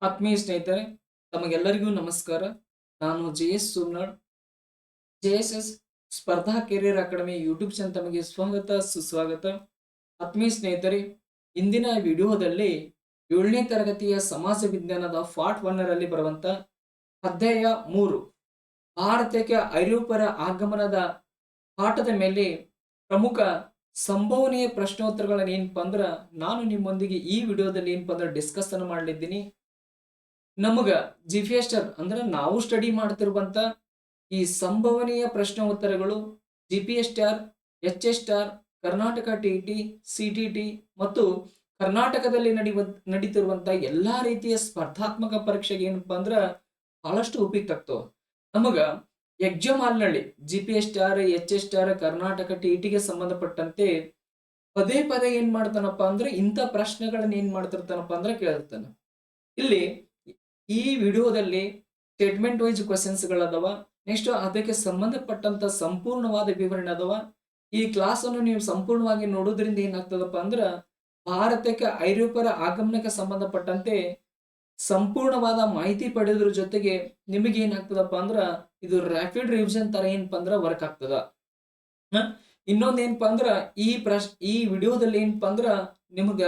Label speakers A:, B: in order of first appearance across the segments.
A: ಆತ್ಮೀಯ ಸ್ನೇಹಿತರೆ, ತಮಗೆಲ್ಲರಿಗೂ ನಮಸ್ಕಾರ. ನಾನು ಜೆ.ಎಸ್. ಸೋಮನಾಳ್. ಜೆ.ಎಸ್.ಎಸ್ ಸ್ಪರ್ಧಾ ಕೆರಿಯರ್ ಅಕಾಡೆಮಿ ಯೂಟ್ಯೂಬ್ ಚಾನಲ್ ತಮಗೆ ಸ್ವಾಗತ, ಸುಸ್ವಾಗತ. ಆತ್ಮೀಯ ಸ್ನೇಹಿತರೆ, ಇಂದಿನ ವಿಡಿಯೋದಲ್ಲಿ 7ನೇ ತರಗತಿಯ ಸಮಾಜ ವಿಜ್ಞಾನದ ಪಾರ್ಟ್ 1 ರಲ್ಲಿ ಬರುವಂತ ಅಧ್ಯಾಯ 3 ಭಾರತಕ್ಕೆ ಐರೋಪ್ಯರ ಆಗಮನದ ಪಾಠದ ಮೇಲೆ ಪ್ರಮುಖ ಸಂಭವನೀಯ ಪ್ರಶ್ನೋತ್ತರಗಳನ್ನ ಏನಪ್ಪಾ ಅಂದ್ರ ನಾನು ನಿಮ್ಮೊಂದಿಗೆ ಈ ವಿಡಿಯೋದಲ್ಲಿ ಏನಪ್ಪಾ ಅಂದ್ರೆ ಡಿಸ್ಕಸ್ ಅನ್ನು ಮಾಡಲಿದ್ದೀನಿ. ನಮಗ ಜಿಪಿಎಸ್ಟರ್ ಅಂದ್ರೆ ನಾವು ಸ್ಟಡಿ ಮಾಡ್ತಿರುವಂತ ಈ ಸಂಭವನೀಯ ಪ್ರಶ್ನೆ ಉತ್ತರಗಳು ಜಿಪಿಎಸ್ಟಾರ್, ಎಚ್.ಎಸ್.ಟಾರ್, ಕರ್ನಾಟಕ ಟಿಇಟಿ, ಸಿಟಿಟಿ ಮತ್ತು ಕರ್ನಾಟಕದಲ್ಲಿ ನಡೀತಿರುವಂತ ಎಲ್ಲಾ ರೀತಿಯ ಸ್ಪರ್ಧಾತ್ಮಕ ಪರೀಕ್ಷೆಗೆ ಏನಪ್ಪಾ ಅಂದ್ರ ಬಹಳಷ್ಟು ಉಪಯುಕ್ತ ಆಗ್ತವ. ನಮಗ ಎಕ್ಸಾಮ್ ಹಾಲ್ನಲ್ಲಿ ಜಿಪಿಎಸ್ಟಾರ್, ಎಚ್.ಎಸ್.ಟಾರ್, ಕರ್ನಾಟಕ ಟಿಇಟಿಗೆ ಸಂಬಂಧಪಟ್ಟಂತೆ ಪದೇ ಪದೇ ಏನ್ ಮಾಡ್ತಾನಪ್ಪ ಅಂದ್ರೆ ಇಂಥ ಪ್ರಶ್ನೆಗಳನ್ನ ಏನ್ ಮಾಡ್ತಿರ್ತಾನಪ್ಪ ಅಂದ್ರೆ ಕೇಳ್ತಾನ. ಇಲ್ಲಿ ಈ ವಿಡಿಯೋದಲ್ಲಿ ಸ್ಟೇಟ್ಮೆಂಟ್ ವೈಸ್ ಕ್ವಶನ್ಸ್ ಗಳದವ. ನೆಕ್ಸ್ಟ್ ಅದಕ್ಕೆ ಸಂಬಂಧಪಟ್ಟಂತ ಸಂಪೂರ್ಣವಾದ ವಿವರಣೆ ಅದಾವ. ಈ ಕ್ಲಾಸ್ ಅನ್ನು ನೀವು ಸಂಪೂರ್ಣವಾಗಿ ನೋಡೋದ್ರಿಂದ ಏನಾಗ್ತದಪ್ಪ ಅಂದ್ರ ಭಾರತಕ್ಕೆ ಐರೋಪ್ಯರ ಆಗಮನಕ್ಕೆ ಸಂಬಂಧಪಟ್ಟಂತೆ ಸಂಪೂರ್ಣವಾದ ಮಾಹಿತಿ ಪಡೆಯೋದ್ರ ಜೊತೆಗೆ ನಿಮಗೆ ಏನಾಗ್ತದಪ್ಪ ಅಂದ್ರ ಇದು ರ್ಯಾಪಿಡ್ ರಿವಿಷನ್ ತರ ಏನಪ್ಪಾ ಅಂದ್ರ ವರ್ಕ್ ಆಗ್ತದ. ಇನ್ನೊಂದ್ ಏನಪ್ಪಾ ಅಂದ್ರ ಈ ವಿಡಿಯೋದಲ್ಲಿ ಏನಪ್ಪಾ ಅಂದ್ರ ನಿಮಗ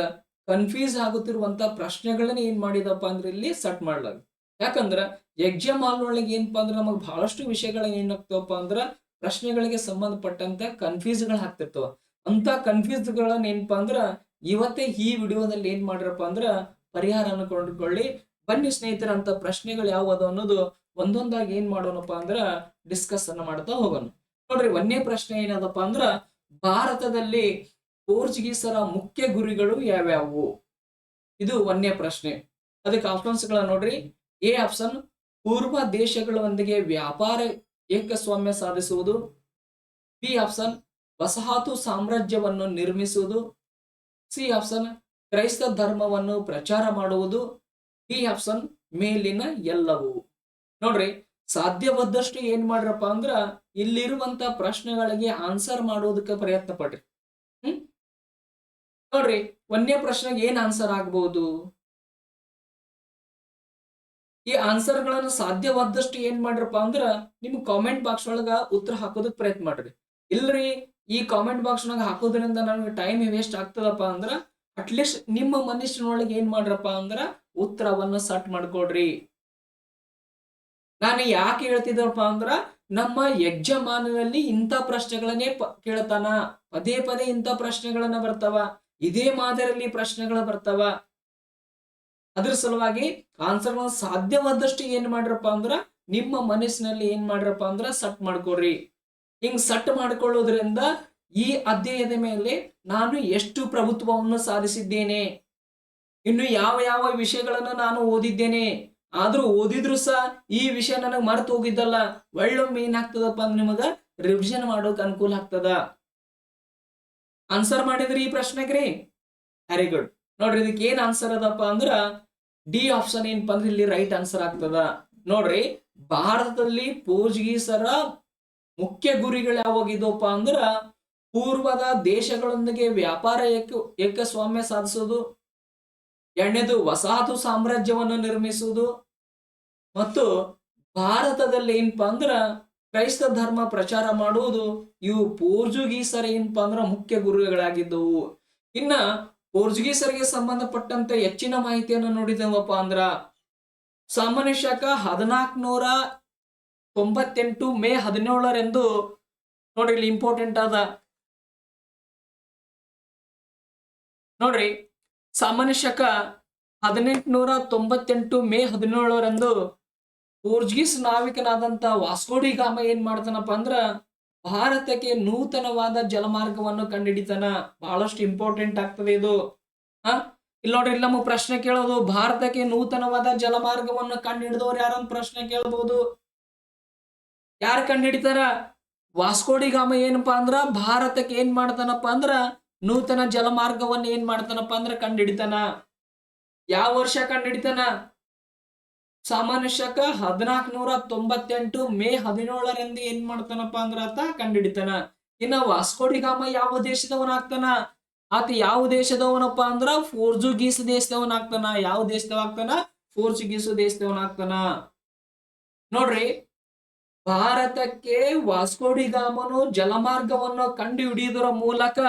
A: ಕನ್ಫ್ಯೂಸ್ ಆಗುತ್ತಿರುವಂತ ಪ್ರಶ್ನೆಗಳನ್ನ ಏನ್ ಮಾಡಿದಪ್ಪ ಅಂದ್ರೆ ಇಲ್ಲಿ ಸೆಟ್ ಮಾಡ್ಲಾಗ. ಯಾಕಂದ್ರ ಎಕ್ಸಾಮ್ ಹಾಲ್ ಒಳಗೆ ಏನಪ್ಪಾ ಅಂದ್ರೆ ನಮಗ್ ಬಹಳಷ್ಟು ವಿಷಯಗಳ ಏನಾಗ್ತಾವಪ್ಪ ಅಂದ್ರ ಪ್ರಶ್ನೆಗಳಿಗೆ ಸಂಬಂಧಪಟ್ಟಂತ ಕನ್ಫ್ಯೂಸ್ ಗಳು ಆಗ್ತಿರ್ತಾವ. ಅಂತ ಕನ್ಫ್ಯೂಸ್ ಗಳನ್ನ ಏನಪ್ಪಾ ಅಂದ್ರ ಇವತ್ತೇ ಈ ವಿಡಿಯೋದಲ್ಲಿ ಏನ್ ಮಾಡ್ರಪ್ಪ ಅಂದ್ರ ಪರಿಹಾರನ ಕಂಡುಕೊಳ್ಳಿ. ಬನ್ನಿ ಸ್ನೇಹಿತರ, ಅಂತ ಪ್ರಶ್ನೆಗಳು ಯಾವುದು ಅನ್ನೋದು ಒಂದೊಂದಾಗಿ ಏನ್ ಮಾಡೋಣಪ್ಪ ಅಂದ್ರ ಡಿಸ್ಕಸ್ ಅನ್ನ ಮಾಡ್ತಾ ಹೋಗೋಣ. ನೋಡ್ರಿ, ಒಂದನೇ ಪ್ರಶ್ನೆ ಏನದಪ್ಪ ಅಂದ್ರ ಭಾರತದಲ್ಲಿ ಪೋರ್ಚುಗೀಸರ ಮುಖ್ಯ ಗುರಿಗಳು ಯಾವ್ಯಾವು? ಇದು ಒಂದನೇ ಪ್ರಶ್ನೆ. ಅದಕ್ಕೆ ಆಪ್ಷನ್ಸ್ ಗಳ ನೋಡ್ರಿ. ಎ ಆಪ್ಷನ್ ಪೂರ್ವ ದೇಶಗಳೊಂದಿಗೆ ವ್ಯಾಪಾರ ಏಕಸ್ವಾಮ್ಯ ಸಾಧಿಸುವುದು. ಬಿ ಆಪ್ಷನ್ ವಸಾಹತು ಸಾಮ್ರಾಜ್ಯವನ್ನು ನಿರ್ಮಿಸುವುದು. ಸಿ ಆಪ್ಷನ್ ಕ್ರೈಸ್ತ ಧರ್ಮವನ್ನು ಪ್ರಚಾರ ಮಾಡುವುದು. ಡಿ ಆಪ್ಷನ್ ಮೇಲಿನ ಎಲ್ಲವೂ. ನೋಡ್ರಿ, ಸಾಧ್ಯವಾದಷ್ಟು ಏನ್ ಮಾಡ್ರಪ್ಪ ಅಂದ್ರ ಇಲ್ಲಿರುವಂತ ಪ್ರಶ್ನೆಗಳಿಗೆ ಆನ್ಸರ್ ಮಾಡೋದಕ್ಕೆ ಪ್ರಯತ್ನ ಪಡ್ರಿ. ನೋಡ್ರಿ, ಒಂದನೇ ಪ್ರಶ್ನೆಗೆ ಏನ್ ಆನ್ಸರ್ ಆಗ್ಬಹುದು? ಈ ಆನ್ಸರ್ ಗಳನ್ನ ಸಾಧ್ಯವಾದಷ್ಟು ಏನ್ ಮಾಡ್ರಪ್ಪ ಅಂದ್ರ ನಿಮ್ ಕಾಮೆಂಟ್ ಬಾಕ್ಸ್ ಒಳಗ ಉತ್ತರ ಹಾಕೋದಕ್ ಪ್ರಯತ್ನ ಮಾಡ್ರಿ. ಇಲ್ರಿ, ಈ ಕಾಮೆಂಟ್ ಬಾಕ್ಸ್ ಒಳಗ ಹಾಕೋದ್ರಿಂದ ನನಗೆ ಟೈಮ್ ವೇಸ್ಟ್ ಆಗ್ತದಪ್ಪ ಅಂದ್ರ ಅಟ್ಲೀಸ್ಟ್ ನಿಮ್ಮ ಮನಸ್ಸಿನೊಳಗೆ ಏನ್ ಮಾಡ್ರಪ್ಪ ಅಂದ್ರ ಉತ್ತರವನ್ನ ಸೆಟ್ ಮಾಡ್ಕೊಡ್ರಿ. ನಾನು ಯಾಕೆ ಹೇಳ್ತಿದ್ದಪ್ಪ ಅಂದ್ರ ನಮ್ಮ ಯಜಮಾನನಲ್ಲಿ ಇಂಥ ಪ್ರಶ್ನೆಗಳನ್ನೇ ಕೇಳ್ತಾನ. ಪದೇ ಪದೇ ಇಂಥ ಪ್ರಶ್ನೆಗಳನ್ನ ಬರ್ತಾವ. ಇದೇ ಮಾದರಿಯಲ್ಲಿ ಪ್ರಶ್ನೆಗಳು ಬರ್ತಾವ. ಅದ್ರ ಸಲುವಾಗಿ ಆನ್ಸರ್ ಸಾಧ್ಯವಾದಷ್ಟು ಏನ್ ಮಾಡ್ರಪ್ಪ ಅಂದ್ರ ನಿಮ್ಮ ಮನಸ್ಸಿನಲ್ಲಿ ಏನ್ ಮಾಡ್ರಪ್ಪ ಅಂದ್ರ ಸೆಟ್ ಮಾಡ್ಕೊಡ್ರಿ. ಹಿಂಗ್ ಸೆಟ್ ಮಾಡ್ಕೊಳ್ಳೋದ್ರಿಂದ ಈ ಅಧ್ಯಾಯದ ಮೇಲೆ ನಾನು ಎಷ್ಟು ಪ್ರಭುತ್ವವನ್ನು ಸಾಧಿಸಿದ್ದೇನೆ, ಇನ್ನು ಯಾವ ಯಾವ ವಿಷಯಗಳನ್ನ ನಾನು ಓದಿದ್ದೇನೆ, ಆದ್ರೂ ಓದಿದ್ರು ಸಹ ಈ ವಿಷಯ ನನಗೆ ಮರೆತು ಹೋಗಿದ್ದಲ್ಲ, ಒಳ್ಳೊಮ್ಮೆ ಏನಾಗ್ತದಪ್ಪ ಅಂದ್ರೆ ನಿಮಗ ರಿವಿಷನ್ ಮಾಡೋಕ್ ಅನುಕೂಲ ಆಗ್ತದ. ಆನ್ಸರ್ ಮಾಡಿದ್ರಿ ಈ ಪ್ರಶ್ನೆಗ್ರಿ? Very good. ನೋಡ್ರಿ, ಇದಕ್ಕೆ ಏನ್ ಆನ್ಸರ್ ಅದಪ್ಪ ಅಂದ್ರ ಡಿ ಆಪ್ಷನ್ ಏನಪ್ಪಾ ಅಂದ್ರೆ ಇಲ್ಲಿ ರೈಟ್ ಆನ್ಸರ್ ಆಗ್ತದ. ನೋಡ್ರಿ, ಭಾರತದಲ್ಲಿ ಪೋರ್ಚುಗೀಸರ ಮುಖ್ಯ ಗುರಿಗಳು ಯಾವಾಗಿದಪ್ಪ ಅಂದ್ರ ಪೂರ್ವದ ದೇಶಗಳೊಂದಿಗೆ ವ್ಯಾಪಾರ ಏಕಸ್ವಾಮ್ಯ ಸಾಧಿಸುವುದು, ಎರಡನೇದು ವಸಾಹತು ಸಾಮ್ರಾಜ್ಯವನ್ನು ನಿರ್ಮಿಸುವುದು, ಮತ್ತು ಭಾರತದಲ್ಲಿ ಏನಪ್ಪಾ ಅಂದ್ರ ಕ್ರೈಸ್ತ ಧರ್ಮ ಪ್ರಚಾರ ಮಾಡುವುದು. ಇವು ಪೋರ್ಚುಗೀಸರ ಏನಪ್ಪಾ ಅಂದ್ರ ಮುಖ್ಯ ಗುರಿಗಳಾಗಿದ್ದವು. ಇನ್ನ ಪೋರ್ಚುಗೀಸರಿಗೆ ಸಂಬಂಧಪಟ್ಟಂತೆ ಹೆಚ್ಚಿನ ಮಾಹಿತಿಯನ್ನು ನೋಡಿದವಪ್ಪ ಅಂದ್ರ ಸಾಮಾನ್ಯ ಶಕ 1498 ಮೇ 17ರಂದು ನೋಡ್ರಿ, ಇಲ್ಲಿ ಇಂಪಾರ್ಟೆಂಟ್ ಆದ. ನೋಡ್ರಿ, ಸಾಮಾನ್ಯ ಶಕ 1898 ಮೇ 17ರಂದು ಪೋರ್ಚುಗೀಸ್ ನಾವಿಕನಾದಂತ ವಾಸ್ಕೋಡಿ ಗಾಮ ಏನ್ ಮಾಡ್ತಾನಪ್ಪ ಅಂದ್ರ ಭಾರತಕ್ಕೆ ನೂತನವಾದ ಜಲಮಾರ್ಗವನ್ನು ಕಂಡುಹಿಡಿತಾನ. ಬಹಳಷ್ಟು ಇಂಪಾರ್ಟೆಂಟ್ ಆಗ್ತದೆ ಇದು. ಇಲ್ಲಿ ನೋಡ್ರಿ, ಇಲ್ಲಿ ನಮ್ಮ ಪ್ರಶ್ನೆ ಕೇಳೋದು, ಭಾರತಕ್ಕೆ ನೂತನವಾದ ಜಲಮಾರ್ಗವನ್ನು ಕಂಡುಹಿಡಿದವರು ಯಾರಂತ ಪ್ರಶ್ನೆ ಕೇಳಬಹುದು. ಯಾರು ಕಂಡುಹಿಡಿತಾರ? ವಾಸ್ಕೋಡಿ ಗಾಮ ಏನಪ್ಪಾ ಅಂದ್ರ ಭಾರತಕ್ಕೆ ಏನ್ ಮಾಡ್ತಾನಪ್ಪ ಅಂದ್ರ ನೂತನ ಜಲಮಾರ್ಗವನ್ನು ಏನ್ ಮಾಡ್ತಾನಪ್ಪ ಅಂದ್ರ ಕಂಡುಹಿಡಿತಾನ. ಯಾವ ವರ್ಷ ಕಂಡುಹಿಡಿತಾನ? ಸಾಮಾನ್ಯ ಶಕ 1498 ಮೇ 17ರಂದು ಏನ್ ಮಾಡ್ತಾನಪ್ಪ ಅಂದ್ರ ಆತ ಕಂಡುಹಿಡಿತಾನ. ಇನ್ನ ವಾಸ್ಕೋಡಿ ಗಾಮ ಯಾವ ದೇಶದವನಾಗ್ತಾನ? ಆತ ಯಾವ ದೇಶದವನಪ್ಪ ಅಂದ್ರ ಪೋರ್ಚುಗೀಸ್ ದೇಶದವನಾಗ್ತಾನ. ಯಾವ ದೇಶದವ ಆಗ್ತಾನ? ಪೋರ್ಚುಗೀಸು ದೇಶದವನಾಗ್ತಾನ. ನೋಡ್ರಿ, ಭಾರತಕ್ಕೆ ವಾಸ್ಕೋಡಿಗಾಮನು ಜಲಮಾರ್ಗವನ್ನು ಕಂಡು ಹಿಡಿಯುವುದರ ಮೂಲಕ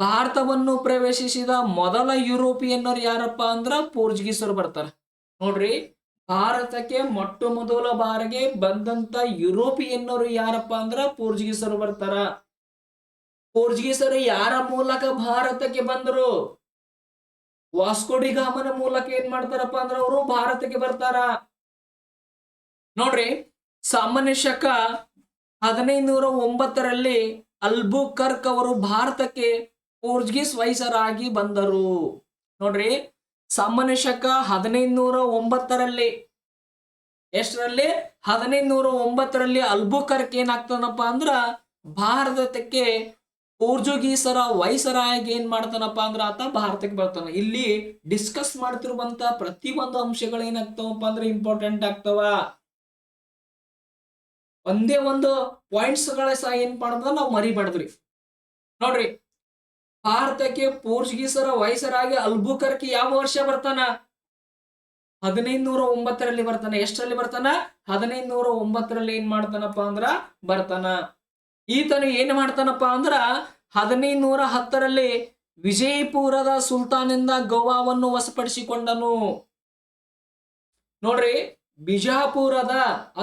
A: ಭಾರತವನ್ನು ಪ್ರವೇಶಿಸಿದ ಮೊದಲ ಯುರೋಪಿಯನ್ನರು ಯಾರಪ್ಪ ಅಂದ್ರ ಪೋರ್ಚುಗೀಸರು ಬರ್ತಾರ. ನೋಡ್ರಿ, ಭಾರತಕ್ಕೆ ಮೊಟ್ಟ ಮೊದಲ ಬಾರಿಗೆ ಬಂದಂತ ಯುರೋಪಿಯನ್ನರು ಯಾರಪ್ಪ ಅಂದ್ರ ಪೋರ್ಚುಗೀಸರು ಬರ್ತಾರ. ಪೋರ್ಚುಗೀಸರು ಯಾರ ಮೂಲಕ ಭಾರತಕ್ಕೆ ಬಂದರು? ವಾಸ್ಕೋಡಿಗಾಮನ ಮೂಲಕ ಏನ್ ಮಾಡ್ತಾರಪ್ಪ ಅಂದ್ರ ಅವರು ಭಾರತಕ್ಕೆ ಬರ್ತಾರ. ನೋಡ್ರಿ, ಸಾಮಾನ್ಯ ಶಕ 1509ರಲ್ಲಿ ಅಲ್ಬುಕರ್ಕ್ ಅವರು ಭಾರತಕ್ಕೆ ಪೋರ್ಚುಗೀಸ್ ವೈಸರಾಗಿ ಬಂದರು. ನೋಡ್ರಿ, ಸಾಮಾನ್ಯ ಶಕ 1509ರಲ್ಲಿ, ಎಷ್ಟರಲ್ಲಿ? 1509ರಲ್ಲಿ ಅಲ್ಬುಕರ್ಕ್ ಏನಾಗ್ತಾನಪ್ಪ ಅಂದ್ರ ಭಾರತಕ್ಕೆ ಪೋರ್ಚುಗೀಸರ ವೈಸರಾಗಿ ಏನ್ ಮಾಡ್ತಾನಪ್ಪ ಅಂದ್ರ ಆತ ಭಾರತಕ್ಕೆ ಬರ್ತಾನ. ಇಲ್ಲಿ ಡಿಸ್ಕಸ್ ಮಾಡ್ತಿರುವಂತ ಪ್ರತಿಯೊಂದು ಅಂಶಗಳು ಏನಾಗ್ತಾವಪ್ಪ ಅಂದ್ರೆ ಇಂಪಾರ್ಟೆಂಟ್ ಆಗ್ತಾವ. ಒಂದೇ ಒಂದು ಪಾಯಿಂಟ್ಸ್ ಗಳ ಸಹ ಏನ್ ಮಾಡ್ದ ನಾವು ಮರಿಬಾರ್ದ್ರಿ. ನೋಡ್ರಿ, ಭಾರತಕ್ಕೆ ಪೋರ್ಚುಗೀಸರ ವೈಸರಾಗಿ ಅಲ್ಬುಕರ್ಕ್ ಯಾವ ವರ್ಷ ಬರ್ತಾನ? 1509ರಲ್ಲಿ ಬರ್ತಾನ. ಎಷ್ಟರಲ್ಲಿ ಬರ್ತಾನ? 1509ರಲ್ಲಿ ಏನ್ ಮಾಡ್ತಾನಪ್ಪ ಅಂದ್ರ ಬರ್ತಾನ. ಈತನು ಏನ್ ಮಾಡ್ತಾನಪ್ಪ ಅಂದ್ರ 1510ರಲ್ಲಿ ವಿಜಯಪುರದ ಸುಲ್ತಾನಿಂದ ಗೋವಾವನ್ನು ವಶಪಡಿಸಿಕೊಂಡನು. ನೋಡ್ರಿ, ಬಿಜಾಪುರದ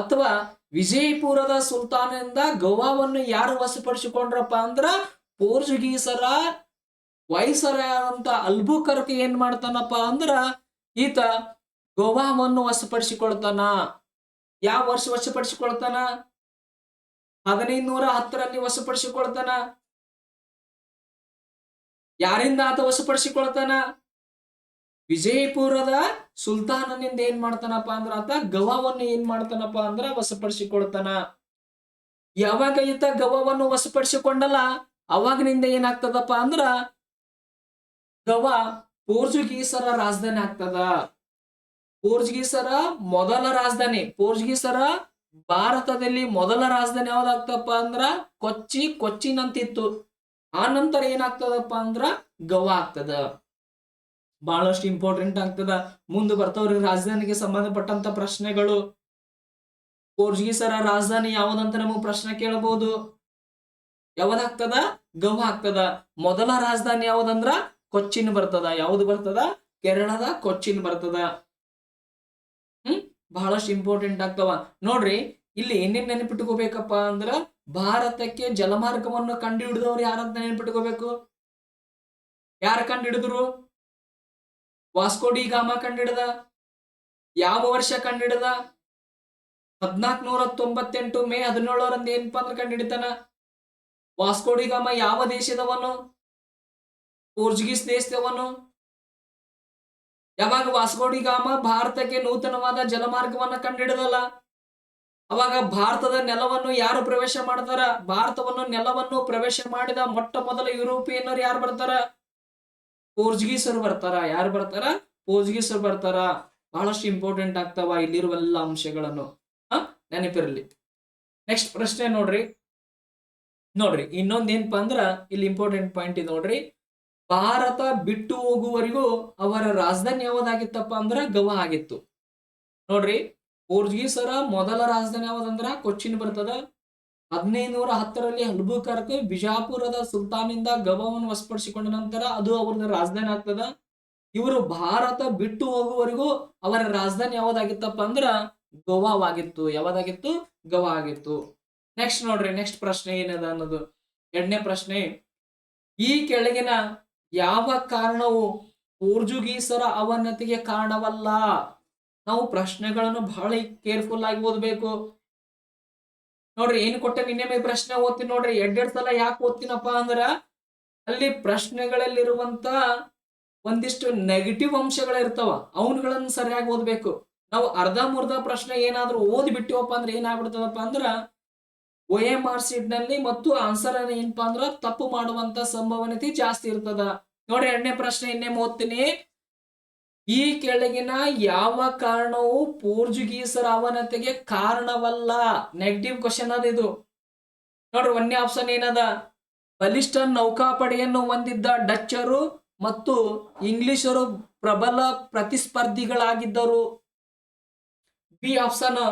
A: ಅಥವಾ ವಿಜಯಪುರದ ಸುಲ್ತಾನಿಂದ ಗೋವಾವನ್ನು ಯಾರು ವಶಪಡಿಸಿಕೊಂಡ್ರಪ್ಪ ಅಂದ್ರ ಪೋರ್ಚುಗೀಸರ ವೈಸರಾಯಂತ ಅಲ್ಬುಕರ್ಕ್ ಏನ್ ಮಾಡ್ತಾನಪ್ಪ ಅಂದ್ರ ಈತ ಗೋವಾವನ್ನು ವಶಪಡಿಸಿಕೊಳ್ತಾನ. ಯಾವ ವರ್ಷ ವಶಪಡಿಸಿಕೊಳ್ತಾನ? 1510ರಲ್ಲಿ ವಶಪಡಿಸಿಕೊಳ್ತಾನ. ಯಾರಿಂದ ಆತ ವಶಪಡಿಸಿಕೊಳ್ತಾನ? ವಿಜಯಪುರದ ಸುಲ್ತಾನನಿಂದ ಏನ್ ಮಾಡ್ತಾನಪ್ಪ ಅಂದ್ರ ಆತ ಗೋವಾವನ್ನು ಏನ್ ಮಾಡ್ತಾನಪ್ಪ ಅಂದ್ರ ವಶಪಡಿಸಿಕೊಳ್ತಾನ. ಯಾವಾಗ ಈತ ಗೋವಾವನ್ನು ವಶಪಡಿಸಿಕೊಂಡಲ್ಲ ಅವಾಗಿನಿಂದ ಏನಾಗ್ತದಪ್ಪ ಅಂದ್ರ ಗೋವಾ ಪೋರ್ಚುಗೀಸರ ರಾಜಧಾನಿ ಆಗ್ತದ. ಪೋರ್ಚುಗೀಸರ ಮೊದಲ ರಾಜಧಾನಿ, ಪೋರ್ಚುಗೀಸರ ಭಾರತದಲ್ಲಿ ಮೊದಲ ರಾಜಧಾನಿ ಯಾವ್ದಾಗ್ತಪ್ಪ ಅಂದ್ರ ಕೊಚ್ಚಿನ್ ಅಂತಿತ್ತು. ಆ ನಂತರ ಏನಾಗ್ತದಪ್ಪ ಅಂದ್ರ ಗೋವಾ ಆಗ್ತದ. ಬಹಳಷ್ಟು ಇಂಪಾರ್ಟೆಂಟ್ ಆಗ್ತದ. ಮುಂದೆ ಬರ್ತಾವ್ರಿ ರಾಜಧಾನಿಗೆ ಸಂಬಂಧಪಟ್ಟಂತ ಪ್ರಶ್ನೆಗಳು. ಪೋರ್ಚುಗೀಸರ ರಾಜಧಾನಿ ಯಾವ್ದಂತ ನಮಗ್ ಪ್ರಶ್ನೆ ಕೇಳಬಹುದು. ಯಾವ್ದಾಗ್ತದ? ಗೋವಾ ಆಗ್ತದ. ಮೊದಲ ರಾಜಧಾನಿ ಯಾವ್ದಂದ್ರ ಕೊಚ್ಚಿನ್ ಬರ್ತದ. ಯಾವ್ದು ಬರ್ತದ? ಕೇರಳದ ಕೊಚ್ಚಿನ್ ಬರ್ತದ. ಬಹಳಷ್ಟು ಇಂಪಾರ್ಟೆಂಟ್ ಆಗ್ತವ. ನೋಡ್ರಿ, ಇಲ್ಲಿ ಏನೇನ್ ನೆನಪಿಟ್ಕೋಬೇಕಪ್ಪ ಅಂದ್ರ ಭಾರತಕ್ಕೆ ಜಲಮಾರ್ಗವನ್ನು ಕಂಡು ಹಿಡಿದವ್ರು ಯಾರಂತ ನೆನಪಿಟ್ಕೋಬೇಕು. ಯಾರು ಕಂಡು ಹಿಡಿದ್ರು? ವಾಸ್ಕೋಡಿಗಾಮ ಕಂಡಿಡ್ದ. ಯಾವ ವರ್ಷ ಕಂಡಿಡ್ದ? 1498 ಮೇ 17ರಂದು ಏನಪ್ಪಾ ಅಂದ್ರೆ ಕಂಡಿಡಿತಾನ. ವಾಸ್ಕೋಡಿಗಾಮ ಯಾವ ದೇಶದವನು? ಪೋರ್ಚುಗೀಸ್ ದೇಶದವನು. ಯಾವಾಗ ವಾಸ್ಕೋಡಿಗಾಮ ಭಾರತಕ್ಕೆ ನೂತನವಾದ ಜಲಮಾರ್ಗವನ್ನ ಕಂಡಿಡಿದಲ್ಲ ಅವಾಗ ಭಾರತದ ನೆಲವನ್ನು ಯಾರು ಪ್ರವೇಶ ಮಾಡ್ತಾರ? ಭಾರತವನ್ನು ನೆಲವನ್ನು ಪ್ರವೇಶ ಮಾಡಿದ ಮೊಟ್ಟ ಮೊದಲ ಯುರೋಪಿಯನ್ನರು ಯಾರು ಬರ್ತಾರ? ಪೋರ್ಚುಗೀಸರು ಬರ್ತಾರ. ಯಾರು ಬರ್ತಾರ? ಪೋರ್ಚುಗೀಸರು ಬರ್ತಾರ. ಬಹಳಷ್ಟು ಇಂಪಾರ್ಟೆಂಟ್ ಆಗ್ತಾವ ಇಲ್ಲಿರುವ ಎಲ್ಲ ಅಂಶಗಳನ್ನು ನೆನಪಿರಲಿ. ನೆಕ್ಸ್ಟ್ ಪ್ರಶ್ನೆ ನೋಡ್ರಿ. ಇನ್ನೊಂದ್ ಏನಪ್ಪಾ ಅಂದ್ರ ಇಲ್ಲಿ ಇಂಪಾರ್ಟೆಂಟ್ ಪಾಯಿಂಟ್ ಇದೆ ನೋಡ್ರಿ. ಭಾರತ ಬಿಟ್ಟು ಹೋಗುವವರೆಗೂ ಅವರ ರಾಜಧಾನಿ ಯಾವ್ದಾಗಿತ್ತಪ್ಪ ಅಂದ್ರ ಗೋವಾ ಆಗಿತ್ತು. ನೋಡ್ರಿ, ಪೋರ್ಚುಗೀಸರ ಮೊದಲ ರಾಜಧಾನಿ ಯಾವ್ದಂದ್ರ ಕೊಚ್ಚಿನ್ ಬರ್ತದ. 1510ರಲ್ಲಿ ಅಲ್ಬುಕರ್ಕ್ ಬಿಜಾಪುರದ ಸುಲ್ತಾನಿಂದ ಗೋವಾವನ್ನು ವಶಪಡಿಸಿಕೊಂಡ ನಂತರ ಅದು ಅವರ ರಾಜಧಾನಿ ಆಗ್ತದ. ಇವರು ಭಾರತ ಬಿಟ್ಟು ಹೋಗುವವರೆಗೂ ಅವರ ರಾಜಧಾನಿ ಯಾವ್ದಾಗಿತ್ತಪ್ಪ ಅಂದ್ರ ಗೋವಾವಾಗಿತ್ತು. ಯಾವ್ದಾಗಿತ್ತು? ಗೋವಾ ಆಗಿತ್ತು. ನೆಕ್ಸ್ಟ್ ನೋಡ್ರಿ, ನೆಕ್ಸ್ಟ್ ಪ್ರಶ್ನೆ ಏನದ ಅನ್ನೋದು. ಎರಡನೇ ಪ್ರಶ್ನೆ, ಈ ಕೆಳಗಿನ ಯಾವ ಕಾರಣವು ಪೋರ್ಚುಗೀಸರ ಅವನತಿಗೆ ಕಾರಣವಲ್ಲ? ನಾವು ಪ್ರಶ್ನೆಗಳನ್ನು ಬಹಳ ಕೇರ್ಫುಲ್ ಆಗಿ ಓದ್ಬೇಕು. ನೋಡ್ರಿ, ಏನ್ ಕೊಟ್ಟೆ ನಿನ್ನೆ ಪ್ರಶ್ನೆ ಓದ್ತೀನಿ ನೋಡ್ರಿ. ಎರಡೆರಡು ಸಲ ಯಾಕೆ ಓದ್ತೀನಪ್ಪ ಅಂದ್ರ ಅಲ್ಲಿ ಪ್ರಶ್ನೆಗಳಲ್ಲಿರುವಂತ ಒಂದಿಷ್ಟು ನೆಗೆಟಿವ್ ಅಂಶಗಳಿರ್ತಾವ, ಅವನ್ಗಳನ್ನ ಸರಿಯಾಗಿ ಓದ್ಬೇಕು. ನಾವು ಅರ್ಧ ಮುರ್ಧ ಪ್ರಶ್ನೆ ಏನಾದ್ರೂ ಓದಿ ಬಿಟ್ಟಿವಪ್ಪ ಅಂದ್ರೆ ಏನಾಗ್ಬಿಡ್ತದಪ್ಪ ಅಂದ್ರ OMR ಶೀಟ್ ನಲ್ಲಿ ಮತ್ತು ಆನ್ಸರ್ ಏನಪ್ಪಾ ಅಂದ್ರ ತಪ್ಪು ಮಾಡುವಂತ ಸಂಭವನೀಯತೆ ಜಾಸ್ತಿ ಇರ್ತದ. ನೋಡಿ, ಎರಡನೇ ಪ್ರಶ್ನೆ ಇನ್ನೇ ಓದ್ತೀನಿ. ಈ ಕೆಳಗಿನ ಯಾವ ಕಾರಣವು ಪೋರ್ಚುಗೀಸರ ಅವನತಿಗೆ ಕಾರಣವಲ್ಲ? ನೆಗೆಟಿವ್ ಕ್ವಶನ್ ಅದ ಇದು. ನೋಡ್ರಿ, ಒಂದನೇ ಆಪ್ಷನ್ ಏನದ? ಬಲಿಷ್ಠ ನೌಕಾಪಡೆಯನ್ನು ಹೊಂದಿದ್ದ ಡಚ್ಚರು ಮತ್ತು ಇಂಗ್ಲಿಷರು ಪ್ರಬಲ ಪ್ರತಿಸ್ಪರ್ಧಿಗಳಾಗಿದ್ದರು. ಬಿ ಆಪ್ಷನ್,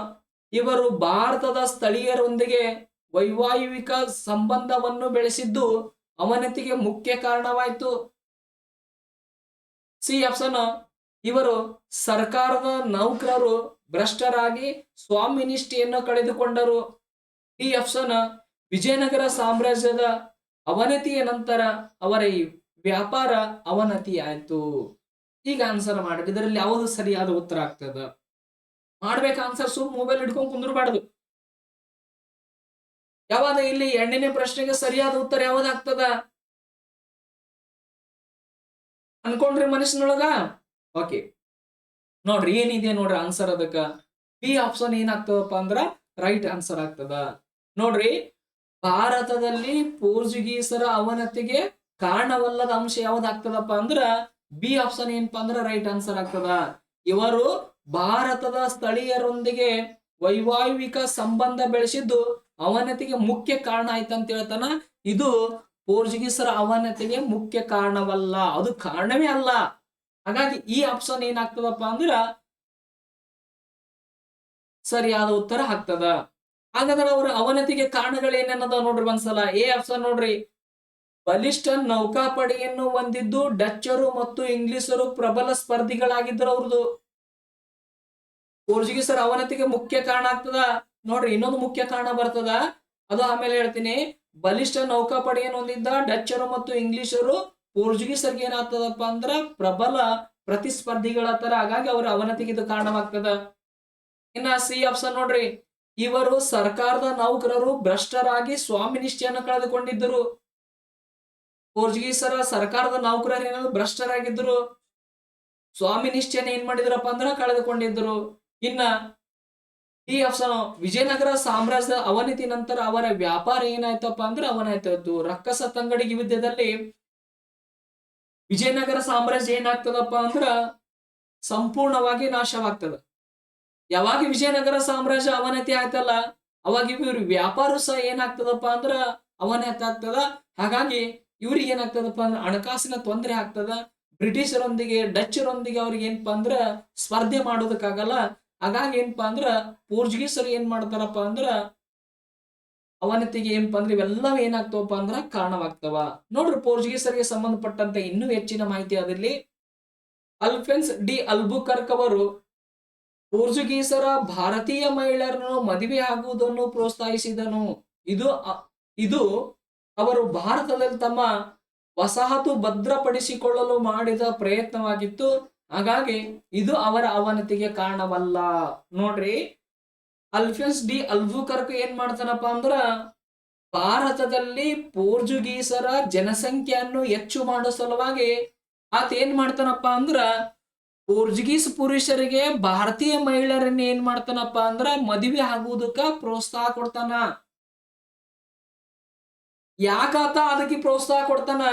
A: ಇವರು ಭಾರತದ ಸ್ಥಳೀಯರೊಂದಿಗೆ ವೈವಾಹಿಕ ಸಂಬಂಧವನ್ನು ಬೆಳೆಸಿದ್ದು ಅವನತಿಗೆ ಮುಖ್ಯ ಕಾರಣವಾಯಿತು. ಸಿ ಆಪ್ಷನ್, ಇವರು ಸರ್ಕಾರದ ನೌಕರರು ಭ್ರಷ್ಟರಾಗಿ ಸ್ವಾಮಿನಿಷ್ಠೆಯನ್ನು ಕಳೆದುಕೊಂಡರು. ಡಿ ಆಪ್ಷನ್, ವಿಜಯನಗರ ಸಾಮ್ರಾಜ್ಯದ ಅವನತಿಯ ನಂತರ ಅವರ ಈ ವ್ಯಾಪಾರ ಅವನತಿಯಾಯಿತು. ಈಗ ಆನ್ಸರ್ ಮಾಡಿ, ಇದರಲ್ಲಿ ಯಾವುದು ಸರಿಯಾದ ಉತ್ತರ ಆಗ್ತದ? ಮಾಡ್ಬೇಕು ಆನ್ಸರ್, ಸುಮ್ ಮೊಬೈಲ್ ಹಿಡ್ಕೊಂಡು ಕುಂದ್ರಬಾರ್ದು. ಯಾವಾಗ ಇಲ್ಲಿ 2ನೇ ಪ್ರಶ್ನೆಗೆ ಸರಿಯಾದ ಉತ್ತರ ಯಾವ್ದಾಗ್ತದ ಅನ್ಕೊಂಡ್ರಿ ಮನಸ್ಸಿನೊಳಗ? ಓಕೆ, ನೋಡ್ರಿ ಏನಿದೆ ನೋಡ್ರಿ ಆನ್ಸರ್. ಅದಕ್ಕ ಬಿ ಆಪ್ಷನ್ ಏನಾಗ್ತದಪ್ಪ ಅಂದ್ರ ರೈಟ್ ಆನ್ಸರ್ ಆಗ್ತದ. ನೋಡ್ರಿ, ಭಾರತದಲ್ಲಿ ಪೋರ್ಚುಗೀಸರ ಅವನತಿಗೆ ಕಾರಣವಲ್ಲದ ಅಂಶ ಯಾವ್ದಾಗ್ತದಪ್ಪ ಅಂದ್ರ ಬಿ ಆಪ್ಷನ್ ಏನಪ್ಪಾ ಅಂದ್ರ ರೈಟ್ ಆನ್ಸರ್ ಆಗ್ತದ. ಇವರು ಭಾರತದ ಸ್ಥಳೀಯರೊಂದಿಗೆ ವೈವಾಹಿಕ ಸಂಬಂಧ ಬೆಳೆಸಿದ್ದು ಅವನತಿಗೆ ಮುಖ್ಯ ಕಾರಣ ಆಯ್ತಂತ ಹೇಳ್ತಾನ. ಇದು ಪೋರ್ಚುಗೀಸರ ಅವನತಿಗೆ ಮುಖ್ಯ ಕಾರಣವಲ್ಲ, ಅದು ಕಾರಣವೇ ಅಲ್ಲ. ಹಾಗಾಗಿ ಈ ಆಪ್ಷನ್ ಏನಾಗ್ತದಪ್ಪ ಅಂದ್ರ ಸರಿಯಾದ ಉತ್ತರ ಆಗ್ತದ. ಹಾಗಾದ್ರೆ ಅವರ ಅವನತಿಗೆ ಕಾರಣಗಳೇನೇನದ ನೋಡ್ರಿ ಒಂದ್ಸಲ. ಎ ಆಪ್ಷನ್ ನೋಡ್ರಿ, ಬಲಿಷ್ಠ ನೌಕಾಪಡೆಯನ್ನು ಹೊಂದಿದ್ದು ಡಚ್ಚರು ಮತ್ತು ಇಂಗ್ಲಿಷರು ಪ್ರಬಲ ಸ್ಪರ್ಧಿಗಳಾಗಿದ್ದರು. ಅವ್ರದ್ದು ಪೋರ್ಚುಗೀಸರ ಅವನತಿಗೆ ಮುಖ್ಯ ಕಾರಣ ಆಗ್ತದ. ನೋಡ್ರಿ, ಇನ್ನೊಂದು ಮುಖ್ಯ ಕಾರಣ ಬರ್ತದ, ಅದು ಆಮೇಲೆ ಹೇಳ್ತೀನಿ. ಬಲಿಷ್ಠ ನೌಕಾಪಡೆಯನ್ನು ಹೊಂದಿದ್ದ ಡಚ್ಚರು ಮತ್ತು ಇಂಗ್ಲಿಷರು ಪೋರ್ಚುಗೀಸರಿಗೆ ಏನಾಗ್ತದಪ್ಪ ಅಂದ್ರ ಪ್ರಬಲ ಪ್ರತಿಸ್ಪರ್ಧಿಗಳ ತರ. ಹಾಗಾಗಿ ಅವರ ಅವನತಿಗೆ ಇದು ಕಾರಣವಾಗ್ತದ. ಇನ್ನ ಸಿ ಆಪ್ಷನ್ ನೋಡ್ರಿ, ಇವರು ಸರ್ಕಾರದ ನೌಕರರು ಭ್ರಷ್ಟರಾಗಿ ಸ್ವಾಮಿನಿಷ್ಠೆಯನ್ನು ಕಳೆದುಕೊಂಡಿದ್ದರು. ಪೋರ್ಚುಗೀಸರ ಸರ್ಕಾರದ ನೌಕರರು ಏನಾದ್ರು ಭ್ರಷ್ಟರಾಗಿದ್ದರು, ಸ್ವಾಮಿನಿಷ್ಠೆಯನ್ನು ಏನ್ ಮಾಡಿದ್ರಪ್ಪ ಅಂದ್ರ ಕಳೆದುಕೊಂಡಿದ್ದರು. ಇನ್ನ ಈ ಆಪ್ಷನ್, ವಿಜಯನಗರ ಸಾಮ್ರಾಜ್ಯದ ಅವನತಿ ನಂತರ ಅವರ ವ್ಯಾಪಾರ ಏನಾಯ್ತಪ್ಪ ಅಂದ್ರೆ ಅವನಾಯ್ತು. ರಕ್ಕಸ ತಂಗಡಿಗೆ ಯುದ್ಧದಲ್ಲಿ ವಿಜಯನಗರ ಸಾಮ್ರಾಜ್ಯ ಏನಾಗ್ತದಪ್ಪ ಅಂದ್ರ ಸಂಪೂರ್ಣವಾಗಿ ನಾಶವಾಗ್ತದ. ಯಾವಾಗ ವಿಜಯನಗರ ಸಾಮ್ರಾಜ್ಯ ಅವನತಿ ಆಯ್ತಲ್ಲ, ಅವಾಗ ಇವ್ರ ವ್ಯಾಪಾರ ಸಹ ಏನಾಗ್ತದಪ್ಪ ಅಂದ್ರ ಅವನತಿ ಆಗ್ತದ. ಹಾಗಾಗಿ ಇವ್ರಿಗೆ ಏನಾಗ್ತದಪ್ಪ ಅಂದ್ರ ಹಣಕಾಸಿನ ತೊಂದರೆ ಆಗ್ತದ. ಬ್ರಿಟಿಷರೊಂದಿಗೆ ಡಚ್ಚರೊಂದಿಗೆ ಅವ್ರಿಗೆ ಏನಪ್ಪಾ ಅಂದ್ರ ಸ್ಪರ್ಧೆ ಮಾಡೋದಕ್ಕಾಗಲ್ಲ. ಹಾಗಾಗಿ ಏನಪ್ಪಾ ಅಂದ್ರ ಪೋರ್ಚುಗೀಸರು ಏನ್ ಮಾಡ್ತಾರಪ್ಪ ಅಂದ್ರ ಅವನತಿಗೆ ಏನಪ್ಪಾ ಅಂದ್ರೆ ಇವೆಲ್ಲವೂ ಏನಾಗ್ತವಪ್ಪ ಅಂದ್ರ ಕಾರಣವಾಗ್ತವ. ನೋಡ್ರಿ, ಪೋರ್ಚುಗೀಸರಿಗೆ ಸಂಬಂಧಪಟ್ಟಂತೆ ಇನ್ನೂ ಹೆಚ್ಚಿನ ಮಾಹಿತಿ ಅದಲ್ಲಿ ಅಲ್ಫೆನ್ಸ್ ಡಿ ಅಲ್ಬುಕರ್ಕ್ ಅವರು ಪೋರ್ಚುಗೀಸರ ಭಾರತೀಯ ಮಹಿಳೆಯರನ್ನು ಮದುವೆ ಆಗುವುದನ್ನು ಪ್ರೋತ್ಸಾಹಿಸಿದನು. ಇದು ಅವರು ಭಾರತದಲ್ಲಿ ತಮ್ಮ ವಸಾಹತು ಭದ್ರಪಡಿಸಿಕೊಳ್ಳಲು ಮಾಡಿದ ಪ್ರಯತ್ನವಾಗಿತ್ತು. ಹಾಗಾಗಿ ಇದು ಅವರ ಅವನತಿಗೆ ಕಾರಣವಲ್ಲ. ನೋಡ್ರಿ, ಅಲ್ಫೆನ್ಸ್ ಡಿ ಅಲ್ಬುಕರ್ಕ್ ಏನ್ ಮಾಡ್ತಾನಪ್ಪ ಅಂದ್ರ ಭಾರತದಲ್ಲಿ ಪೋರ್ಚುಗೀಸರ ಜನಸಂಖ್ಯೆಯನ್ನು ಹೆಚ್ಚು ಮಾಡೋ ಸಲುವಾಗಿ ಆತ ಏನ್ ಮಾಡ್ತಾನಪ್ಪ ಅಂದ್ರ ಪೋರ್ಚುಗೀಸ್ ಪುರುಷರಿಗೆ ಭಾರತೀಯ ಮಹಿಳೆಯರನ್ನ ಏನ್ ಮಾಡ್ತಾನಪ್ಪ ಅಂದ್ರ ಮದುವೆ ಆಗುವುದಕ್ಕ ಪ್ರೋತ್ಸಾಹ ಕೊಡ್ತಾನ. ಯಾಕಾತ ಅದಕ್ಕೆ ಪ್ರೋತ್ಸಾಹ ಕೊಡ್ತಾನ?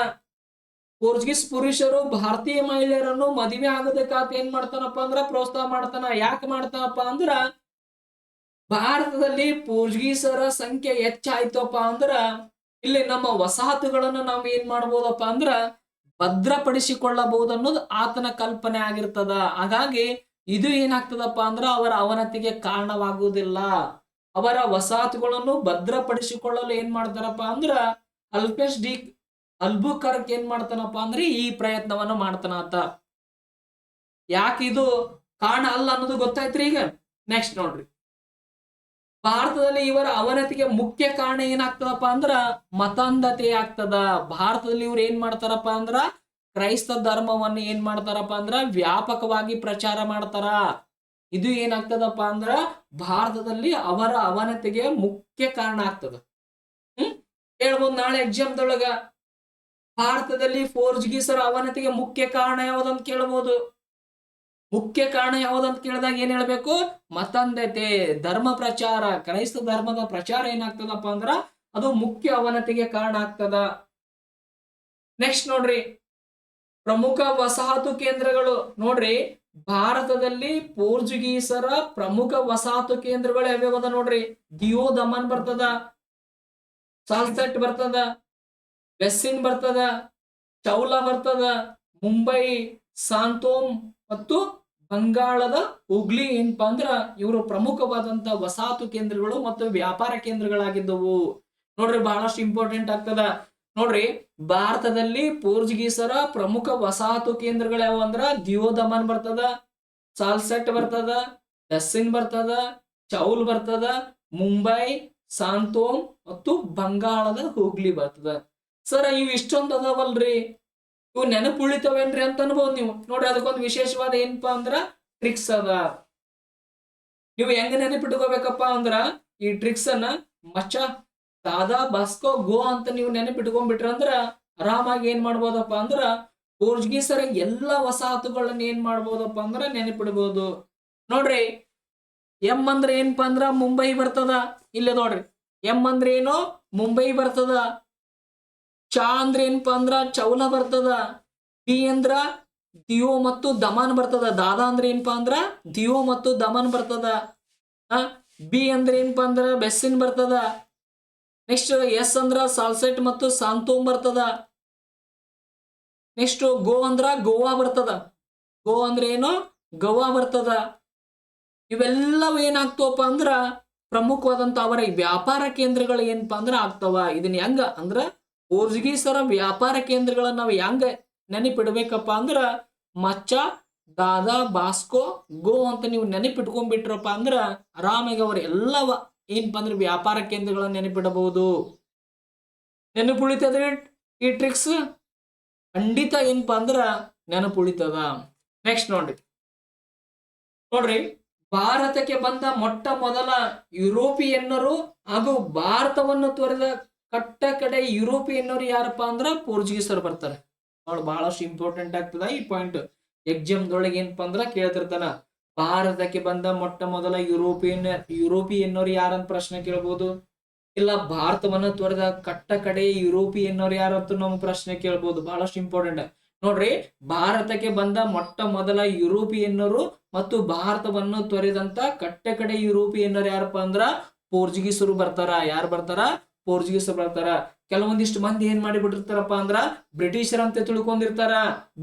A: ಪೋರ್ಚುಗೀಸ್ ಪುರುಷರು ಭಾರತೀಯ ಮಹಿಳೆಯರನ್ನು ಮದುವೆ ಆಗೋದಕ್ಕಾತ ಏನ್ ಮಾಡ್ತಾನಪ್ಪ ಅಂದ್ರ ಪ್ರೋತ್ಸಾಹ ಮಾಡ್ತಾನ. ಯಾಕೆ ಮಾಡ್ತಾನಪ್ಪ ಅಂದ್ರ ಭಾರತದಲ್ಲಿ ಪೋರ್ಚುಗೀಸರ ಸಂಖ್ಯೆ ಹೆಚ್ಚಾಯ್ತಪ್ಪ ಅಂದ್ರ ಇಲ್ಲಿ ನಮ್ಮ ವಸಾಹತುಗಳನ್ನು ನಾವು ಏನ್ ಮಾಡ್ಬೋದಪ್ಪ ಅಂದ್ರ ಭದ್ರಪಡಿಸಿಕೊಳ್ಳಬಹುದು ಅನ್ನೋದು ಆತನ ಕಲ್ಪನೆ ಆಗಿರ್ತದ. ಹಾಗಾಗಿ ಇದು ಏನಾಗ್ತದಪ್ಪ ಅಂದ್ರ ಅವರ ಅವನತಿಗೆ ಕಾರಣವಾಗುವುದಿಲ್ಲ. ಅವರ ವಸಾಹತುಗಳನ್ನು ಭದ್ರಪಡಿಸಿಕೊಳ್ಳಲು ಏನ್ ಮಾಡ್ತಾರಪ್ಪ ಅಂದ್ರ ಅಲ್ಫೆನ್ಸ್ ಡಿ ಅಲ್ಬುಕರ್ಕ್ ಏನ್ ಮಾಡ್ತಾನಪ್ಪ ಅಂದ್ರೆ ಈ ಪ್ರಯತ್ನವನ್ನು ಮಾಡ್ತಾನ ಆತ. ಯಾಕೆ ಇದು ಕಾರಣ ಅಲ್ಲ ಅನ್ನೋದು ಗೊತ್ತಾಯ್ತ್ರಿ. ಈಗ ನೆಕ್ಸ್ಟ್ ನೋಡ್ರಿ, ಭಾರತದಲ್ಲಿ ಇವರ ಅವನತಿಗೆ ಮುಖ್ಯ ಕಾರಣ ಏನಾಗ್ತದಪ್ಪ ಅಂದ್ರ ಮತಾಂಧತೆ ಆಗ್ತದ. ಭಾರತದಲ್ಲಿ ಇವ್ರು ಏನ್ ಮಾಡ್ತಾರಪ್ಪ ಅಂದ್ರ ಕ್ರೈಸ್ತ ಧರ್ಮವನ್ನು ಏನ್ ಮಾಡ್ತಾರಪ್ಪ ಅಂದ್ರ ವ್ಯಾಪಕವಾಗಿ ಪ್ರಚಾರ ಮಾಡ್ತಾರ. ಇದು ಏನಾಗ್ತದಪ್ಪ ಅಂದ್ರ ಭಾರತದಲ್ಲಿ ಅವರ ಅವನತಿಗೆ ಮುಖ್ಯ ಕಾರಣ ಆಗ್ತದ. ಹೇಳ್ಬೋದು ನಾಳೆ ಎಕ್ಸಾಮ್ದೊಳಗ ಭಾರತದಲ್ಲಿ ಪೋರ್ಚುಗೀಸರ ಅವನತಿಗೆ ಮುಖ್ಯ ಕಾರಣ ಯಾವ್ದಂತ ಕೇಳಬಹುದು. ಮುಖ್ಯ ಕಾರಣ ಯಾವ್ದಂತ ಕೇಳಿದಾಗ ಏನ್ ಹೇಳ್ಬೇಕು? ಮತಾಂಧತೆ, ಧರ್ಮ ಪ್ರಚಾರ, ಕ್ರೈಸ್ತ ಧರ್ಮದ ಪ್ರಚಾರ ಏನಾಗ್ತದಪ್ಪ ಅಂದ್ರ ಅದು ಮುಖ್ಯ ಅವನತಿಗೆ ಕಾರಣ ಆಗ್ತದ. ನೆಕ್ಸ್ಟ್ ನೋಡ್ರಿ, ಪ್ರಮುಖ ವಸಾಹತು ಕೇಂದ್ರಗಳು. ನೋಡ್ರಿ, ಭಾರತದಲ್ಲಿ ಪೋರ್ಚುಗೀಸರ ಪ್ರಮುಖ ವಸಾಹತು ಕೇಂದ್ರಗಳು ಯಾವ್ಯಾವದ ನೋಡ್ರಿ. ದಿಯೋ ದಮನ್ ಬರ್ತದ, ಸಾಲ್ಸೆಟ್ ಬರ್ತದ, ವೆಸ್ಸಿನ್ ಬರ್ತದ, ಚೌಲಾ ಬರ್ತದ, ಮುಂಬೈ, ಸಾಂತೋಮ್ ಮತ್ತು ಬಂಗಾಳದ ಹುಗ್ಲಿ ಏನಪ್ಪಾ ಅಂದ್ರ ಇವರು ಪ್ರಮುಖವಾದಂತ ವಸಾಹತು ಕೇಂದ್ರಗಳು ಮತ್ತು ವ್ಯಾಪಾರ ಕೇಂದ್ರಗಳಾಗಿದ್ದವು. ನೋಡ್ರಿ ಬಹಳಷ್ಟು ಇಂಪಾರ್ಟೆಂಟ್ ಆಗ್ತದ. ನೋಡ್ರಿ ಭಾರತದಲ್ಲಿ ಪೋರ್ಚುಗೀಸರ ಪ್ರಮುಖ ವಸಾಹತು ಕೇಂದ್ರಗಳು ಯಾವ ಅಂದ್ರ ದಿಯೋದಮನ್ ಬರ್ತದ, ಸಾಲ್ಸೆಟ್ ಬರ್ತದ, ಡಸ್ಸಿನ್ ಬರ್ತದ, ಚೌಲ್ ಬರ್ತದ, ಮುಂಬೈ, ಸಾಂತೋಮ್ ಮತ್ತು ಬಂಗಾಳದ ಹುಗ್ಲಿ ಬರ್ತದ. ಸರ್ ಇವು ಇಷ್ಟೊಂದು ಅದಾವಲ್ರಿ, ಇವು ನೆನಪು ಉಳಿತವೇನ್ರಿ ಅಂತ ಅನ್ಬೋದು ನೀವು. ನೋಡ್ರಿ ಅದಕ್ಕೊಂದು ವಿಶೇಷವಾದ ಏನಪ್ಪಾ ಅಂದ್ರ ಟ್ರಿಕ್ಸ್ ಅದ. ನೀವು ಹೆಂಗ ನೆನಪಿಟ್ಕೋಬೇಕಪ್ಪ ಅಂದ್ರ ಈ ಟ್ರಿಕ್ಸ್ ಅನ್ನ ಮಚ್ಚ ದಾದಾ ಬಾಸ್ಕೋ ಗೋ ಅಂತ ನೀವು ನೆನಪಿಟ್ಕೊಂಡ್ಬಿಟ್ರ ಅಂದ್ರ ಆರಾಮಾಗಿ ಏನ್ ಮಾಡ್ಬೋದಪ್ಪ ಅಂದ್ರ ಪೋರ್ಚುಗೀಸರ ಎಲ್ಲಾ ವಸಾಹತುಗಳನ್ನ ಏನ್ ಮಾಡ್ಬೋದಪ್ಪ ಅಂದ್ರ ನೆನಪಿಡ್ಬೋದು. ನೋಡ್ರಿ ಎಂ ಅಂದ್ರೆ ಏನಪ್ಪಾ ಅಂದ್ರ ಮುಂಬೈ ಬರ್ತದ. ಇಲ್ಲ ನೋಡ್ರಿ ಎಂ ಅಂದ್ರೆ ಏನು ಮುಂಬೈ ಬರ್ತದ. ಚಾ ಅಂದ್ರೆ ಏನಪ್ಪಾ ಅಂದ್ರ ಚೌಲ ಬರ್ತದ. ಡಿ ಅಂದ್ರ ದಿಯೋ ಮತ್ತು ದಮನ್ ಬರ್ತದ. ದಾದಾ ಅಂದ್ರೆ ಏನಪ್ಪಾ ಅಂದ್ರ ದಿಯೋ ಮತ್ತು ದಮನ್ ಬರ್ತದ. ಬಿ ಅಂದ್ರೆ ಏನಪ್ಪಾ ಅಂದ್ರ ಬೆಸ್ಸಿನ್ ಬರ್ತದ. ನೆಕ್ಸ್ಟ್ ಎಸ್ ಅಂದ್ರ ಸಾಲ್ಸೆಟ್ ಮತ್ತು ಸಾಂತೋಮ್ ಬರ್ತದ. ನೆಕ್ಸ್ಟ್ ಗೋ ಅಂದ್ರ ಗೋವಾ ಬರ್ತದ. ಗೋ ಅಂದ್ರೆ ಏನು ಗೋವಾ ಬರ್ತದ. ಇವೆಲ್ಲವೂ ಏನಾಗ್ತವಪ್ಪ ಅಂದ್ರ ಪ್ರಮುಖವಾದಂತ ಅವರ ವ್ಯಾಪಾರ ಕೇಂದ್ರಗಳು ಏನಪ್ಪಾ ಅಂದ್ರ ಆಗ್ತಾವ. ಇದನ್ನ ಹೆಂಗ ಅಂದ್ರ ಪೋರ್ಚುಗೀಸರ ವ್ಯಾಪಾರ ಕೇಂದ್ರಗಳನ್ನ ನಾವು ಹೆಂಗ ನೆನಪಿಡ್ಬೇಕಪ್ಪ ಅಂದ್ರ ಮಚ್ಚ ದಾದಾ ಬಾಸ್ಕೋ ಗೋ ಅಂತ ನೀವು ನೆನಪಿಟ್ಕೊಂಡ್ಬಿಟ್ರಪ್ಪ ಅಂದ್ರ ಆರಾಮಾಗಿ ಅವ್ರ ಎಲ್ಲವ ಏನಪ್ಪಾ ಅಂದ್ರೆ ವ್ಯಾಪಾರ ಕೇಂದ್ರಗಳನ್ನ ನೆನಪಿಡಬಹುದು. ನೆನಪುಳಿತದ ಈ ಟ್ರಿಕ್ಸ್ ಖಂಡಿತ ಏನಪ್ಪಾ ಅಂದ್ರ ನೆನಪುಳಿತದ. ನೆಕ್ಸ್ಟ್ ನೋಡ್ರಿ ಭಾರತಕ್ಕೆ ಬಂದ ಮೊಟ್ಟ ಮೊದಲ ಯುರೋಪಿಯನ್ನರು ಹಾಗೂ ಭಾರತವನ್ನು ತೊರೆದ ಕಟ್ಟ ಕಡೆ ಯುರೋಪಿಯನ್ನರು ಯಾರಪ್ಪ ಅಂದ್ರ ಪೋರ್ಚುಗೀಸರು ಬರ್ತಾರೆ. ನೋಡಿ ಬಹಳಷ್ಟು ಇಂಪಾರ್ಟೆಂಟ್ ಆಗ್ತದ ಈ ಪಾಯಿಂಟ್. ಎಕ್ಸಾಮ್ ದೊಳಗೆ ಏನಪ್ಪಾ ಅಂದ್ರ ಕೇಳ್ತಿರ್ತಾನ ಭಾರತಕ್ಕೆ ಬಂದ ಮೊಟ್ಟ ಮೊದಲ ಯುರೋಪಿಯನ್ನರು ಯಾರಂತ ಪ್ರಶ್ನೆ ಕೇಳ್ಬೋದು. ಇಲ್ಲ ಭಾರತವನ್ನ ತೊರೆದ ಕಟ್ಟ ಕಡೆ ಯುರೋಪಿಯನ್ನರು ಯಾರಂತ ನಮ್ಗೆ ಪ್ರಶ್ನೆ ಕೇಳ್ಬೋದು. ಬಹಳಷ್ಟು ಇಂಪಾರ್ಟೆಂಟ್. ನೋಡ್ರಿ ಭಾರತಕ್ಕೆ ಬಂದ ಮೊಟ್ಟ ಮೊದಲ ಯುರೋಪಿಯನ್ನರು ಮತ್ತು ಭಾರತವನ್ನು ತೊರೆದಂತ ಕಟ್ಟ ಕಡೆ ಯುರೋಪಿಯನ್ನರು ಯಾರಪ್ಪ ಅಂದ್ರ ಪೋರ್ಚುಗೀಸರು ಬರ್ತಾರ. ಯಾರು ಬರ್ತಾರ ಪೋರ್ಚುಗೀಸರು ಬರ್ತಾರ. ಕೆಲವೊಂದಿಷ್ಟು ಮಂದಿ ಏನ್ ಮಾಡಿ ಬಿಟ್ಟಿರ್ತಾರಪ್ಪ ಅಂದ್ರ ಬ್ರಿಟಿಷರ್ ಅಂತ ತಿಳ್ಕೊಂಡಿರ್ತಾರ.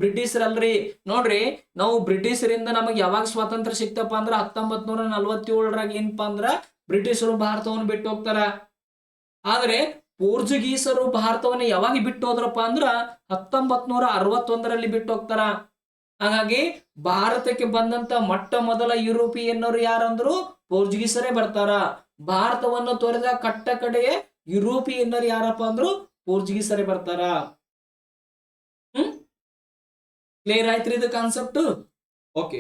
A: ಬ್ರಿಟಿಷರಲ್ರಿ. ನೋಡ್ರಿ ನಾವು ಬ್ರಿಟಿಷರಿಂದ ನಮಗ್ ಯಾವಾಗ ಸ್ವಾತಂತ್ರ್ಯ ಸಿಕ್ತಪ್ಪ ಅಂದ್ರ 1947ರಾಗ ಏನಪ್ಪಾ ಅಂದ್ರ ಬ್ರಿಟಿಷರು ಭಾರತವನ್ನು ಬಿಟ್ಟು ಹೋಗ್ತಾರ. ಆದ್ರೆ ಪೋರ್ಚುಗೀಸರು ಭಾರತವನ್ನು ಯಾವಾಗ ಬಿಟ್ಟು ಹೋದ್ರಪ್ಪ ಅಂದ್ರ 1961ರಲ್ಲಿ ಬಿಟ್ಟು ಹೋಗ್ತಾರ. ಹಾಗಾಗಿ ಭಾರತಕ್ಕೆ ಬಂದಂತ ಮೊಟ್ಟ ಮೊದಲ ಯುರೋಪಿಯನ್ನರು ಯಾರಂದ್ರು ಪೋರ್ಚುಗೀಸರೇ ಬರ್ತಾರ. ಭಾರತವನ್ನು ತೊರೆದ ಕಟ್ಟ ಕಡೆಯ ಯುರೋಪಿಯನ್ನರು ಯಾರಪ್ಪ ಅಂದ್ರು ಪೋರ್ಚುಗೀಸರೇ ಬರ್ತಾರ. ಕ್ಲಿಯರ್ ಆಯ್ತ್ರಿ ಇದು ಕಾನ್ಸೆಪ್ಟ್. ಓಕೆ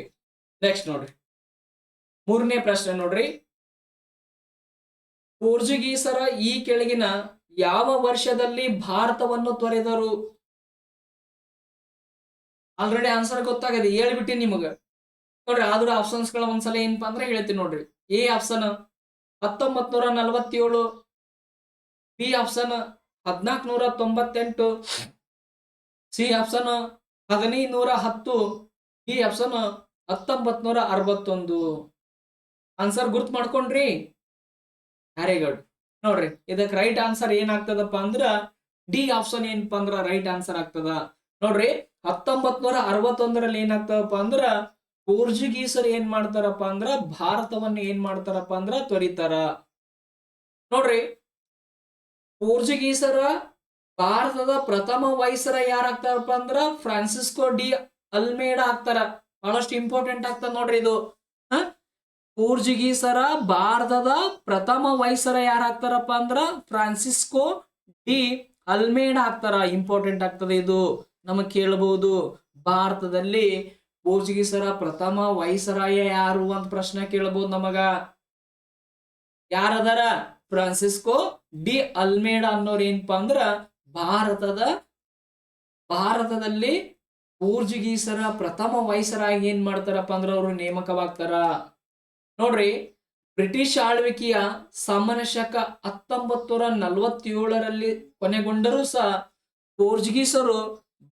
A: ನೆಕ್ಸ್ಟ್ ನೋಡ್ರಿ ಮೂರನೇ ಪ್ರಶ್ನೆ ನೋಡ್ರಿ. ಪೋರ್ಚುಗೀಸರ ಈ ಕೆಳಗಿನ ಯಾವ ವರ್ಷದಲ್ಲಿ ಭಾರತವನ್ನು ತೊರೆದರು? ಆಲ್ರೆಡಿ ಆನ್ಸರ್ ಗೊತ್ತಾಗದೆ ಹೇಳ್ಬಿಟ್ಟಿ ನಿಮಗ. ನೋಡ್ರಿ ಆದ್ರೂ ಆಪ್ಷನ್ಸ್ ಗಳ ಒಂದ್ಸಲ ಏನಪ್ಪಾ ಅಂದ್ರೆ ಹೇಳ್ತೀನಿ ನೋಡ್ರಿ. A option 1947, B option 1498, C option 1510, D option 1961. Answer ಗುರ್ತ್ ಮಾಡ್ಕೊಂಡ್ರಿ? Very good. ನೋಡ್ರಿ ಇದಕ್ಕೆ ರೈಟ್ ಆನ್ಸರ್ ಏನಾಗ್ತದಪ್ಪ ಅಂದ್ರ ಡಿ ಆಪ್ಷನ್ ಏನಪ್ಪಾ ಅಂದ್ರ ರೈಟ್ ಆನ್ಸರ್ ಆಗ್ತದ. ನೋಡ್ರಿ 1961ರಲ್ಲಿ ಏನಾಗ್ತದಪ್ಪ ಅಂದ್ರ ಪೋರ್ಚುಗೀಸರು ಏನ್ ಮಾಡ್ತಾರಪ್ಪ ಅಂದ್ರ ಭಾರತವನ್ನ ಏನ್ ಮಾಡ್ತಾರಪ್ಪ ಅಂದ್ರ ತೊರಿತಾರ. ನೋಡ್ರಿ ಪೋರ್ಚುಗೀಸರ ಭಾರತದ ಪ್ರಥಮ ವೈಸರ ಯಾರಾಗ್ತಾರಪ್ಪ ಅಂದ್ರ ಫ್ರಾನ್ಸಿಸ್ಕೋ ಡಿ ಅಲ್ಮೇಡಾ ಆಗ್ತಾರ. ಬಹಳಷ್ಟು ಇಂಪಾರ್ಟೆಂಟ್ ಆಗ್ತದ ನೋಡ್ರಿ ಇದು. ಪೋರ್ಚುಗೀಸರ ಭಾರತದ ಪ್ರಥಮ ವೈಸರ ಯಾರಾಗ್ತಾರಪ್ಪ ಅಂದ್ರ ಫ್ರಾನ್ಸಿಸ್ಕೋ ಡಿ ಅಲ್ಮೇಡಾ ಆಗ್ತಾರ. ಇಂಪಾರ್ಟೆಂಟ್ ಆಗ್ತದೆ ಇದು, ನಮಗ್ ಕೇಳಬಹುದು. ಭಾರತದಲ್ಲಿ ಪೋರ್ಚುಗೀಸರ ಪ್ರಥಮ ವೈಸರಾಯ ಯಾರು ಅಂತ ಪ್ರಶ್ನೆ ಕೇಳಬಹುದು ನಮಗ. ಯಾರದಾರ? ಫ್ರಾನ್ಸಿಸ್ಕೋ ಡಿ ಅಲ್ಮೇಡಾ ಅನ್ನೋರ್ ಏನಪ್ಪಾ ಅಂದ್ರ ಭಾರತದಲ್ಲಿ ಪೋರ್ಚುಗೀಸರ ಪ್ರಥಮ ವೈಸರಾಗಿ ಏನ್ ಮಾಡ್ತಾರಪ್ಪ ಅಂದ್ರ ಅವರು ನೇಮಕವಾಗ್ತಾರ. ನೋಡ್ರಿ ಬ್ರಿಟಿಷ್ ಆಳ್ವಿಕೆಯ ಸಾಮಾನ್ಯ ಶಕ 1947ರಲ್ಲಿ ಕೊನೆಗೊಂಡರೂ ಸಹ ಪೋರ್ಚುಗೀಸರು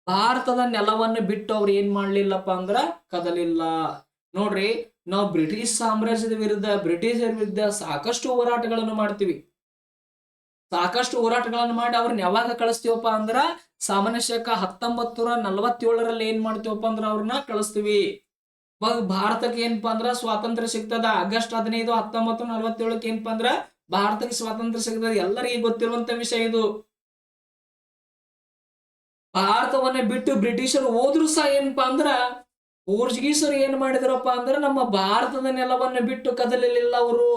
A: ಭಾರತದ ನೆಲವನ್ನು ಬಿಟ್ಟು ಅವ್ರು ಏನ್ ಮಾಡ್ಲಿಲ್ಲಪ್ಪ ಅಂದ್ರ ಕದಲಿಲ್ಲ. ನೋಡ್ರಿ ನಾವು ಬ್ರಿಟಿಷ್ ಸಾಮ್ರಾಜ್ಯದ ವಿರುದ್ಧ ಬ್ರಿಟಿಷರ ವಿರುದ್ಧ ಸಾಕಷ್ಟು ಹೋರಾಟಗಳನ್ನು ಮಾಡ್ತೀವಿ, ಸಾಕಷ್ಟು ಹೋರಾಟಗಳನ್ನು ಮಾಡಿ ಅವ್ರನ್ನ ಯಾವಾಗ ಕಳಿಸ್ತೀವಪ್ಪ ಅಂದ್ರ ಸಾಮಾನ್ಯ ಶಕ 1947ರಲ್ಲಿ ಏನ್ ಮಾಡ್ತೀವಪ್ಪ ಅಂದ್ರ ಅವ್ರನ್ನ ಕಳಿಸ್ತೀವಿ. ಇವಾಗ ಭಾರತಕ್ಕೆ ಏನಪ್ಪಾ ಅಂದ್ರ ಸ್ವಾತಂತ್ರ್ಯ ಸಿಗ್ತದ ಆಗಸ್ಟ್ 15 1947ಕ್ಕೆ ಏನಪ್ಪಾ ಅಂದ್ರ ಭಾರತಕ್ಕೆ ಸ್ವಾತಂತ್ರ್ಯ ಸಿಗ್ತದ. ಎಲ್ಲರಿಗೂ ಗೊತ್ತಿರುವಂತ ವಿಷಯ ಇದು. ಭಾರತವನ್ನ ಬಿಟ್ಟು ಬ್ರಿಟಿಷರು ಹೋದ್ರು ಸಹ ಏನಪ್ಪಾ ಅಂದ್ರ ಪೋರ್ಚುಗೀಸರು ಏನ್ ಮಾಡಿದ್ರಪ್ಪ ಅಂದ್ರ ನಮ್ಮ ಭಾರತದ ನೆಲವನ್ನ ಬಿಟ್ಟು ಕದಲಿಲ್ಲ ಅವರು.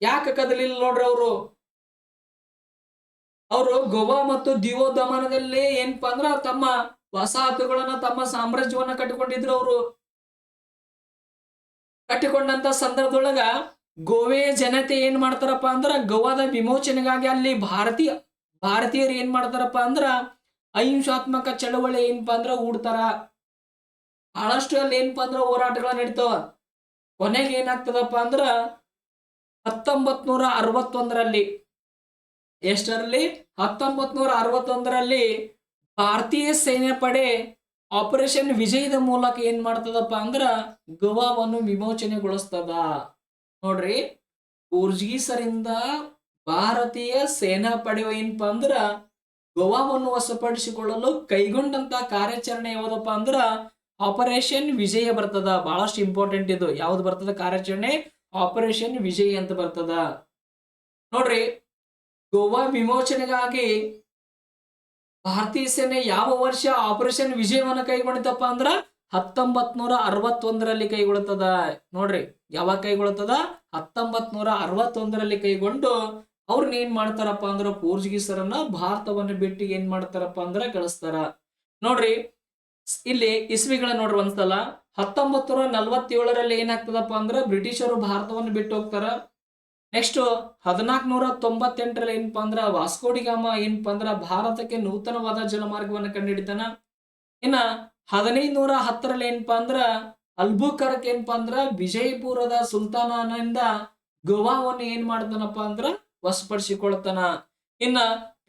A: ಯಾಕೆ ಕದಲಿಲ್ಲ ನೋಡ್ರಿ ಅವರು ಗೋವಾ ಮತ್ತು ದಿವೋ ದಮನದಲ್ಲಿ ಏನಪ್ಪಾ ಅಂದ್ರ ತಮ್ಮ ವಸಾಹತುಗಳನ್ನ ತಮ್ಮ ಸಾಮ್ರಾಜ್ಯವನ್ನ ಕಟ್ಟಿಕೊಂಡಿದ್ರು. ಅವರು ಕಟ್ಟಿಕೊಂಡಂತ ಸಂದರ್ಭದೊಳಗ ಗೋವೆಯ ಜನತೆ ಏನ್ ಮಾಡ್ತಾರಪ್ಪ ಅಂದ್ರ ಗೋವಾದ ವಿಮೋಚನೆಗಾಗಿ ಅಲ್ಲಿ ಭಾರತೀಯರು ಏನ್ ಮಾಡ್ತಾರಪ್ಪ ಅಂದ್ರ ಅಹಿಂಸಾತ್ಮಕ ಚಳವಳಿ ಏನಪ್ಪಾ ಅಂದ್ರ ಹೂಡ್ತಾರ. ಬಹಳಷ್ಟು ಅಲ್ಲಿ ಏನಪ್ಪಾ ಅಂದ್ರ ಹೋರಾಟಗಳ ನಡೀತಾವ. ಕೊನೆಗೆ ಏನಾಗ್ತದಪ್ಪ ಅಂದ್ರ 1961ರಲ್ಲಿ ಎಷ್ಟರಲ್ಲಿ 1961ರಲ್ಲಿ ಭಾರತೀಯ ಸೇನೆ ಪಡೆ ಆಪರೇಷನ್ ವಿಜಯದ ಮೂಲಕ ಏನ್ ಮಾಡ್ತದಪ್ಪ ಅಂದ್ರ ಗೋವಾವನ್ನು ವಿಮೋಚನೆಗೊಳಿಸ್ತದ. ನೋಡ್ರಿ, ಪೋರ್ಚುಗೀಸರಿಂದ ಭಾರತೀಯ ಸೇನಾ ಪಡೆ ಏನಪ್ಪಾ ಅಂದ್ರ ಗೋವಾವನ್ನು ವಶಪಡಿಸಿಕೊಳ್ಳಲು ಕೈಗೊಂಡಂತ ಕಾರ್ಯಾಚರಣೆ ಯಾವುದಪ್ಪ ಅಂದ್ರ ಆಪರೇಷನ್ ವಿಜಯ ಬರ್ತದ. ಬಹಳಷ್ಟು ಇಂಪಾರ್ಟೆಂಟ್ ಇದು. ಯಾವ್ದು ಬರ್ತದ ಕಾರ್ಯಾಚರಣೆ? ಆಪರೇಷನ್ ವಿಜಯ್ ಅಂತ ಬರ್ತದ. ನೋಡ್ರಿ, ಗೋವಾ ವಿಮೋಚನೆಗಾಗಿ ಭಾರತೀಯ ಸೇನೆ ಯಾವ ವರ್ಷ ಆಪರೇಷನ್ ವಿಜಯವನ್ನ ಕೈಗೊಂಡಿತಪ್ಪ ಅಂದ್ರ 1961ರಲ್ಲಿ ಕೈಗೊಳ್ಳುತ್ತದ. ನೋಡ್ರಿ, ಯಾವಾಗ ಕೈಗೊಳ್ಳುತ್ತದ? 1961ರಲ್ಲಿ ಕೈಗೊಂಡು ಅವ್ರನ್ನ ಏನ್ ಮಾಡ್ತಾರಪ್ಪ ಅಂದ್ರ ಪೋರ್ಚುಗೀಸರನ್ನ ಭಾರತವನ್ನ ಬಿಟ್ಟು ಏನ್ ಮಾಡ್ತಾರಪ್ಪ ಅಂದ್ರ ಕಳಿಸ್ತಾರ. ನೋಡ್ರಿ, ಇಲ್ಲಿ ಇಸ್ವಿಗಳ ನೋಡ್ರಿ ಒಂದ್ಸಲ 1947ರಲ್ಲಿ ಏನಾಗ್ತದಪ್ಪ ಅಂದ್ರ ಬ್ರಿಟಿಷರು ಭಾರತವನ್ನು ಬಿಟ್ಟು ಹೋಗ್ತಾರ. ನೆಕ್ಸ್ಟ್ 1498ರಲ್ಲಿ ಏನಪ್ಪಾ ಅಂದ್ರ ವಾಸ್ಕೋಡಿಗಾಮ ಏನಪ್ಪಾ ಅಂದ್ರ ಭಾರತಕ್ಕೆ ನೂತನವಾದ ಜಲಮಾರ್ಗವನ್ನು ಕಂಡುಹಿಡಿತಾನ. ಇನ್ನ 1510ರಲ್ಲಿ ಏನಪ್ಪಾ ಅಂದ್ರ ಅಲ್ಬುಕರ್ಕ್ ಏನಪ್ಪಾ ಅಂದ್ರ ವಿಜಯಪುರದ ಸುಲ್ತಾನನಿಂದ ಗೋವಾವನ್ನು ಏನ್ ಮಾಡ್ತಾನಪ್ಪ ಅಂದ್ರ ವಶಪಡಿಸಿಕೊಳ್ತಾನ. ಇನ್ನ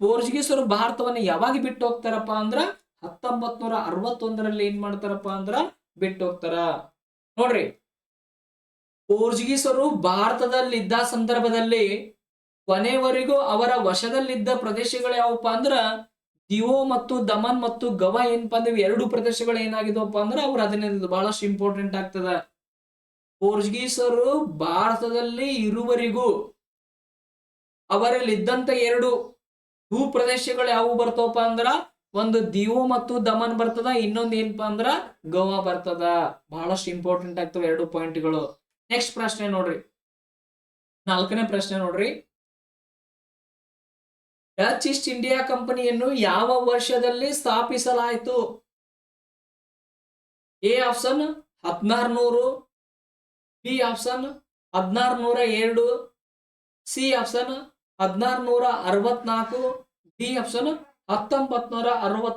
A: ಪೋರ್ಚುಗೀಸರು ಭಾರತವನ್ನ ಯಾವಾಗ ಬಿಟ್ಟು ಹೋಗ್ತಾರಪ್ಪ ಅಂದ್ರ 1961ರಲ್ಲಿ ಏನ್ ಮಾಡ್ತಾರಪ್ಪ ಅಂದ್ರ ಬಿಟ್ಟು ಹೋಗ್ತಾರ. ನೋಡ್ರಿ, ಪೋರ್ಚುಗೀಸರು ಭಾರತದಲ್ಲಿದ್ದ ಸಂದರ್ಭದಲ್ಲಿ ಕೊನೆವರೆಗೂ ಅವರ ವಶದಲ್ಲಿದ್ದ ಪ್ರದೇಶಗಳು ಯಾವಪ್ಪ ಅಂದ್ರ ದಿವೋ ಮತ್ತು ದಮನ್ ಮತ್ತು ಗವಾ ಏನಪ್ಪಾ ಅಂದ್ರೆ ಎರಡು ಪ್ರದೇಶಗಳು ಏನಾಗಿದವಪ್ಪ ಅಂದ್ರ ಅವ್ರು ಅದನ್ನ ಬಹಳಷ್ಟು ಇಂಪಾರ್ಟೆಂಟ್ ಆಗ್ತದ. ಪೋರ್ಚುಗೀಸರು ಭಾರತದಲ್ಲಿ ಇರುವರಿಗೂ ಅವರಲ್ಲಿದ್ದಂತ ಎರಡು ಭೂ ಪ್ರದೇಶಗಳು ಯಾವುವು ಬರ್ತವಪ್ಪ ಅಂದ್ರ ಒಂದು ದಿವೋ ಮತ್ತು ದಮನ್ ಬರ್ತದ, ಇನ್ನೊಂದು ಏನಪ್ಪಾ ಅಂದ್ರ ಗೋವಾ ಬರ್ತದ. ಬಹಳಷ್ಟು ಇಂಪಾರ್ಟೆಂಟ್ ಆಗ್ತವೆ ಎರಡು ಪಾಯಿಂಟ್ಗಳು. ನೆಕ್ಸ್ಟ್ ಪ್ರಶ್ನೆ ನೋಡ್ರಿ, 4ನೇ ಪ್ರಶ್ನೆ ನೋಡ್ರಿ. ಡಚ್ ಈಸ್ಟ್ ಇಂಡಿಯಾ ಕಂಪನಿಯನ್ನು ಯಾವ ವರ್ಷದಲ್ಲಿ ಸ್ಥಾಪಿಸಲಾಯಿತು? A option 1600, B option 1602, C option 1664, D option 1961.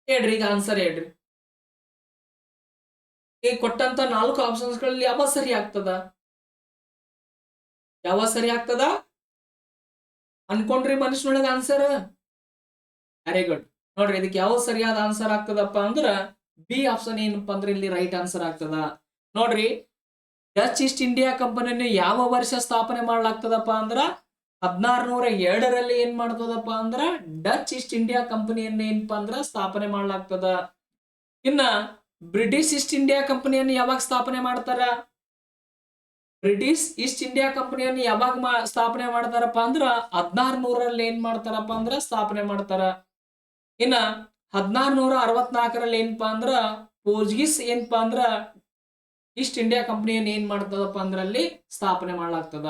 A: ಹೇಳ್ರಿ, ಈಗ ಆನ್ಸರ್ ಹೇಳ್ರಿ. ಈ ಕೊಟ್ಟಂತ 4 ಆಪ್ಷನ್ಸ್ ಗಳಲ್ಲಿ ಯಾವ ಸರಿ ಆಗ್ತದ? ಯಾವ ಸರಿ ಆಗ್ತದ ಅನ್ಕೊಂಡ್ರಿ ಮನುಷ್ಯನೊಳಗ ಆನ್ಸರ್? Very good. ನೋಡ್ರಿ, ಇದಕ್ಕೆ ಯಾವ ಸರಿಯಾದ ಆನ್ಸರ್ ಆಗ್ತದಪ್ಪ ಅಂದ್ರ ಬಿ ಆಪ್ಷನ್ ಏನಪ್ಪಾ ಅಂದ್ರೆ ಇಲ್ಲಿ ರೈಟ್ ಆನ್ಸರ್ ಆಗ್ತದ. ನೋಡ್ರಿ, ಡಚ್ ಈಸ್ಟ್ ಇಂಡಿಯಾ ಕಂಪನಿಯನ್ನು ಯಾವ ವರ್ಷ ಸ್ಥಾಪನೆ ಮಾಡ್ಲಾಗ್ತದಪ್ಪ ಅಂದ್ರ 1602ರಲ್ಲಿ ಏನ್ ಮಾಡ್ತದಪ್ಪ ಅಂದ್ರ ಡಚ್ ಈಸ್ಟ್ ಇಂಡಿಯಾ ಕಂಪನಿಯನ್ನ ಏನಪ್ಪಾ ಅಂದ್ರ ಸ್ಥಾಪನೆ ಮಾಡ್ಲಾಗ್ತದ. ಇನ್ನ ಬ್ರಿಟಿಷ್ ಈಸ್ಟ್ ಇಂಡಿಯಾ ಕಂಪನಿಯನ್ನು ಯಾವಾಗ ಸ್ಥಾಪನೆ ಮಾಡ್ತಾರ? ಬ್ರಿಟಿಷ್ ಈಸ್ಟ್ ಇಂಡಿಯಾ ಕಂಪನಿಯನ್ನು ಯಾವಾಗ ಸ್ಥಾಪನೆ ಮಾಡ್ತಾರಪ್ಪ ಅಂದ್ರ 1600ರಲ್ಲಿ ಏನ್ ಮಾಡ್ತಾರಪ್ಪ ಅಂದ್ರ ಸ್ಥಾಪನೆ ಮಾಡ್ತಾರ. ಇನ್ನ 1664ರಲ್ಲಿ ಏನಪ್ಪಾ ಅಂದ್ರ ಪೋರ್ಚುಗೀಸ್ ಏನಪ್ಪಾ ಅಂದ್ರ ಈಸ್ಟ್ ಇಂಡಿಯಾ ಕಂಪನಿಯನ್ನು ಏನ್ ಮಾಡ್ತದಪ್ಪ ಅಂದ್ರ ಅಲ್ಲಿ ಸ್ಥಾಪನೆ ಮಾಡ್ಲಾಗ್ತದ.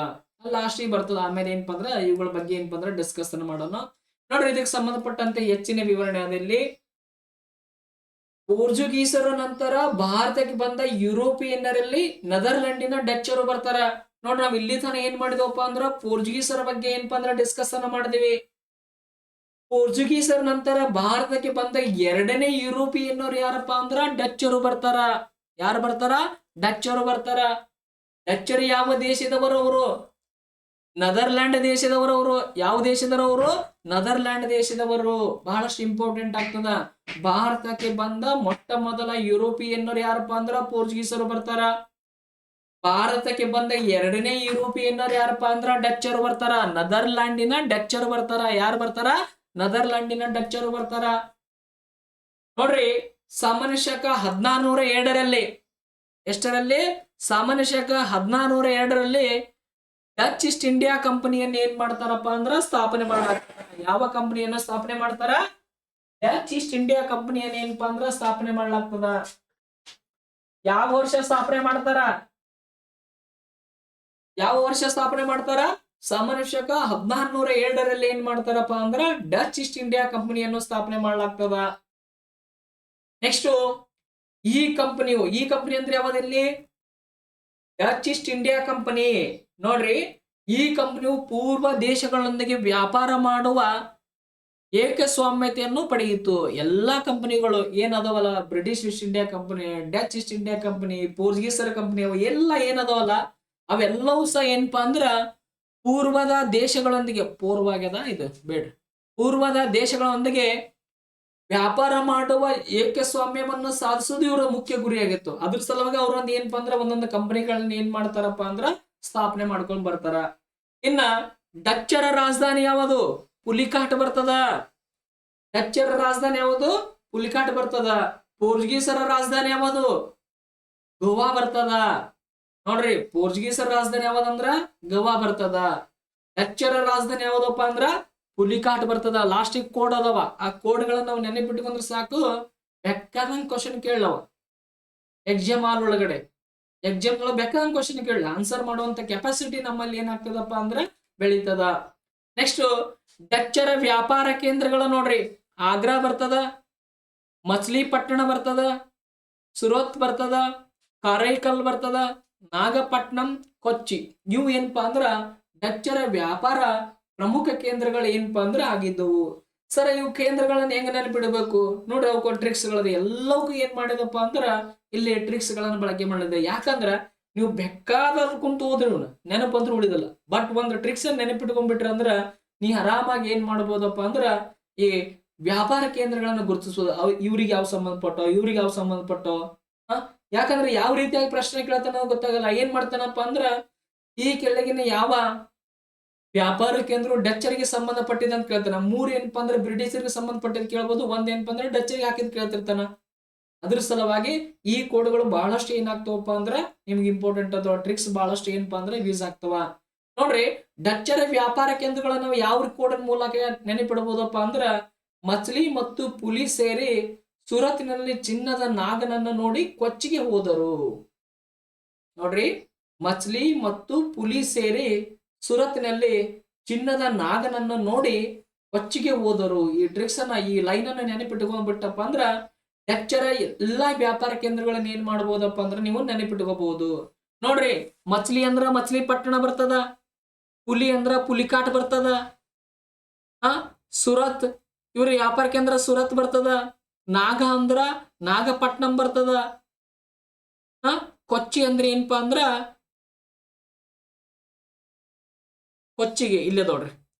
A: ಲಾಸ್ಟಿಗೆ ಬರ್ತದ. ಆಮೇಲೆ ಏನಪ್ಪಾ ಅಂದ್ರ ಇವುಗಳ ಬಗ್ಗೆ ಏನಪ್ಪಾ ಅಂದ್ರ ಡಿಸ್ಕಷನ್ ಮಾಡೋಣ. ನೋಡ್ರಿ, ಇದಕ್ಕೆ ಸಂಬಂಧಪಟ್ಟಂತೆ ಹೆಚ್ಚಿನ ವಿವರಣೆ ಅದಲ್ಲಿ ಪೋರ್ಚುಗೀಸರ ನಂತರ ಭಾರತಕ್ಕೆ ಬಂದ ಯುರೋಪಿಯನ್ನರಲ್ಲಿ ನೆದರ್ಲ್ಯಾಂಡಿನ ಡಚ್ಚರು ಬರ್ತಾರ. ನೋಡ್ರಿ, ನಾವ್ ಇಲ್ಲಿ ತನ ಏನ್ ಮಾಡಿದವಪ್ಪ ಅಂದ್ರ ಪೋರ್ಚುಗೀಸರ ಬಗ್ಗೆ ಏನಪ್ಪಾ ಅಂದ್ರ ಡಿಸ್ಕಷನ್ ಮಾಡಿದಿವಿ. ಪೋರ್ಚುಗೀಸರ ನಂತರ ಭಾರತಕ್ಕೆ ಬಂದ 2ನೇ ಯುರೋಪಿಯನ್ನರು ಯಾರಪ್ಪ ಅಂದ್ರ ಡಚ್ಚರು ಬರ್ತಾರ. ಯಾರು ಬರ್ತಾರ? ಡಚ್ಚರು ಬರ್ತಾರ. ಡಚ್ಚರು ಯಾವ ದೇಶದವರು? ಅವರು ನೆದರ್ಲ್ಯಾಂಡ್ ದೇಶದವರು. ಯಾವ ದೇಶದವರು? ನೆದರ್ಲ್ಯಾಂಡ್ ದೇಶದವರು. ಬಹಳಷ್ಟು ಇಂಪಾರ್ಟೆಂಟ್ ಆಗ್ತದ. ಭಾರತಕ್ಕೆ ಬಂದ ಮೊಟ್ಟ ಮೊದಲ ಯುರೋಪಿಯನ್ನರು ಯಾರಪ್ಪ ಅಂದ್ರ ಪೋರ್ಚುಗೀಸರು ಬರ್ತಾರ. ಭಾರತಕ್ಕೆ ಬಂದ ಎರಡನೇ ಯುರೋಪಿಯನ್ನರು ಯಾರಪ್ಪ ಅಂದ್ರ ಡಚ್ಚರು ಬರ್ತಾರ. ನೆದರ್ಲ್ಯಾಂಡಿನ ಡಚ್ಚರು ಬರ್ತಾರ. ಯಾರು ಬರ್ತಾರ? ನೆದರ್ಲ್ಯಾಂಡಿನ ಡಚ್ಚರು ಬರ್ತಾರ. ನೋಡ್ರಿ, ಸಾಮಾನ್ಯ ಶಕ 1402ರಲ್ಲಿ, ಎಷ್ಟರಲ್ಲಿ? ಸಾಮಾನ್ಯ ಶಕ 1402ರಲ್ಲಿ ಡಚ್ ಈಸ್ಟ್ ಇಂಡಿಯಾ ಕಂಪನಿಯನ್ನು ಏನ್ ಮಾಡ್ತಾರಪ್ಪ ಅಂದ್ರ ಸ್ಥಾಪನೆ ಮಾಡಲಾಗ್ತದ. ಯಾವ ಕಂಪನಿಯನ್ನ ಸ್ಥಾಪನೆ ಮಾಡ್ತಾರ? ಡಚ್ ಈಸ್ಟ್ ಇಂಡಿಯಾ ಕಂಪನಿಯನ್ನ ಏನಪ್ಪಾ ಅಂದ್ರ ಸ್ಥಾಪನೆ ಮಾಡ್ಲಾಗ್ತದ. ಯಾವ ವರ್ಷ ಸ್ಥಾಪನೆ ಮಾಡ್ತಾರ? ಯಾವ ವರ್ಷ ಸ್ಥಾಪನೆ ಮಾಡ್ತಾರ? ಸಾಮಾನ್ಯ ಶಕ 1402ರಲ್ಲಿ ಏನ್ ಮಾಡ್ತಾರಪ್ಪ ಅಂದ್ರ ಡಚ್ ಈಸ್ಟ್ ಇಂಡಿಯಾ ಕಂಪನಿಯನ್ನು ಸ್ಥಾಪನೆ ಮಾಡ್ಲಾಗ್ತದ. ನೆಕ್ಸ್ಟ್, ಈ ಕಂಪನಿ ಅಂದ್ರೆ ಯಾವ್ದಲ್ಲಿ? Dutch East India company. ನೋಡ್ರಿ, ಈ ಕಂಪನಿಯು ಪೂರ್ವ ದೇಶಗಳೊಂದಿಗೆ ವ್ಯಾಪಾರ ಮಾಡುವ ಏಕಸ್ವಾಮ್ಯತೆಯನ್ನು ಪಡೆಯಿತು. ಎಲ್ಲಾ ಕಂಪನಿಗಳು ಏನದವಲ್ಲ, British East India company, Dutch East India company, ಪೋರ್ಚುಗೀಸರ ಕಂಪನಿ, ಅವು ಎಲ್ಲ ಏನದವಲ್ಲ ಅವೆಲ್ಲವೂ ಸಹ ಏನಪ್ಪಾ ಅಂದ್ರ ಪೂರ್ವದ ದೇಶಗಳೊಂದಿಗೆ, ಪೂರ್ವಾಗ್ಯದ ಇದು ಬೇಡ, ಪೂರ್ವದ ದೇಶಗಳೊಂದಿಗೆ ವ್ಯಾಪಾರ ಮಾಡುವ ಏಕಸ್ವಾಮ್ಯವನ್ನು ಸಾಧಿಸೋದು ಇವರ ಮುಖ್ಯ ಗುರಿಯಾಗಿತ್ತು. ಅದ್ರ ಸಲುವಾಗಿ ಅವ್ರೊಂದು ಏನಪ್ಪಾ ಅಂದ್ರ ಒಂದೊಂದು ಕಂಪನಿಗಳನ್ನ ಏನ್ ಮಾಡ್ತಾರಪ್ಪ ಅಂದ್ರ ಸ್ಥಾಪನೆ ಮಾಡ್ಕೊಂಡ್ ಬರ್ತಾರ. ಇನ್ನ ಡಚ್ಚರ ರಾಜಧಾನಿ ಯಾವುದು? ಪುಲಿಕಾಟ್ ಬರ್ತದ. ಡಚ್ಚರ ರಾಜಧಾನಿ ಯಾವುದು? ಪುಲಿಕಾಟ್ ಬರ್ತದ. ಪೋರ್ಚುಗೀಸರ ರಾಜಧಾನಿ ಯಾವುದು? ಗೋವಾ ಬರ್ತದ. ನೋಡ್ರಿ, ಪೋರ್ಚುಗೀಸರ ರಾಜಧಾನಿ ಯಾವ್ದಂದ್ರ ಗೋವಾ ಬರ್ತದ. ಡಚ್ಚರ ರಾಜಧಾನಿ ಯಾವ್ದಪ್ಪ ಅಂದ್ರ ಪುಲಿಕಾಟ್ ಬರ್ತದ. ಲಾಸ್ಟಿಗೆ ಕೋಡ್ ಅದಾವ, ಆ ಕೋಡ್ಗಳನ್ನ ನಾವು ನೆನಪಿಟ್ಕೊಂಡ್ರೆ ಸಾಕು, ಬೇಕಾದಂಗ್ ಕ್ವಶನ್ ಕೇಳವ ಎಕ್ಸಾಮ್ ಹಾಲ್ ಒಳಗಡೆ. ಎಕ್ಸಾಮ್ ಒಳಗೆ ಬೇಕಾದಂಗ್ ಕ್ವಶನ್ ಕೇಳ, ಆನ್ಸರ್ ಮಾಡುವಂತ ಕೆಪಾಸಿಟಿ ನಮ್ಮಲ್ಲಿ ಏನಾಗ್ತದಪ್ಪ ಅಂದ್ರೆ ಬೆಳೀತದ. ನೆಕ್ಸ್ಟ್, ಡಚ್ಚರ ವ್ಯಾಪಾರ ಕೇಂದ್ರಗಳು ನೋಡ್ರಿ, ಆಗ್ರಾ ಬರ್ತದ, ಮಚ್ಲಿಪಟ್ಟಣ ಬರ್ತದ, ಸುರತ್ ಬರ್ತದ, ಕಾರೈಕಲ್ ಬರ್ತದ, ನಾಗಪಟ್ನಂ, ಕೊಚ್ಚಿ. ಇವು ಏನಪ್ಪಾ ಅಂದ್ರ ಡಚ್ಚರ ವ್ಯಾಪಾರ ಪ್ರಮುಖ ಕೇಂದ್ರಗಳು ಏನಪ್ಪಾ ಅಂದ್ರೆ ಆಗಿದ್ದವು. ಸರ್, ಇವು ಕೇಂದ್ರಗಳನ್ನ ಹೆಂಗ ನೆನಪಿಡಬೇಕು ನೋಡ್ರಿ, ಅವಕ್ಕೆ ಟ್ರಿಕ್ಸ್ ಗಳದ. ಎಲ್ಲವಕ್ಕೂ ಏನ್ ಮಾಡಿದಪ್ಪ ಅಂದ್ರ ಇಲ್ಲಿ ಟ್ರಿಕ್ಸ್ ಗಳನ್ನ ಬಳಕೆ ಮಾಡಿದೆ. ಯಾಕಂದ್ರ ನೀವು ಬೇಕಾದ ಕುಂತು ಹೋದ್ರು ನೆನಪಂತ್ರ ಉಳಿದಲ್ಲ, ಬಟ್ ಒಂದು ಟ್ರಿಕ್ಸ್ ನೆನಪಿಟ್ಕೊಂಡ್ಬಿಟ್ರಿ ಅಂದ್ರ ನೀ ಆರಾಮಾಗಿ ಏನ್ ಮಾಡ್ಬೋದಪ್ಪ ಅಂದ್ರ ಈ ವ್ಯಾಪಾರ ಕೇಂದ್ರಗಳನ್ನ ಗುರುತಿಸಬಹುದು. ಇವ್ರಿಗೆ ಯಾವ ಸಂಬಂಧಪಟ್ಟೋ, ಇವ್ರಿಗೆ ಯಾವ ಸಂಬಂಧಪಟ್ಟೋ. ಯಾಕಂದ್ರೆ ಯಾವ ರೀತಿಯಾಗಿ ಪ್ರಶ್ನೆ ಕೇಳ್ತಾನ ಗೊತ್ತಾಗಲ್ಲ. ಏನ್ ಮಾಡ್ತಾನಪ್ಪ ಅಂದ್ರ ಈ ಕೆಳಗಿನ ಯಾವ ವ್ಯಾಪಾರ ಕೇಂದ್ರ ಡಚ್ಚರಿಗೆ ಸಂಬಂಧಪಟ್ಟಿದಂತ ಕೇಳ್ತಾನ. 3 ಏನಪ್ಪಾ ಅಂದ್ರೆ ಬ್ರಿಟಿಷರಿಗೆ ಸಂಬಂಧಪಟ್ಟಿದ್ ಕೇಳ್ಬೋದು, ಒಂದ್ ಏನಪ್ಪಾ ಅಂದ್ರೆ ಡಚ್ಚರಿಗೆ ಹಾಕಿದ್ ಕೇಳ್ತಿರ್ತಾನ. ಅದ್ರ ಸಲುವಾಗಿ ಈ ಕೋಡ್ಗಳು ಬಹಳಷ್ಟು ಏನಾಗ್ತವಪ್ಪ ಅಂದ್ರ ನಿಮ್ಗೆ ಇಂಪಾರ್ಟೆಂಟ್ ಅಥವಾ ಟ್ರಿಕ್ಸ್ ಬಹಳಷ್ಟು ಏನಪ್ಪಾ ಅಂದ್ರೆ ಯೂಸ್ ಆಗ್ತವ. ನೋಡ್ರಿ, ಡಚ್ಚರ ವ್ಯಾಪಾರ ಕೇಂದ್ರಗಳನ್ನ ನಾವು ಯಾವ ಕೋಡ್ ಮೂಲಕ ನೆನಪಿಡಬಹುದಪ್ಪ ಅಂದ್ರ ಮಚ್ಲಿ ಮತ್ತು ಪುಲಿ ಸೇರಿ ಸುರತಿನಲ್ಲಿ ಚಿನ್ನದ ನಾಗನನ್ನ ನೋಡಿ ಕೊಚ್ಚಿಗೆ ಹೋದರು. ನೋಡ್ರಿ, ಮಚ್ಲಿ ಮತ್ತು ಪುಲಿ ಸೇರಿ ಸುರತಿನಲ್ಲಿ ಚಿನ್ನದ ನಾಗನನ್ನ ನೋಡಿ ಕೊಚ್ಚಿಗೆ ಹೋದರು. ಈ ಟ್ರಿಕ್ಸ್ ಅನ್ನ, ಈ ಲೈನ್ ಅನ್ನ ನೆನಪಿಟ್ಕೊಂಡ್ಬಿಟ್ಟಪ್ಪ ಅಂದ್ರ ಡಚ್ಚರ ಎಲ್ಲಾ ವ್ಯಾಪಾರ ಕೇಂದ್ರಗಳನ್ನ ಏನ್ ಮಾಡಬಹುದಪ್ಪ ಅಂದ್ರ ನೀವು ನೆನಪಿಟ್ಕೋಬಹುದು. ನೋಡ್ರಿ, ಮಚ್ಲಿ ಅಂದ್ರ ಮಚ್ಲಿಪಟ್ಟಣ ಬರ್ತದ, ಪುಲಿ ಅಂದ್ರ ಪುಲಿಕಾಟ್ ಬರ್ತದ, ಸುರತ್ ಇವ್ರ ವ್ಯಾಪಾರ ಕೇಂದ್ರ ಸುರತ್ ಬರ್ತದ, ನಾಗ ಅಂದ್ರ ನಾಗಪಟ್ನಂ ಬರ್ತದ, ಕೊಚ್ಚಿ ಅಂದ್ರೆ ಏನಪ್ಪಾ ಅಂದ್ರ ಕೊಚ್ಚಿಗೆ ಇಲ್ಲೇ ನೋಡ್ರಿ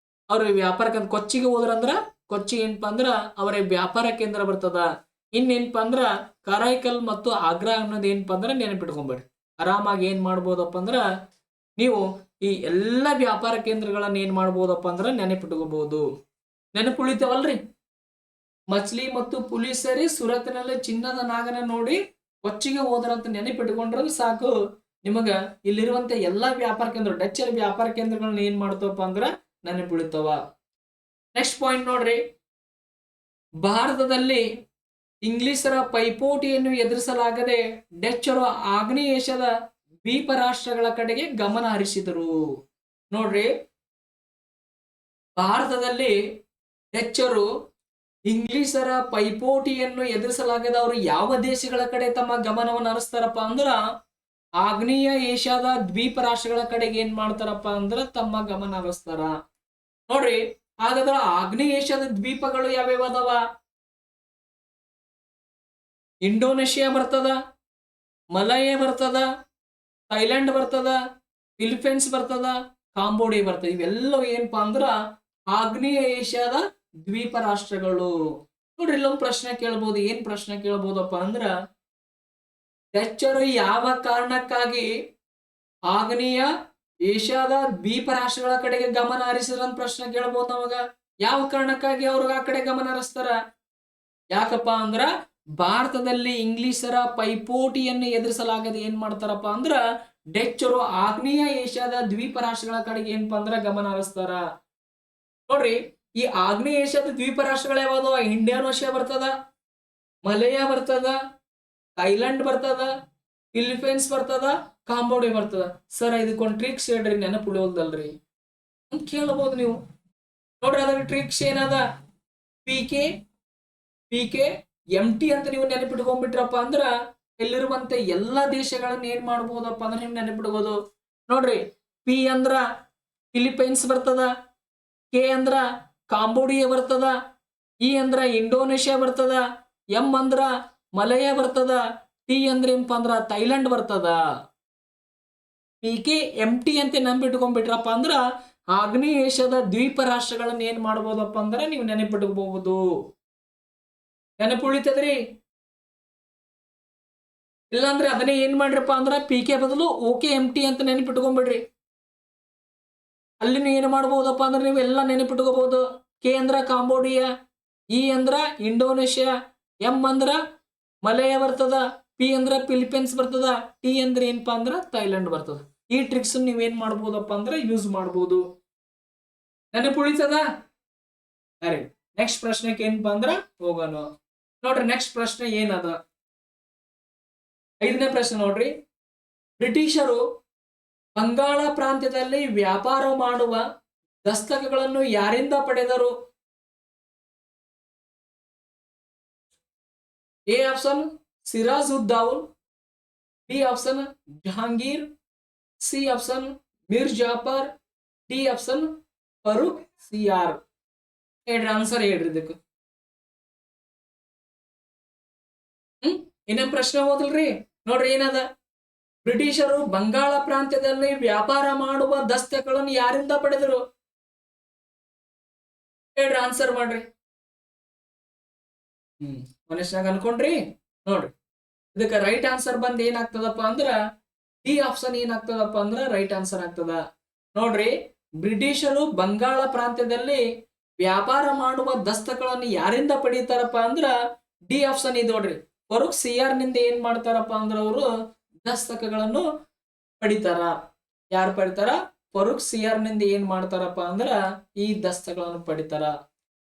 A: ಅವ್ರ ವ್ಯಾಪಾರ ಕೇಂದ್ರ. ಕೊಚ್ಚಿಗೆ ಹೋದ್ರಂದ್ರ ಕೊಚ್ಚಿ ಏನಪ್ಪಾ ಅಂದ್ರ ಅವರ ವ್ಯಾಪಾರ ಕೇಂದ್ರ ಬರ್ತದ. ಇನ್ನೇನಪ್ಪಾ ಅಂದ್ರ ಕರೈಕಲ್ ಮತ್ತು ಆಗ್ರಾ ಅನ್ನೋದು ಏನಪ್ಪಾ ಅಂದ್ರ ನೆನಪಿಟ್ಕೊಂಬೇಡ್ರಿ. ಆರಾಮಾಗಿ ಏನ್ ಮಾಡ್ಬೋದಪ್ಪ ಅಂದ್ರ ನೀವು ಈ ಎಲ್ಲಾ ವ್ಯಾಪಾರ ಕೇಂದ್ರಗಳನ್ನ ಏನ್ ಮಾಡ್ಬೋದಪ್ಪ ಅಂದ್ರ ನೆನಪಿಟ್ಕೋಬಹುದು. ನೆನಪು ಉಳಿತೇವಲ್ರಿ. ಮಚ್ಲಿ ಮತ್ತು ಪುಲಿ ಸೇರಿ ಸುರತ್ನಲ್ಲಿ ಚಿನ್ನದ ನಾಗನ ನೋಡಿ ಕೊಚ್ಚಿಗೆ ಹೋದ್ರಂತ ನೆನಪಿಟ್ಕೊಂಡ್ರೆ ಸಾಕು, ನಿಮಗ ಇಲ್ಲಿರುವಂತ ಎಲ್ಲಾ ವ್ಯಾಪಾರ ಕೇಂದ್ರ ಡಚ್ಚರ ವ್ಯಾಪಾರ ಕೇಂದ್ರಗಳನ್ನ ಏನ್ ಮಾಡ್ತವಪ್ಪ ಅಂದ್ರ ನೆನಪಿಳಿತವ. ನೆಕ್ಸ್ಟ್ ಪಾಯಿಂಟ್ ನೋಡ್ರಿ, ಭಾರತದಲ್ಲಿ ಇಂಗ್ಲಿಷರ ಪೈಪೋಟಿಯನ್ನು ಎದುರಿಸಲಾಗದೆ ಡಚ್ಚರು ಆಗ್ನೇಯ ಏಷ್ಯಾದ ದ್ವೀಪ ರಾಷ್ಟ್ರಗಳ ಕಡೆಗೆ ಗಮನ ಹರಿಸಿದರು. ನೋಡ್ರಿ, ಭಾರತದಲ್ಲಿ ಡಚ್ಚರು ಇಂಗ್ಲಿಷರ ಪೈಪೋಟಿಯನ್ನು ಎದುರಿಸಲಾಗದ ಅವರು ಯಾವ ದೇಶಗಳ ಕಡೆ ತಮ್ಮ ಗಮನವನ್ನು ಹರಿಸ್ತಾರಪ್ಪ ಅಂದ್ರ ಆಗ್ನೇಯ ಏಷ್ಯಾದ ದ್ವೀಪ ರಾಷ್ಟ್ರಗಳ ಕಡೆಗೆ ಏನ್ ಮಾಡ್ತಾರಪ್ಪ ಅಂದ್ರ ತಮ್ಮ ಗಮನ ಹರಿಸ್ತಾರ. ನೋಡ್ರಿ, ಹಾಗಾದ್ರ ಆಗ್ನೇಯ ಏಷ್ಯಾದ ದ್ವೀಪಗಳು ಯಾವ್ಯಾವ ಅದಾವ? ಇಂಡೋನೇಷಿಯಾ ಬರ್ತದ, ಮಲಯ ಬರ್ತದ, ಥೈಲ್ಯಾಂಡ್ ಬರ್ತದ, ಫಿಲಿಪೈನ್ಸ್ ಬರ್ತದ, ಕಾಂಬೋಡಿಯಾ ಬರ್ತದ. ಇವೆಲ್ಲವೂ ಏನಪ್ಪಾ ಅಂದ್ರ ಆಗ್ನೇಯ ಏಷ್ಯಾದ ದ್ವೀಪ ರಾಷ್ಟ್ರಗಳು. ನೋಡ್ರಿ, ಇಲ್ಲೊಂದು ಪ್ರಶ್ನೆ ಕೇಳ್ಬೋದು. ಏನ್ ಪ್ರಶ್ನೆ ಕೇಳ್ಬೋದಪ್ಪ ಅಂದ್ರ ಡಚ್ಚರು ಯಾವ ಕಾರಣಕ್ಕಾಗಿ ಆಗ್ನೇಯ ಏಷ್ಯಾದ ದ್ವೀಪ ರಾಷ್ಟ್ರಗಳ ಕಡೆಗೆ ಗಮನ ಹರಿಸಿದ್ರ ಅಂತ ಪ್ರಶ್ನೆ ಕೇಳ್ಬೋದು ನಮಗ. ಯಾವ ಕಾರಣಕ್ಕಾಗಿ ಅವ್ರಿಗೆ ಆ ಕಡೆ ಗಮನ ಹರಿಸ್ತಾರ? ಯಾಕಪ್ಪ ಅಂದ್ರ ಭಾರತದಲ್ಲಿ ಇಂಗ್ಲಿಷರ ಪೈಪೋಟಿಯನ್ನು ಎದುರಿಸಲಾಗದೆ ಏನ್ ಮಾಡ್ತಾರಪ್ಪ ಅಂದ್ರ ಡಚ್ಚರು ಆಗ್ನೇಯ ಏಷ್ಯಾದ ದ್ವೀಪ ರಾಷ್ಟ್ರಗಳ ಕಡೆಗೆ ಏನಪ್ಪಾ ಅಂದ್ರ ಗಮನ ಹರಿಸ್ತಾರ. ನೋಡ್ರಿ, ಈ ಆಗ್ನೇಯ ಏಷ್ಯಾದ ದ್ವೀಪ ರಾಷ್ಟ್ರಗಳು ಯಾವ್ದು? ಇಂಡಿಯನ್ ಓಷಿಯಾ ಬರ್ತದ, ಮಲೇಯ ಬರ್ತದ, ಥೈಲ್ಯಾಂಡ್ ಬರ್ತದ, ಫಿಲಿಪೈನ್ಸ್ ಬರ್ತದ, ಕಾಂಬೋಡಿಯಾ ಬರ್ತದ. ಸರ್ ಇದಕ್ಕೊಂದು ಟ್ರಿಕ್ಸ್ ಹೇಳ್ರಿ, ನೆನಪು ಉಳಿಯೋದಲ್ರಿ ಅಂತ ಕೇಳಬಹುದು ನೀವು. ನೋಡ್ರಿ, ಅದ್ರ ಟ್ರಿಕ್ಸ್ ಏನದ? ಪಿಕೆ MT ಅಂತ ನೀವು ನೆನಪಿಟ್ಕೊಂಡ್ಬಿಟ್ರಪ್ಪ ಅಂದ್ರ ಇಲ್ಲಿರುವಂತ ಎಲ್ಲಾ ದೇಶಗಳನ್ನ ಏನ್ ಮಾಡ್ಬೋದಪ್ಪ ಅಂದ್ರೆ ನೀವು ನೆನಪಿಡ್ಬೋದು. ನೋಡ್ರಿ, ಪಿ ಅಂದ್ರ ಫಿಲಿಪೈನ್ಸ್ ಬರ್ತದ, ಕೆ ಅಂದ್ರ ಕಾಂಬೋಡಿಯಾ ಬರ್ತದ, ಇ ಅಂದ್ರ ಇಂಡೋನೇಷ್ಯಾ ಬರ್ತದ, ಎಂ ಅಂದ್ರ ಮಲೇಯ ಬರ್ತದ, ಟಿ ಅಂದ್ರೆ ಏನಪ್ಪ ಅಂದ್ರ ಥೈಲ್ಯಾಂಡ್ ಬರ್ತದ. MT ಅಂತ ನೆನಪಿಟ್ಕೊಂಡ್ಬಿಟ್ರಪ್ಪ ಅಂದ್ರ ಆಗ್ನೇಯ ಏಷ್ಯಾದ ದ್ವೀಪ ರಾಷ್ಟ್ರಗಳನ್ನ ಏನ್ ಮಾಡ್ಬೋದಪ್ಪ ಅಂದ್ರ ನೀವು ನೆನಪಿಟ್ಕೋಬಹುದು. ನೆನಪು ಉಳಿತದ್ರಿ? ಇಲ್ಲಾಂದ್ರೆ ಅದನ್ನೇ ಏನ್ ಮಾಡ್ರಪ್ಪ ಅಂದ್ರ PK ಬದಲು OKMT ಅಂತ ನೆನಪಿಟ್ಕೊಂಡ್ಬಿಡ್ರಿ. ಅಲ್ಲಿ ನೀವು ಏನ್ ಮಾಡ್ಬೋದಪ್ಪ ಅಂದ್ರೆ ನೀವು ಎಲ್ಲ ನೆನಪಿಟ್ಕೋಬಹುದು. ಕೆ ಅಂದ್ರ ಕಾಂಬೋಡಿಯಾ, ಇ ಅಂದ್ರ ಇಂಡೋನೇಷ್ಯಾ, ಎಂ ಅಂದ್ರ ಮಲೇಯ ಬರ್ತದ, ಪಿ ಅಂದ್ರ ಫಿಲಿಪೈನ್ಸ್ ಬರ್ತದ, ಟಿ ಅಂದ್ರೆ ಏನಪ್ಪಾ ಅಂದ್ರ ಥೈಲ್ಯಾಂಡ್ ಬರ್ತದ. ಈ ಟ್ರಿಕ್ಸ್ ನೀವ್ ಏನ್ ಮಾಡ್ಬೋದಪ್ಪ ಅಂದ್ರೆ ಯೂಸ್ ಮಾಡ್ಬೋದು. ನೆನಪು ಉಳಿತದ? ಸರಿ, ನೆಕ್ಸ್ಟ್ ಪ್ರಶ್ನೆಗೆ ಏನಪ್ಪಾ ಅಂದ್ರ ಹೋಗೋಣ. ನೋಡ್ರಿ, ನೆಕ್ಸ್ಟ್ ಪ್ರಶ್ನೆ ಏನದ? 5ನೇ ಪ್ರಶ್ನೆ ನೋಡ್ರಿ. ಬ್ರಿಟಿಷರು ಬಂಗಾಳ ಪ್ರಾಂತ್ಯದಲ್ಲಿ ವ್ಯಾಪಾರ ಮಾಡುವ ದಸ್ತಕಗಳನ್ನು ಯಾರಿಂದ ಪಡೆದರು? A option Siraj ud Daula, B option Jahangir, C option Mir Jafar, D option Farrukh Siyar. ಹೇಳ್ರಿ, ಆನ್ಸರ್ ಹೇಳ್ರಿ ಇದಕ್ಕೆ. ಇನ್ನೊಂದು ಪ್ರಶ್ನೆ ಓದಲ್ರಿ. ನೋಡ್ರಿ, ಏನದ? ಬ್ರಿಟಿಷರು ಬಂಗಾಳ ಪ್ರಾಂತ್ಯದಲ್ಲಿ ವ್ಯಾಪಾರ ಮಾಡುವ ದಸ್ತಕಗಳನ್ನು ಯಾರಿಂದ ಪಡೆದರು? ಹೇಳ್ರಿ, ಆನ್ಸರ್ ಮಾಡ್ರಿ. ಮನುಷ್ಯನಾಗ ಅನ್ಕೊಂಡ್ರಿ. ನೋಡ್ರಿ, ಇದಕ್ಕೆ ರೈಟ್ ಆನ್ಸರ್ ಬಂದ್ ಏನಾಗ್ತದಪ್ಪ ಅಂದ್ರ ಡಿ ಆಪ್ಷನ್ ಏನಾಗ್ತದಪ್ಪ ಅಂದ್ರ ರೈಟ್ ಆನ್ಸರ್ ಆಗ್ತದ. ನೋಡ್ರಿ, ಬ್ರಿಟಿಷರು ಬಂಗಾಳ ಪ್ರಾಂತ್ಯದಲ್ಲಿ ವ್ಯಾಪಾರ ಮಾಡುವ ದಸ್ತಕಗಳನ್ನು ಯಾರಿಂದ ಪಡೀತಾರಪ್ಪ ಅಂದ್ರ ಡಿ ಆಪ್ಷನ್ ಇದೆ ನೋಡ್ರಿ. ಫರೂಕ್ ಸಿಯಾರ್ ನಿಂದ ಏನ್ ಮಾಡ್ತಾರಪ್ಪ ಅಂದ್ರ ಅವರು ದಸ್ತಕಗಳನ್ನು ಪಡಿತಾರ. ಯಾರು ಪಡಿತಾರ? ಫರೂಕ್ ಸಿಯಾರ್ ನಿಂದ ಏನ್ ಮಾಡ್ತಾರಪ್ಪ ಅಂದ್ರ ಈ ದಸ್ತಕಗಳನ್ನು ಪಡಿತಾರ.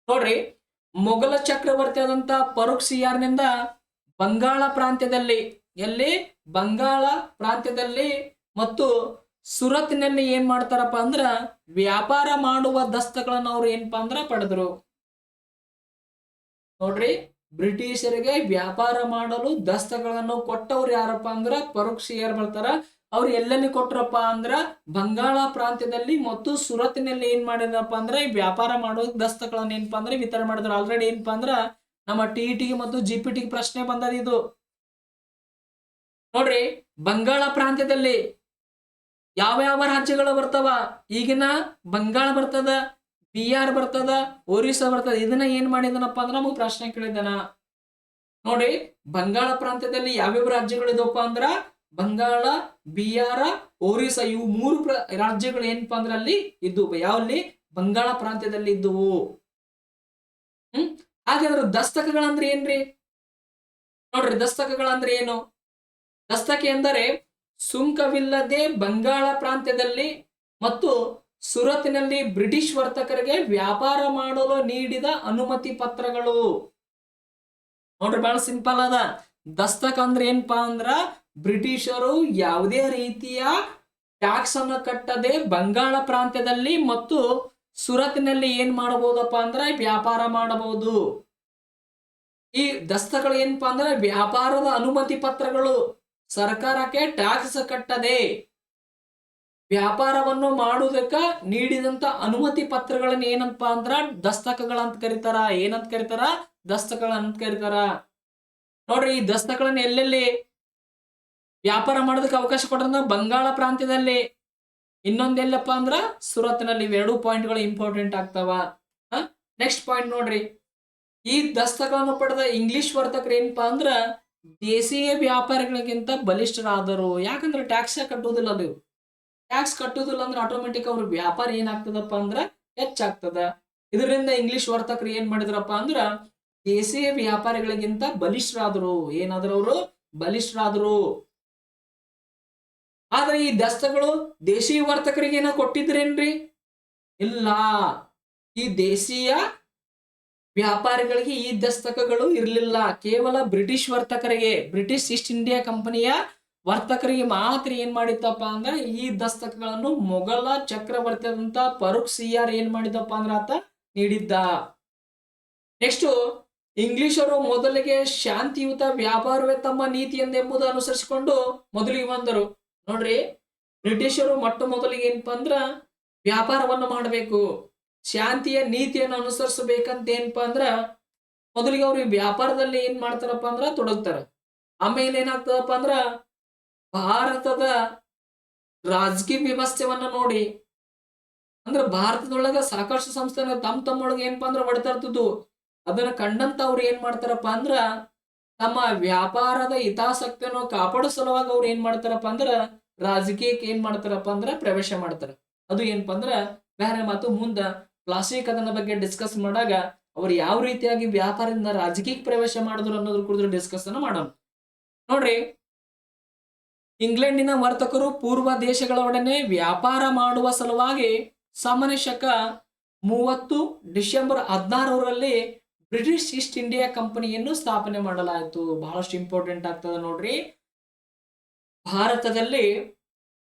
A: ನೋಡ್ರಿ, ಮೊಘಲ ಚಕ್ರವರ್ತಿ ಆದಂತ ಫರೂಕ್ ಸಿಯಾರ್ ನಿಂದ ಬಂಗಾಳ ಪ್ರಾಂತ್ಯದಲ್ಲಿ, ಎಲ್ಲಿ? ಬಂಗಾಳ ಪ್ರಾಂತ್ಯದಲ್ಲಿ ಮತ್ತು ಸುರತ್ನಲ್ಲಿ ಏನ್ ಮಾಡ್ತಾರಪ್ಪ ಅಂದ್ರ ವ್ಯಾಪಾರ ಮಾಡುವ ದಸ್ತಕಗಳನ್ನು ಅವ್ರು ಏನಪ್ಪಾ ಅಂದ್ರ ಪಡೆದ್ರು. ನೋಡ್ರಿ, ಬ್ರಿಟಿಷರಿಗೆ ವ್ಯಾಪಾರ ಮಾಡಲು ದಸ್ತಕಗಳನ್ನು ಕೊಟ್ಟವ್ರು ಯಾರಪ್ಪ ಅಂದ್ರ ಫರೂಕ್ ಸಿಯಾರ್ ಬರ್ತಾರ. ಅವ್ರು ಎಲ್ಲೆಲ್ಲಿ ಕೊಟ್ರಪ್ಪ ಅಂದ್ರ ಬಂಗಾಳ ಪ್ರಾಂತ್ಯದಲ್ಲಿ ಮತ್ತು ಸುರತ್ನಲ್ಲಿ ಏನ್ ಮಾಡಿದ್ರಪ್ಪ ಅಂದ್ರೆ ವ್ಯಾಪಾರ ಮಾಡೋ ದಸ್ತಕಗಳನ್ನು ಏನಪ್ಪಾ ಅಂದ್ರೆ ವಿತರಣೆ ಮಾಡಿದ್ರು. ಆಲ್ರೆಡಿ ಏನಪ್ಪಾ ಅಂದ್ರ ನಮ್ಮ TETಗೆ ಮತ್ತು GPTಗೆ ಪ್ರಶ್ನೆ ಬಂದದ ಇದು. ನೋಡ್ರಿ, ಬಂಗಾಳ ಪ್ರಾಂತ್ಯದಲ್ಲಿ ಯಾವ ಯಾವ ರಾಜ್ಯಗಳು ಬರ್ತಾವ? ಈಗಿನ ಬಂಗಾಳ ಬರ್ತದ, ಬಿಹಾರ್ ಬರ್ತದ, ಒರಿಸ್ಸಾ ಬರ್ತದ. ಇದನ್ನ ಏನ್ ಮಾಡಿದನಪ್ಪ ಅಂದ್ರ ನಮಗ್ ಪ್ರಶ್ನೆ ಕೇಳಿದನ. ನೋಡಿ, ಬಂಗಾಳ ಪ್ರಾಂತ್ಯದಲ್ಲಿ ಯಾವ್ಯಾವ ರಾಜ್ಯಗಳು ಇದ್ದವಪ್ಪ ಅಂದ್ರ ಬಂಗಾಳ, ಬಿಹಾರ, ಒರಿಸ್ಸಾ, ಇವು 3 ರಾಜ್ಯಗಳು ಏನಪ್ಪಾ ಅಂದ್ರ ಅಲ್ಲಿ ಇದ್ದುವು. ಯಾವಲ್ಲಿ? ಬಂಗಾಳ ಪ್ರಾಂತ್ಯದಲ್ಲಿ ಇದ್ದುವು. ಹಾಗಾದ್ರೆ ದಸ್ತಕಗಳಂದ್ರೆ ಏನ್ರಿ? ನೋಡ್ರಿ, ದಸ್ತಕಗಳಂದ್ರೆ ಏನು? ದಸ್ತಕ ಎಂದರೆ ಸುಂಕವಿಲ್ಲದೆ ಬಂಗಾಳ ಪ್ರಾಂತ್ಯದಲ್ಲಿ ಮತ್ತು ಸುರತ್ನಲ್ಲಿ ಬ್ರಿಟಿಷ್ ವರ್ತಕರಿಗೆ ವ್ಯಾಪಾರ ಮಾಡಲು ನೀಡಿದ ಅನುಮತಿ ಪತ್ರಗಳು. ನೋಡ್ರಿ, ಬಹಳ ಸಿಂಪಲ್ ಅದ. ದಸ್ತಕ ಅಂದ್ರೆ ಏನಪ್ಪಾ ಅಂದ್ರ ಬ್ರಿಟಿಷರು ಯಾವುದೇ ರೀತಿಯ ಟ್ಯಾಕ್ಸ್ ಅನ್ನು ಕಟ್ಟದೆ ಬಂಗಾಳ ಪ್ರಾಂತ್ಯದಲ್ಲಿ ಮತ್ತು ಸುರತ್ನಲ್ಲಿ ಏನ್ ಮಾಡಬಹುದಪ್ಪ ಅಂದ್ರ ವ್ಯಾಪಾರ ಮಾಡಬಹುದು. ಈ ದಸ್ತಕಗಳು ಏನಪ್ಪಾ ಅಂದ್ರೆ ವ್ಯಾಪಾರದ ಅನುಮತಿ ಪತ್ರಗಳು. ಸರ್ಕಾರಕ್ಕೆ ಟ್ಯಾಕ್ಸ್ ಕಟ್ಟದೆ ವ್ಯಾಪಾರವನ್ನು ಮಾಡುವುದಕ್ಕ ನೀಡಿದಂತ ಅನುಮತಿ ಪತ್ರಗಳನ್ನ ಏನಪ್ಪಾ ಅಂದ್ರ ದಸ್ತಕಗಳಂತ ಕರೀತಾರ. ಏನಂತ ಕರೀತಾರ? ದಸ್ತಕಗಳಂತ ಕರೀತಾರ. ನೋಡ್ರಿ, ಈ ದಸ್ತಕಗಳನ್ನ ಎಲ್ಲೆಲ್ಲಿ ವ್ಯಾಪಾರ ಮಾಡೋದಕ್ಕೆ ಅವಕಾಶ ಕೊಟ್ರ ಬಂಗಾಳ ಪ್ರಾಂತ್ಯದಲ್ಲಿ, ಇನ್ನೊಂದೆಲ್ಲಪ್ಪ ಅಂದ್ರ ಸುರತ್ನಲ್ಲಿ. 2 ಪಾಯಿಂಟ್ಗಳು ಇಂಪಾರ್ಟೆಂಟ್ ಆಗ್ತಾವ. ನೆಕ್ಸ್ಟ್ ಪಾಯಿಂಟ್ ನೋಡ್ರಿ, ಈ ದಸ್ತಕವನ್ನು ಪಡೆದ ಇಂಗ್ಲಿಷ್ ವರ್ತಕರು ಏನಪ್ಪಾ ಅಂದ್ರ ದೇಶೀಯ ವ್ಯಾಪಾರಿಗಳಿಗಿಂತ ಬಲಿಷ್ಠರಾದರು. ಯಾಕಂದ್ರೆ ಟ್ಯಾಕ್ಸ್ ಕಟ್ಟುವುದಿಲ್ಲ ಅದು. ಟ್ಯಾಕ್ಸ್ ಕಟ್ಟುದಿಲ್ಲ ಅಂದ್ರೆ ಆಟೋಮೆಟಿಕ್ ಅವ್ರ ವ್ಯಾಪಾರ ಏನಾಗ್ತದಪ್ಪ ಅಂದ್ರ ಹೆಚ್ಚಾಗ್ತದ. ಇದರಿಂದ ಇಂಗ್ಲಿಷ್ ವರ್ತಕರು ಏನ್ ಮಾಡಿದ್ರಪ್ಪ ಅಂದ್ರ ದೇಶೀಯ ವ್ಯಾಪಾರಿಗಳಿಗಿಂತ ಬಲಿಷ್ಠರಾದ್ರು. ಏನಾದ್ರು ಅವರು ಬಲಿಷ್ಠರಾದ್ರು. ಆದ್ರೆ ಈ ದಸ್ತಗಳು ದೇಶೀಯ ವರ್ತಕರಿಗೆ ಏನ ಕೊಟ್ಟಿದ್ರೇನ್ರಿ? ಇಲ್ಲ. ಈ ದೇಶೀಯ ವ್ಯಾಪಾರಿಗಳಿಗೆ ಈ ದಸ್ತಕಗಳು ಇರಲಿಲ್ಲ. ಕೇವಲ ಬ್ರಿಟಿಷ್ ವರ್ತಕರಿಗೆ, ಬ್ರಿಟಿಷ್ ಈಸ್ಟ್ ಇಂಡಿಯಾ ಕಂಪನಿಯ ವರ್ತಕರಿಗೆ ಮಾತ್ರ ಏನ್ ಮಾಡಿತ್ತಪ್ಪ ಅಂದ್ರೆ ಈ ದಸ್ತಕಗಳನ್ನು ಮೊಘಲ ಚಕ್ರವರ್ತಿಯಾದಂತ ಫರೂಕ್ ಸಿಯಾರ್ ಏನ್ ಮಾಡಿದಪ್ಪ ಅಂದ್ರ ಆತ ನೀಡಿದ್ದ. ನೆಕ್ಸ್ಟ್, ಇಂಗ್ಲಿಷರು ಮೊದಲಿಗೆ ಶಾಂತಿಯುತ ವ್ಯಾಪಾರವೇ ತಮ್ಮ ನೀತಿ ಎಂಬುದು ಅನುಸರಿಸಿಕೊಂಡು ಮೊದಲಿಗೆ ಬಂದರು. ನೋಡ್ರಿ, ಬ್ರಿಟಿಷರು ಮೊಟ್ಟ ಮೊದಲಿಗೆ ಏನಪ್ಪಾ ಅಂದ್ರ ವ್ಯಾಪಾರವನ್ನು ಮಾಡಬೇಕು, ಶಾಂತಿಯ ನೀತಿಯನ್ನು ಅನುಸರಿಸಬೇಕಂತ ಏನಪ್ಪಾ ಅಂದ್ರ ಮೊದಲಿಗೆ ಅವ್ರು ವ್ಯಾಪಾರದಲ್ಲಿ ಏನ್ ಮಾಡ್ತಾರಪ್ಪ ಅಂದ್ರ ತೊಡಗ್ತಾರ. ಆಮೇಲೆ ಏನಾಗ್ತದಪ್ಪ ಅಂದ್ರ ಭಾರತದ ರಾಜಕೀಯ ವ್ಯವಸ್ಥೆವನ್ನ ನೋಡಿ, ಅಂದ್ರ ಭಾರತದೊಳಗ ಸಾಕಷ್ಟು ಸಂಸ್ಥೆನ ತಮ್ಮೊಳಗೆ ಏನಪ್ಪಾ ಅಂದ್ರ ಹೊಡ್ತಾ ಇರ್ತಿದ್ವು. ಅದನ್ನ ಕಂಡಂತ ಅವ್ರು ಏನ್ ಮಾಡ್ತಾರಪ್ಪ ಅಂದ್ರ ತಮ್ಮ ವ್ಯಾಪಾರದ ಹಿತಾಸಕ್ತಿಯನ್ನು ಕಾಪಾಡೋ ಸಲುವಾಗಿ ಅವ್ರು ಏನ್ ಮಾಡ್ತಾರಪ್ಪ ಅಂದ್ರ ರಾಜಕೀಯಕ್ಕೆ ಏನ್ ಮಾಡ್ತಾರಪ್ಪ ಅಂದ್ರ ಪ್ರವೇಶ ಮಾಡ್ತಾರ. ಅದು ಏನಪ್ಪಾ ಅಂದ್ರ ಬೇರೆ ಮಾತು. ಮುಂದ ಪ್ಲಾಸ್ಟಿಕ್ ಅದನ್ನ ಬಗ್ಗೆ ಡಿಸ್ಕಸ್ ಮಾಡಾಗ ಅವ್ರು ಯಾವ ರೀತಿಯಾಗಿ ವ್ಯಾಪಾರದಿಂದ ರಾಜಕೀಯಕ್ಕೆ ಪ್ರವೇಶ ಮಾಡಿದ್ರು ಅನ್ನೋದ್ರ ಕುರಿತು ಡಿಸ್ಕಸ್ ಅನ್ನ ಮಾಡೋಣ. ನೋಡ್ರಿ, ಇಂಗ್ಲೆಂಡಿನ ವರ್ತಕರು ಪೂರ್ವ ದೇಶಗಳೊಡನೆ ವ್ಯಾಪಾರ ಮಾಡುವ ಸಲುವಾಗಿ ಸಾಮಾನ್ಯ ಶಕ 30 ಡಿಸೆಂಬರ್ 16ರಲ್ಲಿ ಬ್ರಿಟಿಷ್ ಈಸ್ಟ್ ಇಂಡಿಯಾ ಕಂಪನಿಯನ್ನು ಸ್ಥಾಪನೆ ಮಾಡಲಾಯಿತು. ಬಹಳಷ್ಟು ಇಂಪಾರ್ಟೆಂಟ್ ಆಗ್ತದೆ ನೋಡ್ರಿ. ಭಾರತದಲ್ಲಿ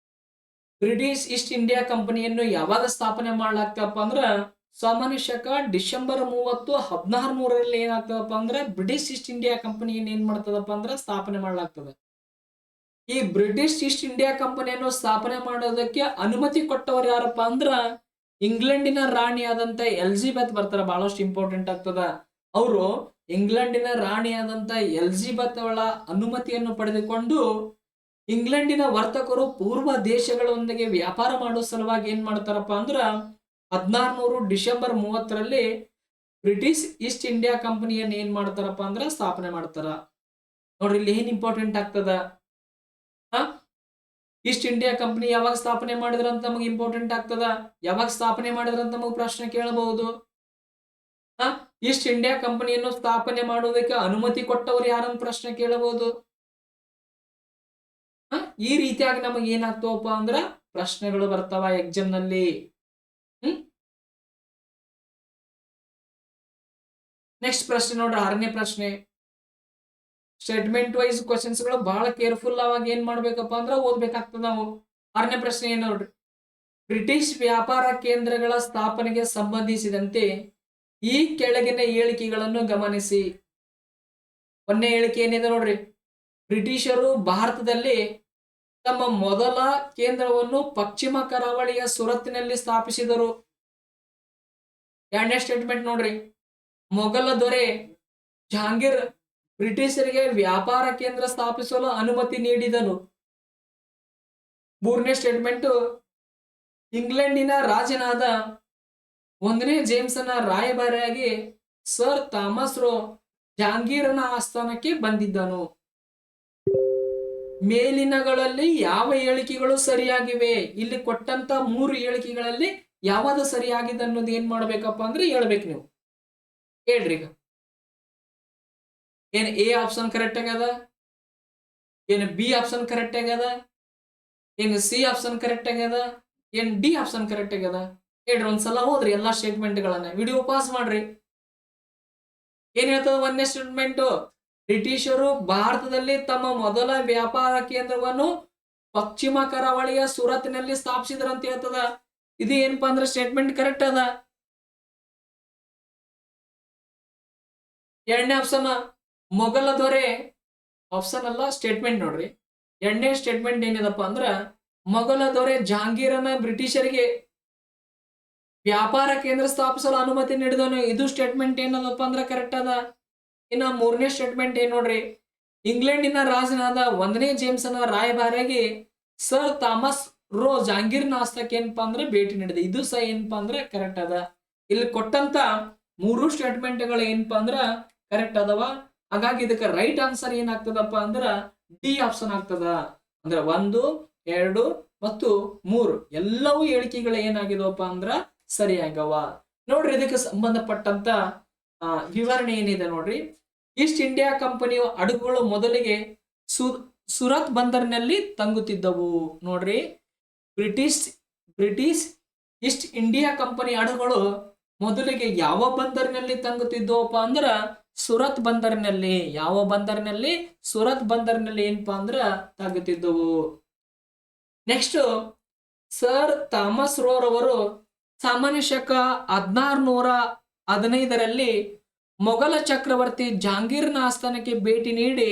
A: ಬ್ರಿಟಿಷ್ ಈಸ್ಟ್ ಇಂಡಿಯಾ ಕಂಪನಿಯನ್ನು ಯಾವಾಗ ಸ್ಥಾಪನೆ ಮಾಡಲಾಗ್ತಪ್ಪ ಅಂದ್ರ ಸಾಮಾನ್ಯ ಶಕ ಡಿಸೆಂಬರ್ 30, 1600ರಲ್ಲಿ ಏನಾಗ್ತದಪ್ಪ ಅಂದ್ರೆ ಬ್ರಿಟಿಷ್ ಈಸ್ಟ್ ಇಂಡಿಯಾ ಕಂಪನಿಯನ್ನು ಏನ್ ಮಾಡ್ತದಪ್ಪ ಅಂದ್ರ ಸ್ಥಾಪನೆ ಮಾಡಲಾಗ್ತದೆ. ಈ ಬ್ರಿಟಿಷ್ ಈಸ್ಟ್ ಇಂಡಿಯಾ ಕಂಪನಿಯನ್ನು ಸ್ಥಾಪನೆ ಮಾಡೋದಕ್ಕೆ ಅನುಮತಿ ಕೊಟ್ಟವರು ಯಾರಪ್ಪ ಅಂದ್ರ ಇಂಗ್ಲೆಂಡಿನ ರಾಣಿಯಾದಂತ ಎಲಿಜಬೆತ್ ಬರ್ತಾರ. ಬಹಳಷ್ಟು ಇಂಪಾರ್ಟೆಂಟ್ ಆಗ್ತದ. ಅವರು ಇಂಗ್ಲೆಂಡಿನ ರಾಣಿಯಾದಂತ ಎಲಿಜಬೆತ್ ಅವಳ ಅನುಮತಿಯನ್ನು ಪಡೆದುಕೊಂಡು ಇಂಗ್ಲೆಂಡಿನ ವರ್ತಕರು ಪೂರ್ವ ದೇಶಗಳೊಂದಿಗೆ ವ್ಯಾಪಾರ ಮಾಡೋ ಸಲುವಾಗಿ ಏನ್ ಮಾಡ್ತಾರಪ್ಪ ಅಂದ್ರ 1600 ಡಿಸೆಂಬರ್ 30ರಲ್ಲಿ ಬ್ರಿಟಿಷ್ ಈಸ್ಟ್ ಇಂಡಿಯಾ ಕಂಪನಿಯನ್ನು ಏನ್ ಮಾಡ್ತಾರಪ್ಪ ಅಂದ್ರ ಸ್ಥಾಪನೆ ಮಾಡ್ತಾರ. ನೋಡ್ರಿ, ಇಲ್ಲಿ ಏನ್ ಇಂಪಾರ್ಟೆಂಟ್ ಆಗ್ತದ, ಈಸ್ಟ್ ಇಂಡಿಯಾ ಕಂಪನಿ ಯಾವಾಗ ಸ್ಥಾಪನೆ ಮಾಡಿದ್ರಂತ ನಮಗೆ ಇಂಪಾರ್ಟೆಂಟ್ ಆಗ್ತದ. ಯಾವಾಗ ಸ್ಥಾಪನೆ ಮಾಡಿದ್ರಂತ ನಮಗೆ ಪ್ರಶ್ನೆ ಕೇಳಬಹುದು. ಈಸ್ಟ್ ಇಂಡಿಯಾ ಕಂಪನಿಯನ್ನು ಸ್ಥಾಪನೆ ಮಾಡುವುದಕ್ಕೆ ಅನುಮತಿ ಕೊಟ್ಟವರು ಯಾರಂತ ಪ್ರಶ್ನೆ ಕೇಳಬಹುದು. ಈ ರೀತಿಯಾಗಿ ನಮಗೆ ಏನಾಗ್ತವಪ್ಪ ಅಂದ್ರ ಪ್ರಶ್ನೆಗಳು ಬರ್ತಾವ ಎಕ್ಸಾಮ್ ನಲ್ಲಿ. ನೆಕ್ಸ್ಟ್ ಪ್ರಶ್ನೆ ನೋಡ್ರಿ, 6ನೇ ಪ್ರಶ್ನೆ. ಸ್ಟೇಟ್ಮೆಂಟ್ ವೈಸ್ ಕ್ವಶನ್ಸ್ ಗಳು ಬಹಳ ಕೇರ್ಫುಲ್ ಆಗಿ ಏನ್ ಮಾಡ್ಬೇಕಪ್ಪ ಅಂದ್ರ ಓದ್ಬೇಕಾಗ್ತದ ನಾವು. 6ನೇ ಪ್ರಶ್ನೆ ಏನ್ ನೋಡ್ರಿ, ಬ್ರಿಟಿಷ್ ವ್ಯಾಪಾರ ಕೇಂದ್ರಗಳ ಸ್ಥಾಪನೆಗೆ ಸಂಬಂಧಿಸಿದಂತೆ ಈ ಕೆಳಗಿನ ಹೇಳಿಕೆಗಳನ್ನು ಗಮನಿಸಿ. 1ನೇ ಹೇಳಿಕೆ ಏನಿದೆ ನೋಡ್ರಿ, ಬ್ರಿಟಿಷರು ಭಾರತದಲ್ಲಿ ತಮ್ಮ ಮೊದಲ ಕೇಂದ್ರವನ್ನು ಪಶ್ಚಿಮ ಕರಾವಳಿಯ ಸುರತ್ನಲ್ಲಿ ಸ್ಥಾಪಿಸಿದರು. 2ನೇ ಸ್ಟೇಟ್ಮೆಂಟ್ ನೋಡ್ರಿ, ಮೊಘಲ ದೊರೆ ಜಹಾಂಗೀರ್ ಬ್ರಿಟಿಷರಿಗೆ ವ್ಯಾಪಾರ ಕೇಂದ್ರ ಸ್ಥಾಪಿಸಲು ಅನುಮತಿ ನೀಡಿದನು. 3ನೇ ಸ್ಟೇಟ್ಮೆಂಟ್, ಇಂಗ್ಲೆಂಡಿನ ರಾಜನಾದ 1ನೇ ಜೇಮ್ಸನ ರಾಯಭಾರಿಯಾಗಿ ಸರ್ ಥಾಮಸ್ ರೋ ಜಹಾಂಗೀರನ ಆಸ್ಥಾನಕ್ಕೆ ಬಂದಿದ್ದನು. ಮೇಲಿನಗಳಲ್ಲಿ ಯಾವ ಹೇಳಿಕೆಗಳು ಸರಿಯಾಗಿವೆ? ಇಲ್ಲಿ ಕೊಟ್ಟಂತ 3 ಹೇಳಿಕೆಗಳಲ್ಲಿ ಯಾವುದು ಸರಿಯಾಗಿದೆ ಅನ್ನೋದು ಏನ್ ಮಾಡ್ಬೇಕಪ್ಪ ಅಂದ್ರೆ ಹೇಳ್ಬೇಕು ನೀವು. ಹೇಳ್ರಿ, ಈಗ ಏನ್ ಎ ಆಪ್ಷನ್ ಕರೆಕ್ಟ್ ಆಗ್ಯದ, ಏನ್ ಬಿ ಆಪ್ಷನ್ ಕರೆಕ್ಟ್ ಆಗ್ಯದ, ಏನ್ ಸಿ ಆಪ್ಷನ್ ಕರೆಕ್ಟ್ ಆಗ್ಯದ, ಏನ್ ಡಿ ಆಪ್ಷನ್ ಕರೆಕ್ಟ್ ಆಗ್ಯದ? ಹೇಳ್ರಿ, ಒಂದ್ಸಲ ಹೋದ್ರಿ ಎಲ್ಲಾ ಸ್ಟೇಟ್ಮೆಂಟ್ ಗಳನ್ನ ವಿಡಿಯೋ ಪಾಸ್ ಮಾಡ್ರಿ. ಏನ್ ಹೇಳ್ತದ 1ನೇ ಸ್ಟೇಟ್ಮೆಂಟ್, ಬ್ರಿಟಿಷರು ಭಾರತದಲ್ಲಿ ತಮ್ಮ ಮೊದಲ ವ್ಯಾಪಾರ ಕೇಂದ್ರವನ್ನು ಪಶ್ಚಿಮ ಕರಾವಳಿಯ ಸೂರತ್ನಲ್ಲಿ ಸ್ಥಾಪಿಸಿದ್ರು ಅಂತ ಹೇಳ್ತದ. ಇದು ಏನಪ್ಪಾ ಅಂದ್ರೆ ಸ್ಟೇಟ್ಮೆಂಟ್ ಕರೆಕ್ಟ್ ಅದ. 2ನೇ ಆಪ್ಷನ್, ಮೊಘಲ ದೊರೆ ಆಪ್ಷನ್ ಅಲ್ಲ ಸ್ಟೇಟ್ಮೆಂಟ್ ನೋಡ್ರಿ. 2ನೇ ಸ್ಟೇಟ್ಮೆಂಟ್ ಏನಿದಪ್ಪ ಅಂದ್ರ ಮೊಘಲ ದೊರೆ ಜಹಾಂಗೀರನ ಬ್ರಿಟಿಷರಿಗೆ ವ್ಯಾಪಾರ ಕೇಂದ್ರ ಸ್ಥಾಪಿಸಲು ಅನುಮತಿ ನೀಡಿದನು. ಇದು ಸ್ಟೇಟ್ಮೆಂಟ್ ಏನದಪ್ಪ ಅಂದ್ರ ಕರೆಕ್ಟ್ ಅದ. ಇನ್ನ 3ನೇ ಸ್ಟೇಟ್ಮೆಂಟ್ ಏನ್ ನೋಡ್ರಿ, ಇಂಗ್ಲೆಂಡಿನ ರಾಜನಾದ 1ನೇ ಜೇಮ್ಸನ ರಾಯಭಾರಿಯಾಗಿ ಸರ್ ಥಾಮಸ್ ರೋ ಜಹಾಂಗೀರ್ನ ಆಸ್ಥಾನಕ್ಕೆ ಏನಪ್ಪಾ ಅಂದ್ರೆ ಭೇಟಿ ನೀಡಿದೆ. ಇದು ಸಹ ಏನಪ್ಪಾ ಅಂದ್ರೆ ಕರೆಕ್ಟ್ ಅದ. ಇಲ್ಲಿ ಕೊಟ್ಟಂತ 3 ಸ್ಟೇಟ್ಮೆಂಟ್ ಗಳು ಏನಪ್ಪಾ ಅಂದ್ರ ಕರೆಕ್ಟ್ ಅದಾವ. ಹಾಗಾಗಿ ಇದಕ್ಕೆ ರೈಟ್ ಆನ್ಸರ್ ಏನಾಗ್ತದಪ್ಪ ಅಂದ್ರ ಡಿ ಆಪ್ಷನ್ ಆಗ್ತದ. ಅಂದ್ರೆ 1, 2 ಮತ್ತು 3 ಎಲ್ಲವೂ ಹೇಳಿಕೆಗಳು ಏನಾಗಿದವಪ್ಪ ಅಂದ್ರ ಸರಿಯಾಗವ. ನೋಡ್ರಿ ಇದಕ್ಕೆ ಸಂಬಂಧಪಟ್ಟಂತ ವಿವರಣೆ ಏನಿದೆ ನೋಡ್ರಿ. ಈಸ್ಟ್ ಇಂಡಿಯಾ ಕಂಪನಿಯು ಹಡಗುಗಳು ಮೊದಲಿಗೆ ಸುರತ್ ಬಂದರಿನಲ್ಲಿ ತಂಗುತ್ತಿದ್ದವು. ನೋಡ್ರಿ, ಬ್ರಿಟಿಷ್ ಈಸ್ಟ್ ಇಂಡಿಯಾ ಕಂಪನಿ ಹಡಗುಗಳು ಮೊದಲಿಗೆ ಯಾವ ಬಂದರಿನಲ್ಲಿ ತಂಗುತ್ತಿದ್ದವಪ್ಪ ಅಂದ್ರ ಸುರತ್ ಬಂದರಿನಲ್ಲಿ. ಯಾವ ಬಂದರಿನಲ್ಲಿ? ಸುರತ್ ಬಂದರಿನಲ್ಲಿ ಏನಪ್ಪಾ ಅಂದ್ರ ತಂಗುತ್ತಿದ್ದವು. ನೆಕ್ಸ್ಟ್, ಸರ್ ಥಾಮಸ್ ರೋರ್ ಅವರು ಸಾಮಾನ್ಯ ಶಕ 1615ರಲ್ಲಿ ಮೊಘಲ ಚಕ್ರವರ್ತಿ ಜಹಾಂಗೀರ್ನ ಆಸ್ಥಾನಕ್ಕೆ ಭೇಟಿ ನೀಡಿ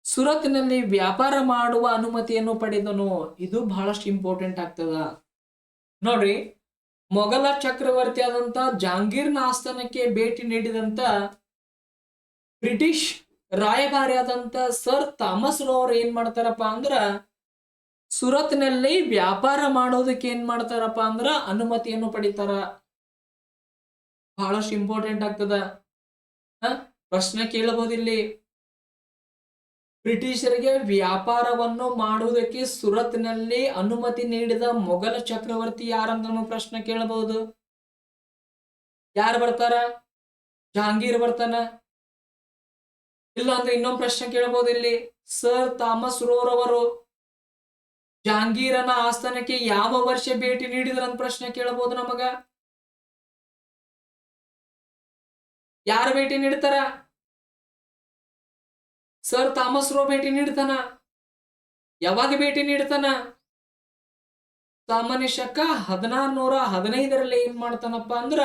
A: ಸುರತ್ನಲ್ಲಿ ವ್ಯಾಪಾರ ಮಾಡುವ ಅನುಮತಿಯನ್ನು ಪಡೆದನು. ಇದು ಬಹಳಷ್ಟು ಇಂಪಾರ್ಟೆಂಟ್ ಆಗ್ತದ ನೋಡ್ರಿ. ಮೊಘಲ ಚಕ್ರವರ್ತಿ ಆದಂತ ಜಹಾಂಗೀರ್ನ ಆಸ್ಥಾನಕ್ಕೆ ಭೇಟಿ ನೀಡಿದಂತ ಬ್ರಿಟಿಷ್ ರಾಯಭಾರಿ ಆದಂತ ಸರ್ ಥಾಮಸ್ ರೋರ್ ಏನ್ ಮಾಡ್ತಾರಪ್ಪ ಅಂದ್ರ ಸುರತ್ನಲ್ಲಿ ವ್ಯಾಪಾರ ಮಾಡೋದಕ್ಕೆ ಏನ್ ಮಾಡ್ತಾರಪ್ಪ ಅಂದ್ರ ಅನುಮತಿಯನ್ನು ಪಡಿತಾರ. ಬಹಳಷ್ಟು ಇಂಪಾರ್ಟೆಂಟ್ ಆಗ್ತದ. ಪ್ರಶ್ನೆ ಕೇಳಬಹುದಿಲ್ಲಿ. ಬ್ರಿಟಿಷರಿಗೆ ವ್ಯಾಪಾರವನ್ನು ಮಾಡುವುದಕ್ಕೆ ಸುರತ್ನಲ್ಲಿ ಅನುಮತಿ ನೀಡಿದ ಮೊಘಲ ಚಕ್ರವರ್ತಿ ಯಾರಂತ ಪ್ರಶ್ನೆ ಕೇಳಬಹುದು. ಯಾರು ಬರ್ತಾರ? ಜಹಾಂಗೀರ್ ಬರ್ತಾನ. ಇಲ್ಲ ಅಂದ್ರೆ ಇನ್ನೊಂದು ಪ್ರಶ್ನೆ ಕೇಳಬಹುದು ಇಲ್ಲಿ. ಸರ್ ಥಾಮಸ್ ರೋರ್ ಅವರು ಜಹಾಂಗೀರನ ಆಸ್ಥಾನಕ್ಕೆ ಯಾವ ವರ್ಷ ಭೇಟಿ ನೀಡಿದ್ರಂತ ಪ್ರಶ್ನೆ ಕೇಳಬಹುದು ನಮಗ. ಯಾರು ಭೇಟಿ ನೀಡ್ತಾರ? ಸರ್ ಥಾಮಸ್ ರೋ ಭೇಟಿ ನೀಡ್ತಾನ. ಯಾವಾಗ ಭೇಟಿ ನೀಡ್ತಾನ? ಸಾಮಾನ್ಯ ಶಕ 1615ರಲ್ಲಿ ಏನ್ ಮಾಡ್ತಾನಪ್ಪ ಅಂದ್ರ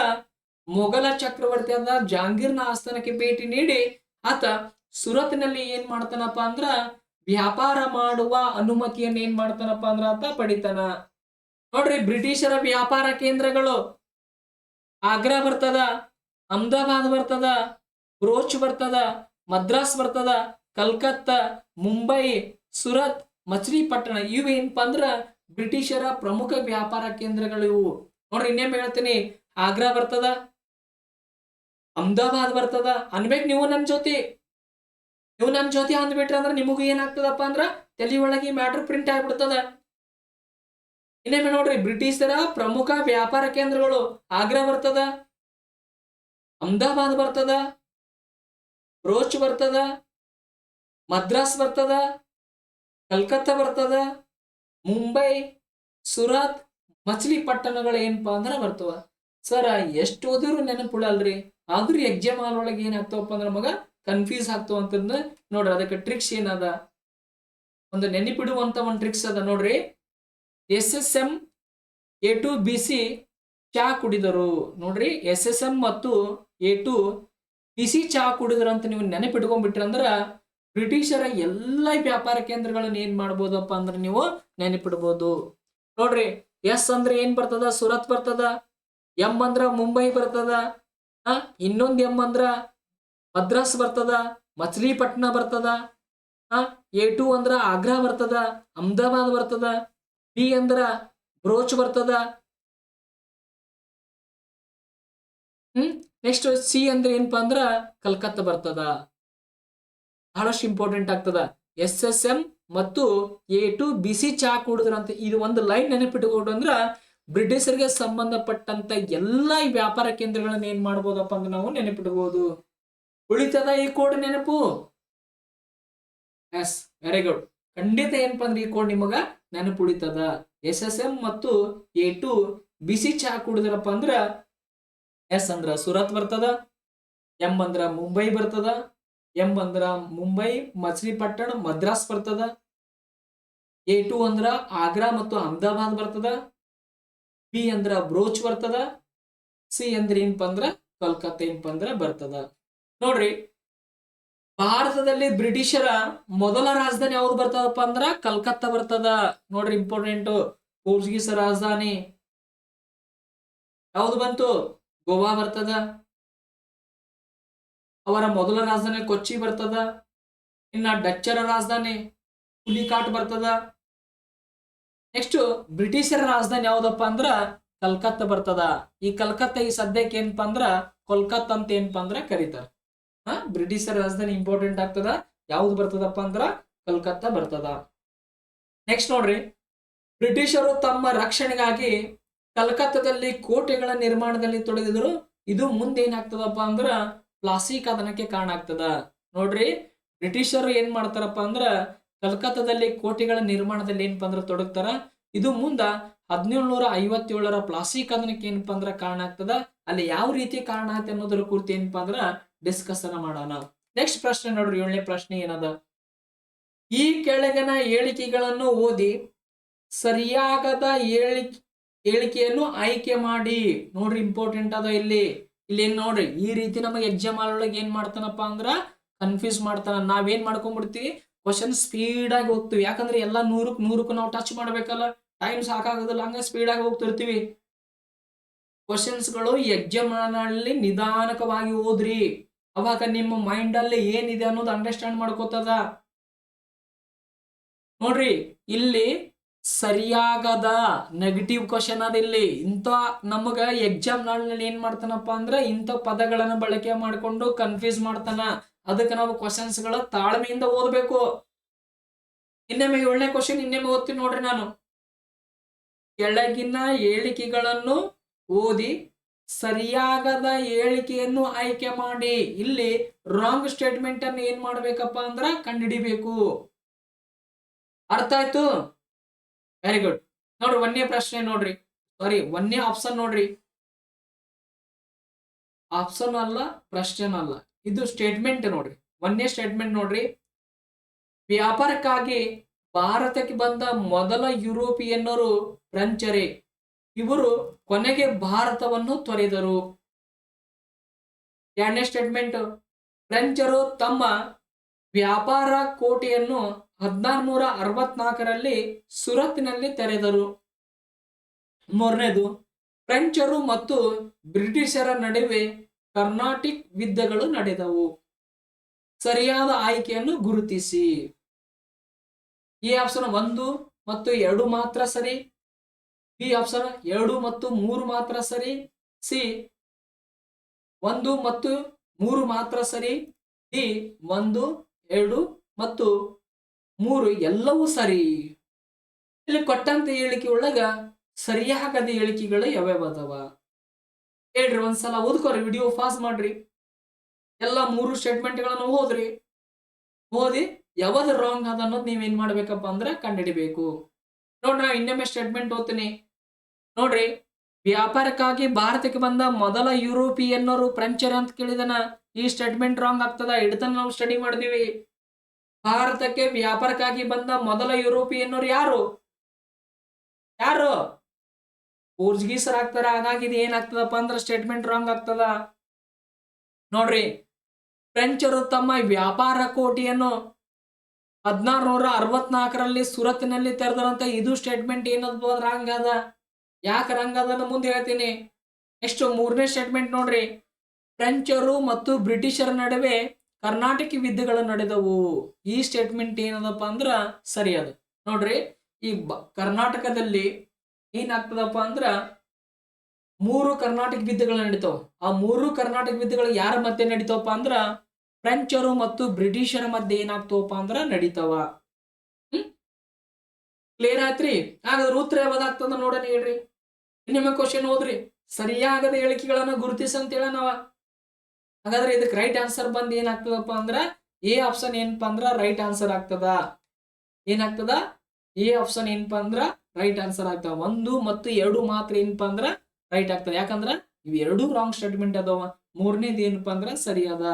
A: ಮೊಘಲ ಚಕ್ರವರ್ತಿ ಆದ ಜಹಾಂಗೀರ್ನ ಆಸ್ಥಾನಕ್ಕೆ ಭೇಟಿ ನೀಡಿ ಆತ ಸುರತ್ನಲ್ಲಿ ಏನ್ ಮಾಡ್ತಾನಪ್ಪ ಅಂದ್ರ ವ್ಯಾಪಾರ ಮಾಡುವ ಅನುಮತಿಯನ್ನು ಏನ್ ಮಾಡ್ತಾನಪ್ಪ ಅಂದ್ರ ಆತ ಪಡಿತಾನ. ನೋಡ್ರಿ, ಬ್ರಿಟಿಷರ ವ್ಯಾಪಾರ ಕೇಂದ್ರಗಳು ಆಗ್ರಾ ಬರ್ತದ, ಅಹಮದಾಬಾದ್ ಬರ್ತದ, ಬ್ರೋಚ್ ಬರ್ತದ, ಮದ್ರಾಸ್ ಬರ್ತದ, ಕಲ್ಕತ್ತಾ, ಮುಂಬೈ, ಸುರತ್, ಮಚಿಲಿಪಟ್ಟಣ ಇವು ಏನಪ್ಪಾ ಅಂದ್ರ ಬ್ರಿಟಿಷರ ಪ್ರಮುಖ ವ್ಯಾಪಾರ ಕೇಂದ್ರಗಳು ಇವು. ನೋಡ್ರಿ, ಇನ್ನೇಮ್ ಹೇಳ್ತೀನಿ. ಆಗ್ರಾ ಬರ್ತದ, ಅಹಮದಾಬಾದ್ ಬರ್ತದ ಅನ್ಬೇಕು ನೀವು ನನ್ನ ಜೊತೆ ಅಂದ್ಬಿಟ್ರಿ ಅಂದ್ರೆ ನಿಮಗೂ ಏನಾಗ್ತದಪ್ಪ ಅಂದ್ರ ತಲೆ ಒಳಗೆ ಮ್ಯಾಟ್ರ್ ಪ್ರಿಂಟ್ ಆಗ್ಬಿಡ್ತದ. ಇನ್ನೇಮೆ ನೋಡ್ರಿ, ಬ್ರಿಟಿಷರ ಪ್ರಮುಖ ವ್ಯಾಪಾರ ಕೇಂದ್ರಗಳು ಆಗ್ರಾ ಬರ್ತದ, ಅಹಮದಾಬಾದ್ ಬರ್ತದ, ಬ್ರೋಚ್ ಬರ್ತದ, ಮದ್ರಾಸ್ ಬರ್ತದ, ಕಲ್ಕತ್ತಾ ಬರ್ತದ, ಮುಂಬೈ, ಸುರತ್, ಮಚಿಲಿಪಟ್ಟಣಗಳು ಏನಪ್ಪಾ ಅಂದ್ರ ಬರ್ತವ. ಸರ್ ಎಷ್ಟು ಓದಿದ್ರು ನೆನಪುಳಲ್ರಿ, ಆದ್ರೂ ಎಕ್ಸಾಮ್ ಹಾಲ್ ಒಳಗೆ ಏನಾಗ್ತವಪ್ಪ ಅಂದ್ರ ಮಗ ಕನ್ಫ್ಯೂಸ್ ಆಗ್ತವ ಅಂತಂದ ನೋಡ್ರಿ. ಅದಕ್ಕೆ ಟ್ರಿಕ್ಸ್ ಏನದ, ಒಂದು ನೆನಪಿಡುವಂತ ಒಂದು ಟ್ರಿಕ್ಸ್ ಅದ ನೋಡ್ರಿ. SSM A2 BC ಚಾ ಕುಡಿದರು. ನೋಡ್ರಿ, SSM ಮತ್ತು A2 BC ಚಾ ಕುಡಿದ್ರು ಅಂತ ನೀವು ನೆನಪಿಟ್ಕೊಂಡ್ಬಿಟ್ರಿ ಅಂದ್ರ ಬ್ರಿಟಿಷರ ಎಲ್ಲ ವ್ಯಾಪಾರ ಕೇಂದ್ರಗಳನ್ನ ಏನ್ ಮಾಡ್ಬೋದಪ್ಪ ಅಂದ್ರೆ ನೀವು ನೆನಪಿಡ್ಬೋದು. ನೋಡ್ರಿ, S ಅಂದ್ರೆ ಏನ್ ಬರ್ತದ? ಸುರತ್ ಬರ್ತದ. M ಅಂದ್ರ ಮುಂಬೈ ಬರ್ತದ. ಇನ್ನೊಂದ್ M ಅಂದ್ರ ಮದ್ರಾಸ್ ಬರ್ತದ, ಮಚಿಲಿಪಟ್ಟಣ ಬರ್ತದ. A2 ಅಂದ್ರ ಆಗ್ರಾ ಬರ್ತದ, ಅಹಮದಾಬಾದ್ ಬರ್ತದ. B ಅಂದ್ರ ಬ್ರೋಚ್ ಬರ್ತದ. ನೆಕ್ಸ್ಟ್ C ಅಂದ್ರೆ ಏನಪ್ಪಾ ಅಂದ್ರ ಕಲ್ಕತ್ತಾ ಬರ್ತದ. ಬಹಳಷ್ಟು ಇಂಪಾರ್ಟೆಂಟ್ ಆಗ್ತದ. SSM ಮತ್ತು A2 BC ಚಾ ಕುಡಿದ್ರಂತ ಇದು ಒಂದು ಲೈನ್ ನೆನಪಿಟ್ಟುಕೊಂಡು ಅಂದ್ರ ಬ್ರಿಟಿಷರಿಗೆ ಸಂಬಂಧಪಟ್ಟಂತ ಎಲ್ಲಾ ವ್ಯಾಪಾರ ಕೇಂದ್ರಗಳನ್ನ ಏನ್ ಮಾಡ್ಬೋದಪ್ಪ ಅಂದ್ರೆ ನಾವು ನೆನಪಿಡ್ಬೋದು. ಉಳಿತದ ಈ ಕೋಡ್ ನೆನಪು? Yes, very good. ಖಂಡಿತ ಏನಪ್ಪಾ ಅಂದ್ರೆ ಈ ಕೋಡ್ ನಿಮಗ ನೆನಪು ಉಳಿತದ. SSM ಮತ್ತು A2 BC ಚಾ ಕುಡಿದ್ರಪ್ಪ ಅಂದ್ರ S ಅಂದ್ರ ಸುರತ್ ಬರ್ತದ, M ಅಂದ್ರ ಮುಂಬೈ ಬರ್ತದ, M ಅಂದ್ರ ಮುಂಬೈ, ಮಚಿಲಿಪಟ್ಟಣ, ಮದ್ರಾಸ್ ಬರ್ತದ. A2 ಅಂದ್ರ ಆಗ್ರಾ ಮತ್ತು ಅಹಮದಾಬಾದ್ ಬರ್ತದ. B ಅಂದ್ರ ಬ್ರೋಚ್ ಬರ್ತದ. C ಅಂದ್ರ ಏನಪ್ಪ ಅಂದ್ರ ಕಲ್ಕತ್ತಾ ಏನಪ್ಪ ಅಂದ್ರ ಬರ್ತದ. ನೋಡ್ರಿ, ಭಾರತದಲ್ಲಿ ಬ್ರಿಟಿಷರ ಮೊದಲ ರಾಜಧಾನಿ ಯಾವ್ದು ಬರ್ತದಪ್ಪ ಅಂದ್ರ ಕಲ್ಕತ್ತಾ ಬರ್ತದ. ನೋಡ್ರಿ, ಇಂಪಾರ್ಟೆಂಟ್. ಪೋರ್ಚುಗೀಸ್ ರಾಜಧಾನಿ ಯಾವ್ದು ಬಂತು? ಗೋವಾ ಬರ್ತದ. ಅವರ ಮೊದಲ ರಾಜಧಾನಿ ಕೊಚ್ಚಿ ಬರ್ತದ. ಇನ್ನ ಡಚ್ಚರ ರಾಜಧಾನಿ ಪುಲಿಕಾಟ್ ಬರ್ತದ. ನೆಕ್ಸ್ಟ್ ಬ್ರಿಟಿಷರ ರಾಜಧಾನಿ ಯಾವ್ದಪ್ಪ ಅಂದ್ರ ಕಲ್ಕತ್ತಾ ಬರ್ತದ. ಈ ಕಲ್ಕತ್ತಾ ಈ ಸದ್ಯಕ್ಕೆ ಏನಪ್ಪಾ ಅಂದ್ರ ಕೋಲ್ಕತ್ತಾ ಅಂತ ಏನಪ್ಪಾ ಅಂದ್ರ ಕರೀತಾರ. ಬ್ರಿಟಿಷರ ರಾಜಧಾನಿ ಇಂಪಾರ್ಟೆಂಟ್ ಆಗ್ತದ. ಯಾವ್ದು ಬರ್ತದಪ್ಪ ಅಂದ್ರ ಕಲ್ಕತ್ತಾ ಬರ್ತದ. ನೆಕ್ಸ್ಟ್ ನೋಡ್ರಿ, ಬ್ರಿಟಿಷರು ತಮ್ಮ ರಕ್ಷಣೆಗಾಗಿ ಕಲ್ಕತ್ತಾದಲ್ಲಿ ಕೋಟೆಗಳ ನಿರ್ಮಾಣದಲ್ಲಿ ತೊಡಗಿದ್ರು. ಇದು ಮುಂದೆ ಏನಾಗ್ತದಪ್ಪ ಅಂದ್ರ ಪ್ಲಾಸಿ ಕದನಕ್ಕೆ ಕಾರಣ ಆಗ್ತದ. ನೋಡ್ರಿ, ಬ್ರಿಟಿಷರು ಏನ್ ಮಾಡ್ತಾರಪ್ಪ ಅಂದ್ರ ಕಲ್ಕತ್ತಾದಲ್ಲಿ ಕೋಟೆಗಳ ನಿರ್ಮಾಣದಲ್ಲಿ ಏನಪ್ಪಾ ಅಂದ್ರ ತೊಡಗ್ತಾರ. ಇದು ಮುಂದ 1757ರ ಪ್ಲಾಸಿ ಕದನಕ್ಕೆ ಏನಪ್ಪಾ ಅಂದ್ರ ಕಾರಣ ಆಗ್ತದ. ಅಲ್ಲಿ ಯಾವ ರೀತಿ ಕಾರಣ ಆಯ್ತು ಅನ್ನೋದ್ರ ಕುರಿತು ಏನಪ್ಪಾ ಅಂದ್ರ ಡಿಸ್ಕಷನ್ ಮಾಡೋಣ. ನೆಕ್ಸ್ಟ್ ಪ್ರಶ್ನೆ ನೋಡ್ರಿ, 7ನೇ ಪ್ರಶ್ನೆ ಏನದ, ಈ ಕೆಳಗಿನ ಹೇಳಿಕೆಗಳನ್ನು ಓದಿ ಸರಿಯಾಗದ ಹೇಳಿಕೆಯನ್ನು ಆಯ್ಕೆ ಮಾಡಿ. ನೋಡ್ರಿ, ಇಂಪಾರ್ಟೆಂಟ್ ಅದ ಇಲ್ಲಿ. ಏನ್ ನೋಡ್ರಿ, ಈ ರೀತಿ ನಮಗೆ ಎಕ್ಸಾಮ್ ಒಳಗೆ ಏನ್ ಮಾಡ್ತಾನಪ್ಪ ಅಂದ್ರ ಕನ್ಫ್ಯೂಸ್ ಮಾಡ್ತಾನ. ನಾವೇನ್ ಮಾಡ್ಕೊಂಡ್ಬಿಡ್ತೀವಿ, ಕ್ವಶನ್ ಸ್ಪೀಡ್ ಆಗಿ ಹೋಗ್ತೀವಿ. ಯಾಕಂದ್ರೆ ಎಲ್ಲಾ 100ಕ್ಕೆ ನಾವು ಟಚ್ ಮಾಡ್ಬೇಕಲ್ಲ, ಟೈಮ್ ಸಾಕಾಗೋದಿಲ್ಲ, ಹಂಗ ಸ್ಪೀಡ್ ಆಗಿ ಹೋಗ್ತಿರ್ತೀವಿ. ಕ್ವಶನ್ಸ್ ಗಳು ಎಕ್ಸಾಮ್ ನಲ್ಲಿ ನಿಧಾನಕವಾಗಿ ಓದ್ರಿ, ಅವಾಗ ನಿಮ್ಮ ಮೈಂಡ್ ಅಲ್ಲಿ ಏನಿದೆ ಅನ್ನೋದು ಅಂಡರ್ಸ್ಟ್ಯಾಂಡ್ ಮಾಡ್ಕೋತದ. ನೋಡ್ರಿ, ಇಲ್ಲಿ ಸರಿಯಾಗದ ನೆಗೆಟಿವ್ ಕ್ವಶನ್ ಅದ. ಇಲ್ಲಿ ಇಂಥ ನಮಗ ಎಕ್ಸಾಮ್ ನಲ್ಲಿ ಏನ್ ಮಾಡ್ತಾನಪ್ಪ ಅಂದ್ರ ಇಂಥ ಪದಗಳನ್ನ ಬಳಕೆ ಮಾಡ್ಕೊಂಡು ಕನ್ಫ್ಯೂಸ್ ಮಾಡ್ತಾನ. ಅದಕ್ಕೆ ನಾವು ಕ್ವಶನ್ಸ್ ಗಳ ತಾಳ್ಮೆಯಿಂದ ಓದ್ಬೇಕು. ಇನ್ನೊಮ್ಮೆ 7ನೇ ಕ್ವಶನ್ ಇನ್ನೊಮ್ಮೆ ಓದ್ತೀನಿ ನೋಡ್ರಿ ನಾನು. ಕೆಳಗಿನ ಹೇಳಿಕೆಗಳನ್ನು ಓದಿ ಸರಿಯಾಗದ ಹೇಳಿಕೆಯನ್ನು ಆಯ್ಕೆ ಮಾಡಿ. ಇಲ್ಲಿ ರಾಂಗ್ ಸ್ಟೇಟ್ಮೆಂಟ್ ಅನ್ನು ಏನ್ ಮಾಡ್ಬೇಕಪ್ಪ ಅಂದ್ರ ಕಂಡುಹಿಡಿಬೇಕು. ಅರ್ಥ ಆಯ್ತು? Very good. ನೋಡ್ರಿ, 1ನೇ ಪ್ರಶ್ನೆ ನೋಡ್ರಿ, ಸಾರಿ 1ನೇ ಆಪ್ಷನ್ ನೋಡ್ರಿ. ಆಪ್ಷನ್ ಅಲ್ಲ, ಪ್ರಶ್ನೆ ಅಲ್ಲ, ಇದು ಸ್ಟೇಟ್ಮೆಂಟ್ ನೋಡ್ರಿ. 1ನೇ ಸ್ಟೇಟ್ಮೆಂಟ್ ನೋಡ್ರಿ, ವ್ಯಾಪಾರಕ್ಕಾಗಿ ಭಾರತಕ್ಕೆ ಬಂದ ಮೊದಲ ಯುರೋಪಿಯನ್ನರು ಫ್ರೆಂಚರೇ. ಇವರು ಕೊನೆಗೆ ಭಾರತವನ್ನು ತೊರೆದರು. 2ನೇ ಸ್ಟೇಟ್ಮೆಂಟ್, ಫ್ರೆಂಚರು ತಮ್ಮ ವ್ಯಾಪಾರ ಕೋಟೆಯನ್ನು 1664ರಲ್ಲಿ ಸುರತ್ನಲ್ಲಿ ತೆರೆದರು. 3ನೇದು, ಫ್ರೆಂಚರು ಮತ್ತು ಬ್ರಿಟಿಷರ ನಡುವೆ ಕರ್ನಾಟಿಕ್ ಯುದ್ಧಗಳು ನಡೆದವು. ಸರಿಯಾದ ಆಯ್ಕೆಯನ್ನು ಗುರುತಿಸಿ. ಎ ಆಪ್ಷನ್ 1 ಮತ್ತು 2 ಮಾತ್ರ ಸರಿ. ಬಿ ಆಪ್ಷನ್ 2 ಮತ್ತು 3 ಮಾತ್ರ ಸರಿ. ಸಿ 1 ಮತ್ತು 3 ಮಾತ್ರ ಸರಿ. ಡಿ 1, 2 ಮತ್ತು 3 ಎಲ್ಲವೂ ಸರಿ. ಇಲ್ಲಿ ಕೊಟ್ಟಂತ ಹೇಳಿಕೆ ಒಳಗ ಸರಿಯಾಗದ ಹೇಳಿಕೆಗಳು ಯಾವ್ಯಾವ ಅದಾವ ಹೇಳ್ರಿ. ಒಂದ್ಸಲ ಓದ್ಕೋರಿ, ವಿಡಿಯೋ ಪಾಸ್ ಮಾಡ್ರಿ, ಎಲ್ಲ 3 ಸ್ಟೇಟ್ಮೆಂಟ್ ಗಳನ್ನು ಓದಿ ಯಾವ್ದು ರಾಂಗ್ ಅದ ಅನ್ನೋದು ನೀವೇನ್ ಮಾಡ್ಬೇಕಪ್ಪ ಅಂದ್ರೆ ಕಂಡುಹಿಡಿಬೇಕು. ನೋಡ್ರಿ, ನಾ ಇನ್ನೊಮ್ಮೆ ಸ್ಟೇಟ್ಮೆಂಟ್ ಓದ್ತೀನಿ ನೋಡ್ರಿ. ವ್ಯಾಪಾರಕ್ಕಾಗಿ ಭಾರತಕ್ಕೆ ಬಂದ ಮೊದಲ ಯುರೋಪಿಯನ್ನರು ಫ್ರೆಂಚರ್ ಅಂತ ಕೇಳಿದನ. ಈ ಸ್ಟೇಟ್ಮೆಂಟ್ ರಾಂಗ್ ಆಗ್ತದ. ಇಡತನ ನಾವು ಸ್ಟಡಿ ಮಾಡಿದೀವಿ. ಭಾರತಕ್ಕೆ ವ್ಯಾಪಾರಕ್ಕಾಗಿ ಬಂದ ಮೊದಲ ಯುರೋಪಿಯನ್ನರು ಯಾರು? ಪೋರ್ಚುಗೀಸರ್ ಆಗ್ತಾರ. ಹಾಗಾಗಿ ಇದು ಏನಾಗ್ತದಪ್ಪ ಅಂದ್ರೆ ಸ್ಟೇಟ್ಮೆಂಟ್ ರಾಂಗ್ ಆಗ್ತದ. ನೋಡ್ರಿ, ಫ್ರೆಂಚರು ತಮ್ಮ ವ್ಯಾಪಾರ ಕೋಟೆಯನ್ನು 1664ರಲ್ಲಿ ಸುರತ್ನಲ್ಲಿ ತೆರೆದರಂತ. ಇದು ಸ್ಟೇಟ್ಮೆಂಟ್ ಏನದ ರಾಂಗ್ ಅದ. ಯಾಕೆ ರಾಂಗ್ ಅದ ಮುಂದೆ ಹೇಳ್ತೀನಿ. ನೆಕ್ಸ್ಟ್ 3ನೇ ಸ್ಟೇಟ್ಮೆಂಟ್ ನೋಡ್ರಿ, ಫ್ರೆಂಚರು ಮತ್ತು ಬ್ರಿಟಿಷರ ನಡುವೆ ಕರ್ನಾಟಕ ಯುದ್ಧಗಳು ನಡೆದವು. ಈ ಸ್ಟೇಟ್ಮೆಂಟ್ ಏನದಪ್ಪ ಅಂದ್ರ ಸರಿ ಅದ. ನೋಡ್ರಿ, ಈ ಕರ್ನಾಟಕದಲ್ಲಿ ಏನಾಗ್ತದಪ್ಪ ಅಂದ್ರ 3 ಕರ್ನಾಟಕ ಯುದ್ಧಗಳು ನಡೀತಾವ. ಆ 3 ಕರ್ನಾಟಕ ಯುದ್ಧಗಳು ಯಾರ ಮಧ್ಯೆ ನಡೀತಾವಪ್ಪ ಅಂದ್ರ ಫ್ರೆಂಚರು ಮತ್ತು ಬ್ರಿಟಿಷರ ಮಧ್ಯೆ ಏನಾಗ್ತಾವಪ್ಪ ಅಂದ್ರ ನಡೀತಾವ. ಕ್ಲಿಯರ್ ಆಯ್ತ್ರಿ? ಹಾಗಾದ್ರೆ ಉತ್ತರ ಯಾವ್ದಾಗ್ತದ ನೋಡೋಣ ಹೇಳ್ರಿ. ಇನ್ನೊಮ್ಮೆ ಕ್ವಶನ್ ಓದ್ರಿ. ಸರಿಯಾಗದ ಹೇಳಿಕೆಗಳನ್ನ ಗುರುತಿಸ ಅಂತ ಹೇಳ ನಾವ. ಹಾಗಾದ್ರೆ ಇದಕ್ಕೆ ರೈಟ್ ಆನ್ಸರ್ ಬಂದ್ ಏನಾಗ್ತದಪ್ಪ ಅಂದ್ರ ಎ ಆಪ್ಷನ್ ಏನಪ್ಪಾ ಅಂದ್ರ ರೈಟ್ ಆನ್ಸರ್ ಆಗ್ತದ. ಏನಾಗ್ತದ? ಎ ಆಪ್ಷನ್ ಏನಪ್ಪಾ ಅಂದ್ರ ರೈಟ್ ಆನ್ಸರ್ ಆಗ್ತದ. 1 ಮತ್ತು 2 ಮಾತ್ರ ಏನಪ್ಪಾ ಅಂದ್ರ ರೈಟ್ ಆಗ್ತದ. ಯಾಕಂದ್ರ ಇವ್ 2 ರಾಂಗ್ ಸ್ಟೇಟ್ಮೆಂಟ್ ಅದಾವ. 3ನೇದು ಏನಪ್ಪಾ ಅಂದ್ರ ಸರಿ ಅದ.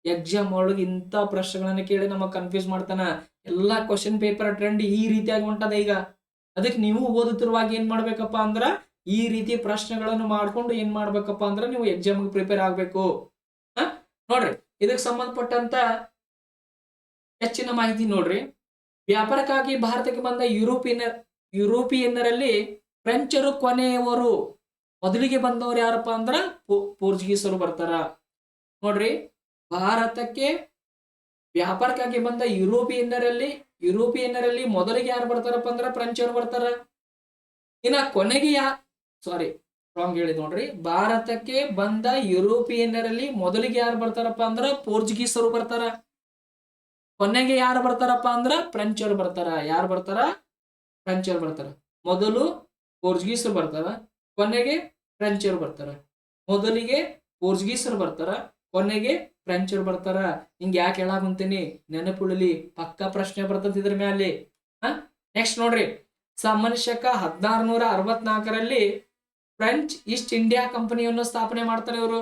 A: ಎಕ್ಸಾಮ್ ಒಳಗೆ ಇಂಥ ಪ್ರಶ್ನೆಗಳನ್ನ ಕೇಳಿ ನಮಗ್ ಕನ್ಫ್ಯೂಸ್ ಮಾಡ್ತಾನ. ಎಲ್ಲಾ ಕ್ವಶನ್ ಪೇಪರ್ ಟ್ರೆಂಡ್ ಈ ರೀತಿಯಾಗಿ ಹೊಂಟದ ಈಗ. ಅದಕ್ಕೆ ನೀವು ಓದುತ್ತಿರುವಾಗ ಏನ್ ಮಾಡ್ಬೇಕಪ್ಪ ಅಂದ್ರ ಈ ರೀತಿ ಪ್ರಶ್ನೆಗಳನ್ನು ಮಾಡ್ಕೊಂಡು ಏನ್ ಮಾಡ್ಬೇಕಪ್ಪ ಅಂದ್ರ ನೀವು ಎಕ್ಸಾಮ್ ಪ್ರಿಪೇರ್ ಆಗ್ಬೇಕು. ನೋಡ್ರಿ, ಇದಕ್ಕೆ ಸಂಬಂಧಪಟ್ಟಂತ ಹೆಚ್ಚಿನ ಮಾಹಿತಿ ನೋಡ್ರಿ. ವ್ಯಾಪಾರಕ್ಕಾಗಿ ಭಾರತಕ್ಕೆ ಬಂದ ಯುರೋಪಿಯನ್ನರಲ್ಲಿ ಫ್ರೆಂಚರು ಕೊನೆಯವರು. ಮೊದಲಿಗೆ ಬಂದವರು ಯಾರಪ್ಪ ಅಂದ್ರ ಪೋರ್ಚುಗೀಸರು ಬರ್ತಾರ. ನೋಡ್ರಿ, ಭಾರತಕ್ಕೆ ವ್ಯಾಪಾರಕ್ಕಾಗಿ ಬಂದ ಯುರೋಪಿಯನ್ನರಲ್ಲಿ ಮೊದಲಿಗೆ ಯಾರು ಬರ್ತಾರಪ್ಪ ಅಂದ್ರ ಫ್ರೆಂಚರು ಬರ್ತಾರ. ಇನ್ನ ಕೊನೆಗೆ ರಾಂಗ್ ಹೇಳಿದ್ ನೋಡ್ರಿ. ಭಾರತಕ್ಕೆ ಬಂದ ಯುರೋಪಿಯನ್ನರಲ್ಲಿ ಮೊದಲಿಗೆ ಯಾರು ಬರ್ತಾರಪ್ಪ ಅಂದ್ರ ಪೋರ್ಚುಗೀಸರು ಬರ್ತಾರ. ಕೊನೆಗೆ ಯಾರು ಬರ್ತಾರಪ್ಪ ಅಂದ್ರ ಫ್ರೆಂಚರು ಬರ್ತಾರ. ಯಾರು ಬರ್ತಾರ? ಫ್ರೆಂಚರ್ ಬರ್ತಾರ. ಮೊದಲು ಪೋರ್ಚುಗೀಸರು ಬರ್ತಾರ, ಕೊನೆಗೆ ಫ್ರೆಂಚರ್ ಬರ್ತಾರ. ಮೊದಲಿಗೆ ಪೋರ್ಚುಗೀಸರು ಬರ್ತಾರ, ಕೊನೆಗೆ ಫ್ರೆಂಚರ್ ಬರ್ತಾರ. ಹಿಂಗ್ ಯಾಕೆ ಹೇಳಾಕುಂತೀನಿ, ನೆನಪುಳಲಿ, ಪಕ್ಕ ಪ್ರಶ್ನೆ ಬರ್ತದ ಇದ್ರ ಮ್ಯಾಲೆ. ನೆಕ್ಸ್ಟ್ ನೋಡ್ರಿ, ಸಾಮಾನ್ಯ ಶಕ 1664ರಲ್ಲಿ ಫ್ರೆಂಚ್ ಈಸ್ಟ್ ಇಂಡಿಯಾ ಕಂಪನಿಯನ್ನು ಸ್ಥಾಪನೆ ಮಾಡ್ತಾರೆ ಇವರು.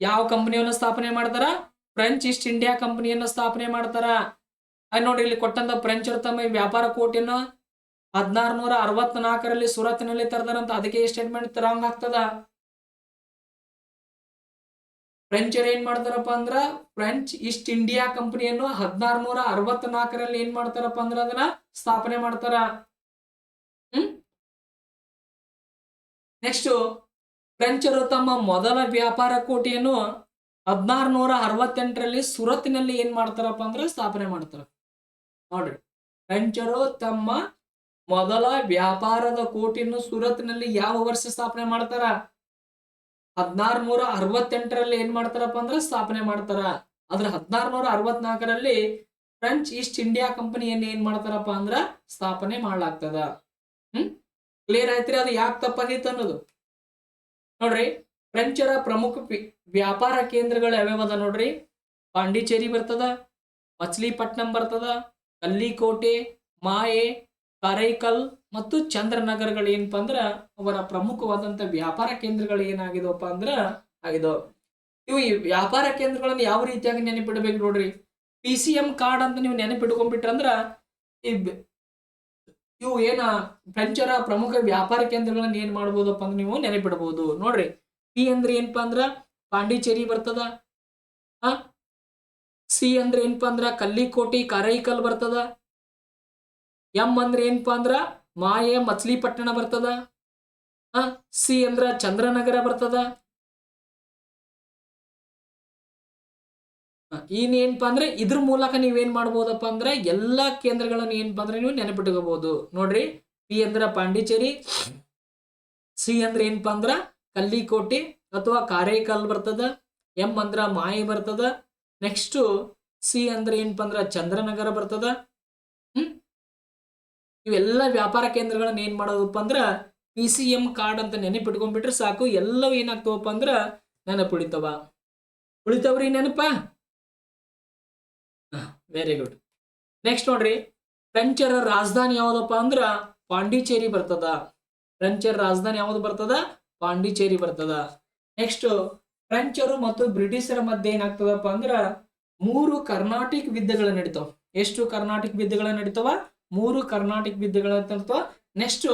A: ಯಾವ ಕಂಪನಿಯನ್ನು ಸ್ಥಾಪನೆ ಮಾಡ್ತಾರ? ಫ್ರೆಂಚ್ ಈಸ್ಟ್ ಇಂಡಿಯಾ ಕಂಪನಿಯನ್ನು ಸ್ಥಾಪನೆ ಮಾಡ್ತಾರ. ನೋಡ್ರಿ ಇಲ್ಲಿ ಕೊಟ್ಟಂತ ಫ್ರೆಂಚರು ತಮ್ಮ ವ್ಯಾಪಾರ ಕೋಟೆಯನ್ನು 1664ರಲ್ಲಿ ಸುರತ್ನಲ್ಲಿ ತರದಾರಂತ. ಅದಕ್ಕೆ ಈ ಸ್ಟೇಟ್ಮೆಂಟ್ ರಾಂಗ್ ಆಗ್ತದ. ಫ್ರೆಂಚರ್ ಏನ್ ಮಾಡ್ತಾರಪ್ಪ ಅಂದ್ರ ಫ್ರೆಂಚ್ ಈಸ್ಟ್ ಇಂಡಿಯಾ ಕಂಪನಿಯನ್ನು 1664ರಲ್ಲಿ ಏನ್ ಮಾಡ್ತಾರಪ್ಪ ಅಂದ್ರ ಅದನ್ನ ಸ್ಥಾಪನೆ ಮಾಡ್ತಾರ. ನೆಕ್ಸ್ಟ್, ಫ್ರೆಂಚರು ತಮ್ಮ ಮೊದಲ ವ್ಯಾಪಾರ ಕೋಟೆಯನ್ನು 1668ರಲ್ಲಿ ಸುರತ್ನಲ್ಲಿ ಏನ್ ಮಾಡ್ತಾರಪ್ಪ ಅಂದ್ರೆ ಸ್ಥಾಪನೆ ಮಾಡ್ತಾರ. ನೋಡ್ರಿ, ಫ್ರೆಂಚರು ತಮ್ಮ ಮೊದಲ ವ್ಯಾಪಾರದ ಕೋಟೆಯನ್ನು ಸುರತ್ನಲ್ಲಿ ಯಾವ ವರ್ಷ ಸ್ಥಾಪನೆ ಮಾಡ್ತಾರ? 1668ರಲ್ಲಿ ಏನ್ ಮಾಡ್ತಾರಪ್ಪ ಅಂದ್ರೆ ಸ್ಥಾಪನೆ ಮಾಡ್ತಾರ. ಆದ್ರೆ 1664ರಲ್ಲಿ ಫ್ರೆಂಚ್ ಈಸ್ಟ್ ಇಂಡಿಯಾ ಕಂಪನಿಯನ್ನು ಏನ್ ಮಾಡ್ತಾರಪ್ಪ ಅಂದ್ರ ಸ್ಥಾಪನೆ ಮಾಡ್ಲಾಗ್ತದ. ಕ್ಲಿಯರ್ ಆಯ್ತ್ರಿ? ಅದು ಯಾಕೆ ತಪ್ಪಾಗಿತ್ತು ಅನ್ನೋದು. ನೋಡ್ರಿ, ಫ್ರೆಂಚರ ಪ್ರಮುಖ ವ್ಯಾಪಾರ ಕೇಂದ್ರಗಳು ಯಾವ್ಯಾವದ ನೋಡ್ರಿ. ಪಾಂಡಿಚೇರಿ ಬರ್ತದ, ಮಚ್ಲಿಪಟ್ನಂ ಬರ್ತದ, ಕಲ್ಲಿಕೋಟೆ, ಮಾಯೆ, ಕಾರೈಕಲ್ ಮತ್ತು ಚಂದ್ರನಗರಗಳು ಏನಪ್ಪಾ ಅಂದ್ರ ಅವರ ಪ್ರಮುಖವಾದಂತ ವ್ಯಾಪಾರ ಕೇಂದ್ರಗಳು ಏನಾಗಿದವಪ್ಪ ಅಂದ್ರ ಆಗಿದವು. ಇವು ಈ ವ್ಯಾಪಾರ ಕೇಂದ್ರಗಳನ್ನು ಯಾವ ರೀತಿಯಾಗಿ ನೆನಪಿಡ್ಬೇಕು ನೋಡ್ರಿ. PCM ಕಾರ್ಡ್ ಅಂತ ನೀವು ನೆನಪಿಟ್ಕೊಂಡ್ಬಿಟ್ರಂದ್ರ ಇವು ಏನ ಫ್ರೆಂಚರ ಪ್ರಮುಖ ವ್ಯಾಪಾರ ಕೇಂದ್ರಗಳನ್ನ ಏನ್ ಮಾಡ್ಬೋದಪ್ಪ ಅಂದ್ರೆ ನೀವು ನೆನಪಿಡಬಹುದು. ನೋಡ್ರಿ, ಪಿ ಅಂದ್ರೆ ಏನಪ್ಪಾ ಅಂದ್ರ ಪಾಂಡಿಚೇರಿ ಬರ್ತದ. ಸಿ ಅಂದ್ರೆ ಏನಪ್ಪಾ ಅಂದ್ರ ಕಲ್ಲಿಕೋಟಿ ಕಾರೈಕಲ್ ಬರ್ತದ. ಎಂ ಅಂದ್ರೆ ಏನಪ್ಪಾ ಅಂದ್ರ ಮಾಯೆ ಮಚ್ಲಿಪಟ್ಟಣ ಬರ್ತದ. ಸಿ ಅಂದ್ರ ಚಂದ್ರನಗರ ಬರ್ತದ. ಏನಪ್ಪಾ ಅಂದ್ರೆ ಇದ್ರ ಮೂಲಕ ನೀವೇನ್ ಮಾಡ್ಬೋದಪ್ಪ ಅಂದ್ರೆ ಎಲ್ಲಾ ಕೇಂದ್ರಗಳನ್ನ ಏನಪ್ಪಾ ಅಂದ್ರೆ ನೀವು ನೆನಪಿಟ್ಕೋಬಹುದು. ನೋಡ್ರಿ, ಪಿ ಅಂದ್ರ ಪಾಂಡಿಚೇರಿ, ಸಿ ಅಂದ್ರೆ ಏನಪ್ಪಾ ಅಂದ್ರ ಕಲ್ಲಿಕೋಟೆ ಅಥವಾ ಕಾರೈಕಲ್ ಬರ್ತದ, ಎಂ ಅಂದ್ರ ಮಾಯೆ ಬರ್ತದ, ನೆಕ್ಸ್ಟ್ ಸಿ ಅಂದ್ರೆ ಏನಪ್ಪಾ ಅಂದ್ರ ಚಂದ್ರನಗರ ಬರ್ತದ. ಇವೆಲ್ಲ ವ್ಯಾಪಾರ ಕೇಂದ್ರಗಳನ್ನ ಏನ್ ಮಾಡೋದಪ್ಪ ಅಂದ್ರ PCM ಕಾರ್ಡ್ ಅಂತ ನೆನಪಿಟ್ಕೊಂಡ್ಬಿಟ್ರೆ ಸಾಕು. ಎಲ್ಲವೂ ಏನಾಗ್ತವಪ್ಪ ಅಂದ್ರ ನೆನಪುಳಿತವ. ಉಳಿತವ್ರಿ ನೆನಪ? Very good. ನೆಕ್ಸ್ಟ್ ನೋಡ್ರಿ, ಫ್ರೆಂಚರ ರಾಜಧಾನಿ ಯಾವ್ದಪ್ಪ ಅಂದ್ರ ಪಾಂಡಿಚೇರಿ ಬರ್ತದ. ಫ್ರೆಂಚರ ರಾಜಧಾನಿ ಯಾವ್ದು ಬರ್ತದ? ಪಾಂಡಿಚೇರಿ ಬರ್ತದ. ನೆಕ್ಸ್ಟ್, ಫ್ರೆಂಚರು ಮತ್ತು ಬ್ರಿಟಿಷರ ಮಧ್ಯೆ ಏನಾಗ್ತದಪ್ಪ ಅಂದ್ರ 3 ಕರ್ನಾಟಿಕ್ ಯುದ್ಧಗಳು ನಡೀತಾವ. ಎಷ್ಟು ಕರ್ನಾಟಿಕ್ ಯುದ್ಧಗಳು ನಡೀತಾವ? 3 ಕರ್ನಾಟಿಕ್ ಯುದ್ಧಗಳ ನಡೀತಾವ. ನೆಕ್ಸ್ಟ್,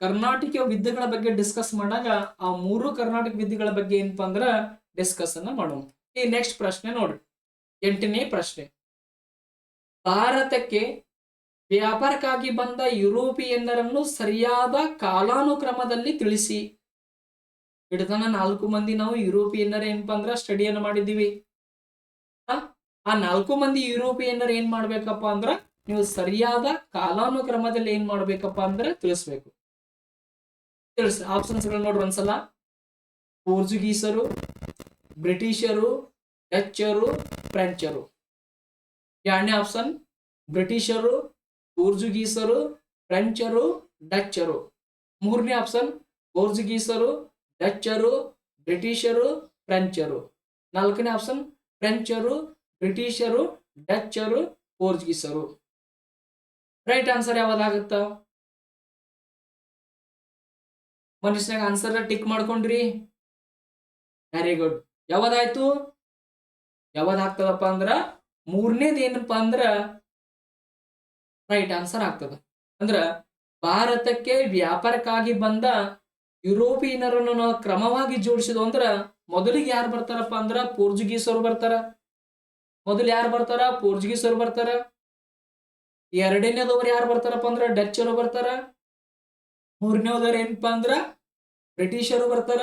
A: ಕರ್ನಾಟಕ ಯುದ್ಧಗಳ ಬಗ್ಗೆ ಡಿಸ್ಕಸ್ ಮಾಡಾಗ ಆ 3 ಕರ್ನಾಟಕ ಯುದ್ಧಗಳ ಬಗ್ಗೆ ಏನಪ್ಪಾ ಅಂದ್ರ ಡಿಸ್ಕಸ್ ಅನ್ನ ಮಾಡೋಣ. ಈ ನೆಕ್ಸ್ಟ್ ಪ್ರಶ್ನೆ ನೋಡ್ರಿ, 8ನೇ ಪ್ರಶ್ನೆ. ಭಾರತಕ್ಕೆ ವ್ಯಾಪಾರಕ್ಕಾಗಿ ಬಂದ ಯುರೋಪಿಯನ್ನರನ್ನು ಸರಿಯಾದ ಕಾಲಾನುಕ್ರಮದಲ್ಲಿ ತಿಳಿಸಿ. ಇಡತನ 4 ಮಂದಿ ನಾವು ಯುರೋಪಿಯನ್ನರ ಏನಪ್ಪಾ ಅಂದ್ರ ಸ್ಟಡಿಯನ್ನು ಮಾಡಿದ್ದೀವಿ. ಆ 4 ಮಂದಿ ಯುರೋಪಿಯನ್ನರು ಏನ್ ಮಾಡ್ಬೇಕಪ್ಪ ಅಂದ್ರ ನೀವು ಸರಿಯಾದ ಕಾಲಾನುಕ್ರಮದಲ್ಲಿ ಏನ್ ಮಾಡ್ಬೇಕಪ್ಪ ಅಂದ್ರೆ ತಿಳಿಸ್ಬೇಕು. ತಿಳಿಸ್ ಆಪ್ಷನ್ಸ್ ಗಳು ನೋಡ್ರಿ ಒಂದ್ಸಲ. ಪೋರ್ಚುಗೀಸರು, ಬ್ರಿಟಿಷರು, ಡಚ್ಚರು, ಫ್ರೆಂಚರು. 2ನೇ ಆಪ್ಷನ್ ಬ್ರಿಟಿಷರು, ಪೋರ್ಚುಗೀಸರು, ಫ್ರೆಂಚರು, ಡಚ್ಚರು. 3ನೇ ಆಪ್ಷನ್ ಪೋರ್ಚುಗೀಸರು, ಡಚ್ಚರು, ಬ್ರಿಟಿಷರು, ಫ್ರೆಂಚರು. 4ನೇ ಆಪ್ಷನ್ ಫ್ರೆಂಚರು, ಬ್ರಿಟಿಷರು, ಡಚ್ಚರು, ಪೋರ್ಚುಗೀಸರು. ರೈಟ್ ಆನ್ಸರ್ ಯಾವ್ದಾಗುತ್ತ? ಮನುಷ್ಯನಾಗ ಆನ್ಸರ್ ಟಿಕ್ ಮಾಡ್ಕೊಂಡ್ರಿ. Very good. ಯಾವ್ದಾಯ್ತು? ಯಾವ್ದಾಗ್ತದಪ್ಪ ಅಂದ್ರ 3ನೇದು ಏನಪ್ಪಾ ಅಂದ್ರ ರೈಟ್ ಆನ್ಸರ್ ಆಗ್ತದ. ಅಂದ್ರ ಭಾರತಕ್ಕೆ ವ್ಯಾಪಾರಕ್ಕಾಗಿ ಬಂದ ಯುರೋಪಿಯನ್ನರನ್ನು ನಾವು ಕ್ರಮವಾಗಿ ಜೋಡಿಸಿದ್ವು ಅಂದ್ರ ಮೊದಲಿಗೆ ಯಾರು ಬರ್ತಾರಪ್ಪ ಅಂದ್ರ ಪೋರ್ಚುಗೀಸರು ಬರ್ತಾರ. ಮೊದಲು ಯಾರು ಬರ್ತಾರ? ಪೋರ್ಚುಗೀಸರು ಬರ್ತಾರ. 2ನೇದವ್ರು ಯಾರು ಬರ್ತಾರಪ್ಪ ಅಂದ್ರ ಡಚ್ಚರು ಬರ್ತಾರ. 3ನೇದವ್ರು ಏನಪ್ಪಾ ಅಂದ್ರ ಬ್ರಿಟಿಷರು ಬರ್ತಾರ.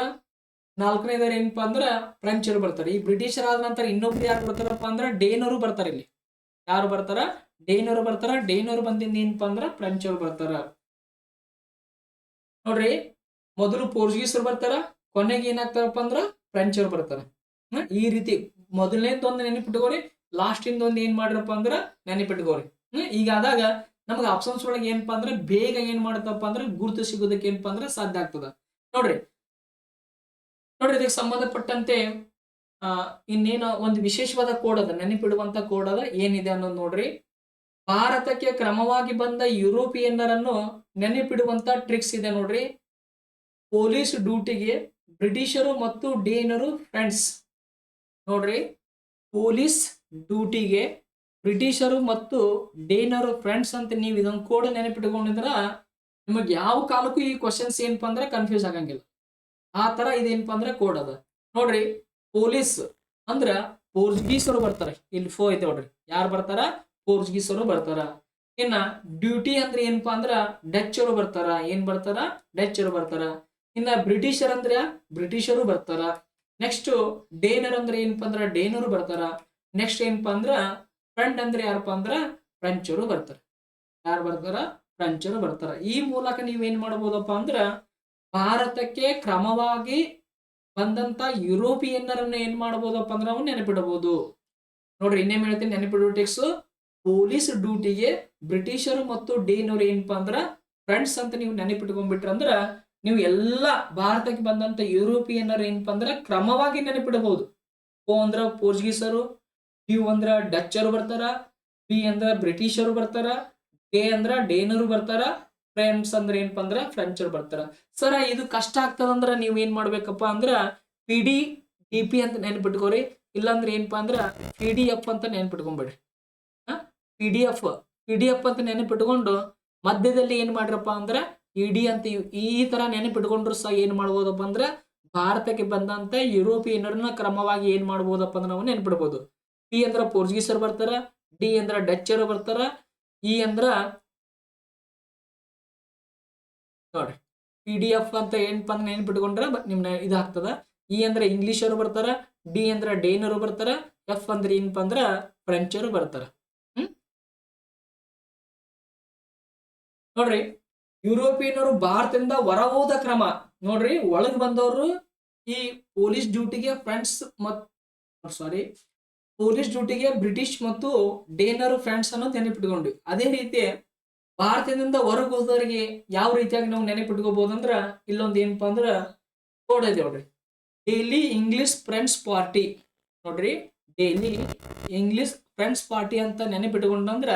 A: 4ನೇದವ್ರು ಏನಪ್ಪಾ ಅಂದ್ರ ಫ್ರೆಂಚರು ಬರ್ತಾರ. ಈ ಬ್ರಿಟಿಷರ್ ಆದ ನಂತರ ಇನ್ನೊಬ್ರು ಯಾರು ಬರ್ತಾರಪ್ಪ ಅಂದ್ರ ಡೇನರು ಬರ್ತಾರ. ಇಲ್ಲಿ ಯಾರು ಬರ್ತಾರ? ಡೇನರು ಬರ್ತಾರ. ಡೇನರು ಬಂದಿಂದ ಏನಪ್ಪಾ ಅಂದ್ರ ಫ್ರೆಂಚರು ಬರ್ತಾರ. ನೋಡ್ರಿ, ಮೊದಲು ಪೋರ್ಚುಗೀಸರು ಬರ್ತಾರ, ಕೊನೆಗೆ ಏನಾಗ್ತಾರಪ್ಪ ಅಂದ್ರ ಫ್ರೆಂಚರು ಬರ್ತಾರ. ಈ ರೀತಿ ಮೊದಲನೇದೊಂದು ನೆನಪಿಟ್ಕೋರಿ, ಲಾಸ್ಟ್ ಇಂದ ಒಂದು ಏನ್ ಮಾಡ್ರಪ್ಪ ಅಂದ್ರ ನೆನಪಿಟ್ಕೋರಿ. ಈಗ ಆದಾಗ ನಮಗೆ ಆಪ್ಷನ್ಸ್ ಒಳಗೆ ಏನಪ್ಪಾ ಅಂದ್ರೆ ಬೇಗ ಏನ್ ಮಾಡತ್ತಪ್ಪ ಅಂದ್ರೆ ಗುರುತು ಸಿಗೋದಕ್ಕೆ ಏನಪ್ಪಾ ಅಂದ್ರೆ ಸಾಧ್ಯ ಆಗ್ತದ. ನೋಡ್ರಿ ನೋಡ್ರಿ ಇದಕ್ಕೆ ಸಂಬಂಧಪಟ್ಟಂತೆ ಇನ್ನೇನು ಒಂದು ವಿಶೇಷವಾದ ಕೋಡ್ ಅದ, ನೆನಪಿಡುವಂತ ಕೋಡ್ ಅದ, ಏನಿದೆ ಅನ್ನೋದು ನೋಡ್ರಿ. ಭಾರತಕ್ಕೆ ಕ್ರಮವಾಗಿ ಬಂದ ಯುರೋಪಿಯನ್ನರನ್ನು ನೆನಪಿಡುವಂತ ಟ್ರಿಕ್ಸ್ ಇದೆ ನೋಡ್ರಿ. ಪೊಲೀಸ್ ಡ್ಯೂಟಿಗೆ ಬ್ರಿಟಿಷರು ಮತ್ತು ಡೇನರು ಫ್ರೆಂಡ್ಸ್. ನೋಡ್ರಿ, ಪೊಲೀಸ್ ಡ್ಯೂಟಿಗೆ ಬ್ರಿಟಿಷರು ಮತ್ತು ಡೇನರು ಫ್ರೆಂಡ್ಸ್ ಅಂತ ನೀವು ಇದೊಂದು ಕೋಡ್ ನೆನಪಿಟ್ಕೊಂಡಿದ್ರ ನಿಮಗೆ ಯಾವ ಕಾಲಕ್ಕೂ ಈ ಕ್ವಶನ್ಸ್ ಏನಪ್ಪಾ ಅಂದ್ರೆ ಕನ್ಫ್ಯೂಸ್ ಆಗಂಗಿಲ್ಲ. ಆ ತರ ಇದೇನಪ್ಪಾ ಅಂದ್ರೆ ಕೋಡ್ ಅದ. ನೋಡ್ರಿ, ಪೊಲೀಸ್ ಅಂದ್ರ ಪೋರ್ಚುಗೀಸರು ಬರ್ತಾರೆ. ಇಲ್ಲಿ ಫೋ ಐತೆ ನೋಡ್ರಿ, ಯಾರು ಬರ್ತಾರ? ಪೋರ್ಚುಗೀಸರು ಬರ್ತಾರ. ಇನ್ನ ಡ್ಯೂಟಿ ಅಂದ್ರೆ ಏನಪ್ಪಾ ಅಂದ್ರ ಡಚ್ಚರು ಬರ್ತಾರ. ಏನ್ ಬರ್ತಾರ? ಡಚ್ಚರು ಬರ್ತಾರ. ಇನ್ನ ಬ್ರಿಟಿಷರ್ ಅಂದ್ರೆ ಬ್ರಿಟಿಷರು ಬರ್ತಾರ. ನೆಕ್ಸ್ಟ್ ಡೇನರ್ ಅಂದ್ರೆ ಏನಪ್ಪಾ ಅಂದ್ರ ಡೇನರು ಬರ್ತಾರ. ನೆಕ್ಸ್ಟ್ ಏನಪ್ಪಾ ಅಂದ್ರ ಫ್ರೆಂಡ್ ಅಂದ್ರೆ ಯಾರಪ್ಪಾ ಅಂದ್ರ ಫ್ರೆಂಚರು ಬರ್ತಾರ. ಯಾರು ಬರ್ತಾರ? ಫ್ರೆಂಚರು ಬರ್ತಾರ. ಈ ಮೂಲಕ ನೀವೇನ್ ಮಾಡಬಹುದಪ್ಪ ಅಂದ್ರ ಭಾರತಕ್ಕೆ ಕ್ರಮವಾಗಿ ಬಂದಂತ ಯುರೋಪಿಯನ್ನರನ್ನ ಏನ್ ಮಾಡಬಹುದಪ್ಪ ಅಂದ್ರೆ ನಾವು ನೆನಪಿಡಬಹುದು. ನೋಡ್ರಿ, ಇನ್ನೇನ್ ಹೇಳ್ತೀನಿ, ನೆನಪಿಡುವ ಟೆಕ್ಸ್. ಪೊಲೀಸ್ ಡ್ಯೂಟಿಗೆ ಬ್ರಿಟಿಷರು ಮತ್ತು ಡೇನರು ಏನಪ್ಪಾ ಅಂದ್ರ ಫ್ರೆಂಡ್ಸ್ ಅಂತ ನೀವು ನೆನಪಿಟ್ಕೊಂಡ್ಬಿಟ್ರಂದ್ರ ನೀವು ಎಲ್ಲಾ ಭಾರತಕ್ಕೆ ಬಂದಂತ ಯುರೋಪಿಯನ್ನರು ಏನಪ್ಪಾ ಅಂದ್ರ ಕ್ರಮವಾಗಿ ನೆನಪಿಡಬಹುದು. ಓ ಅಂದ್ರ ಪೋರ್ಚುಗೀಸರು, ಯು ಅಂದ್ರ ಡಚ್ಚರು ಬರ್ತಾರ, ಬಿ ಅಂದ್ರ ಬ್ರಿಟಿಷರು ಬರ್ತಾರ, ಡೆ ಅಂದ್ರ ಡೇನರು ಬರ್ತಾರ, ಫ್ರೆಂಡ್ಸ್ ಅಂದ್ರೆ ಏನಪ್ಪಾ ಅಂದ್ರ ಫ್ರೆಂಚರು ಬರ್ತಾರ. ಸರ ಇದು ಕಷ್ಟ ಆಗ್ತದಂದ್ರ ನೀವ್ ಏನ್ ಮಾಡ್ಬೇಕಪ್ಪ ಅಂದ್ರ PDDP ಅಂತ ನೆನ್ಪಿಟ್ಕೋರಿ. ಇಲ್ಲಾಂದ್ರೆ ಏನಪ್ಪಾ ಅಂದ್ರ PDF ಅಂತ ನೆನ್ಪಿಟ್ಕೊಂಡ್ಬಿಡ್ರಿ. PDF ಅಂತ ನೆನಪಿಟ್ಕೊಂಡು ಮಧ್ಯದಲ್ಲಿ ಏನ್ ಮಾಡ್ರಪ್ಪ ಅಂದ್ರ ಇಡಿ ಅಂತ ಈ ತರ ನೆನಪಿಟ್ಕೊಂಡ್ರು ಸಹ ಏನ್ ಮಾಡ್ಬೋದಪ್ಪ ಅಂದ್ರ ಭಾರತಕ್ಕೆ ಬಂದಂತ ಯುರೋಪಿಯನ್ನರನ್ನ ಕ್ರಮವಾಗಿ ಏನ್ ಮಾಡ್ಬೋದಪ್ಪ ಅಂದ್ರೆ ನಾವು ನೆನ್ಪಿಡ್ಬೋದು. ಪಿ ಅಂದ್ರ ಪೋರ್ಚುಗೀಸರು ಬರ್ತಾರ, ಡಿ ಅಂದ್ರ ಡಚ್ಚರು ಬರ್ತಾರ, ಇ ಅಂದ್ರ ನೋಡ್ರಿ PDF ಅಂತ ಏನಪ್ಪಾ ಅಂದ್ರೆ ನೆನ್ಪಿಟ್ಕೊಂಡ್ರ ನಿಮ್ನ ಇದಾಗ್ತದ. ಇ ಅಂದ್ರ ಇಂಗ್ಲಿಷರು ಬರ್ತಾರ, ಡಿ ಅಂದ್ರ ಡೇನರು ಬರ್ತಾರ, ಎಫ್ ಅಂದ್ರೆ ಏನಪ್ಪಾ ಅಂದ್ರ ಫ್ರೆಂಚರು ಬರ್ತಾರ. ನೋಡ್ರಿ, ಯುರೋಪಿಯನ್ನರು ಭಾರತದಿಂದ ಹೊರ ಹೋದ ಕ್ರಮ ನೋಡ್ರಿ. ಒಳಗ್ ಬಂದವರು ಈ ಪೊಲೀಸ್ ಡ್ಯೂಟಿಗೆ ಫ್ರೆಂಡ್ಸ್ ಪೊಲೀಸ್ ಡ್ಯೂಟಿಗೆ ಬ್ರಿಟಿಷ್ ಮತ್ತು ಡೇನರ್ ಫ್ರೆಂಡ್ಸ್ ಅನ್ನೋ ನೆನಪಿಟ್ಕೊಂಡ್ವಿ. ಅದೇ ರೀತಿ ಭಾರತದಿಂದ ಹೊರಗೆ ಹೋದವರಿಗೆ ಯಾವ ರೀತಿಯಾಗಿ ನಾವು ನೆನಪಿಟ್ಕೋಬಹುದು ಅಂದ್ರ ಇಲ್ಲೊಂದು ಏನಪ್ಪಾ ಅಂದ್ರ ಕೋಡ್ ಇದೆ ನೋಡ್ರಿ. Daily English friends party. ನೋಡ್ರಿ, ಡೈಲಿ ಇಂಗ್ಲಿಷ್ ಫ್ರೆಂಡ್ಸ್ ಪಾರ್ಟಿ ಅಂತ ನೆನಪಿಟ್ಕೊಂಡಂದ್ರ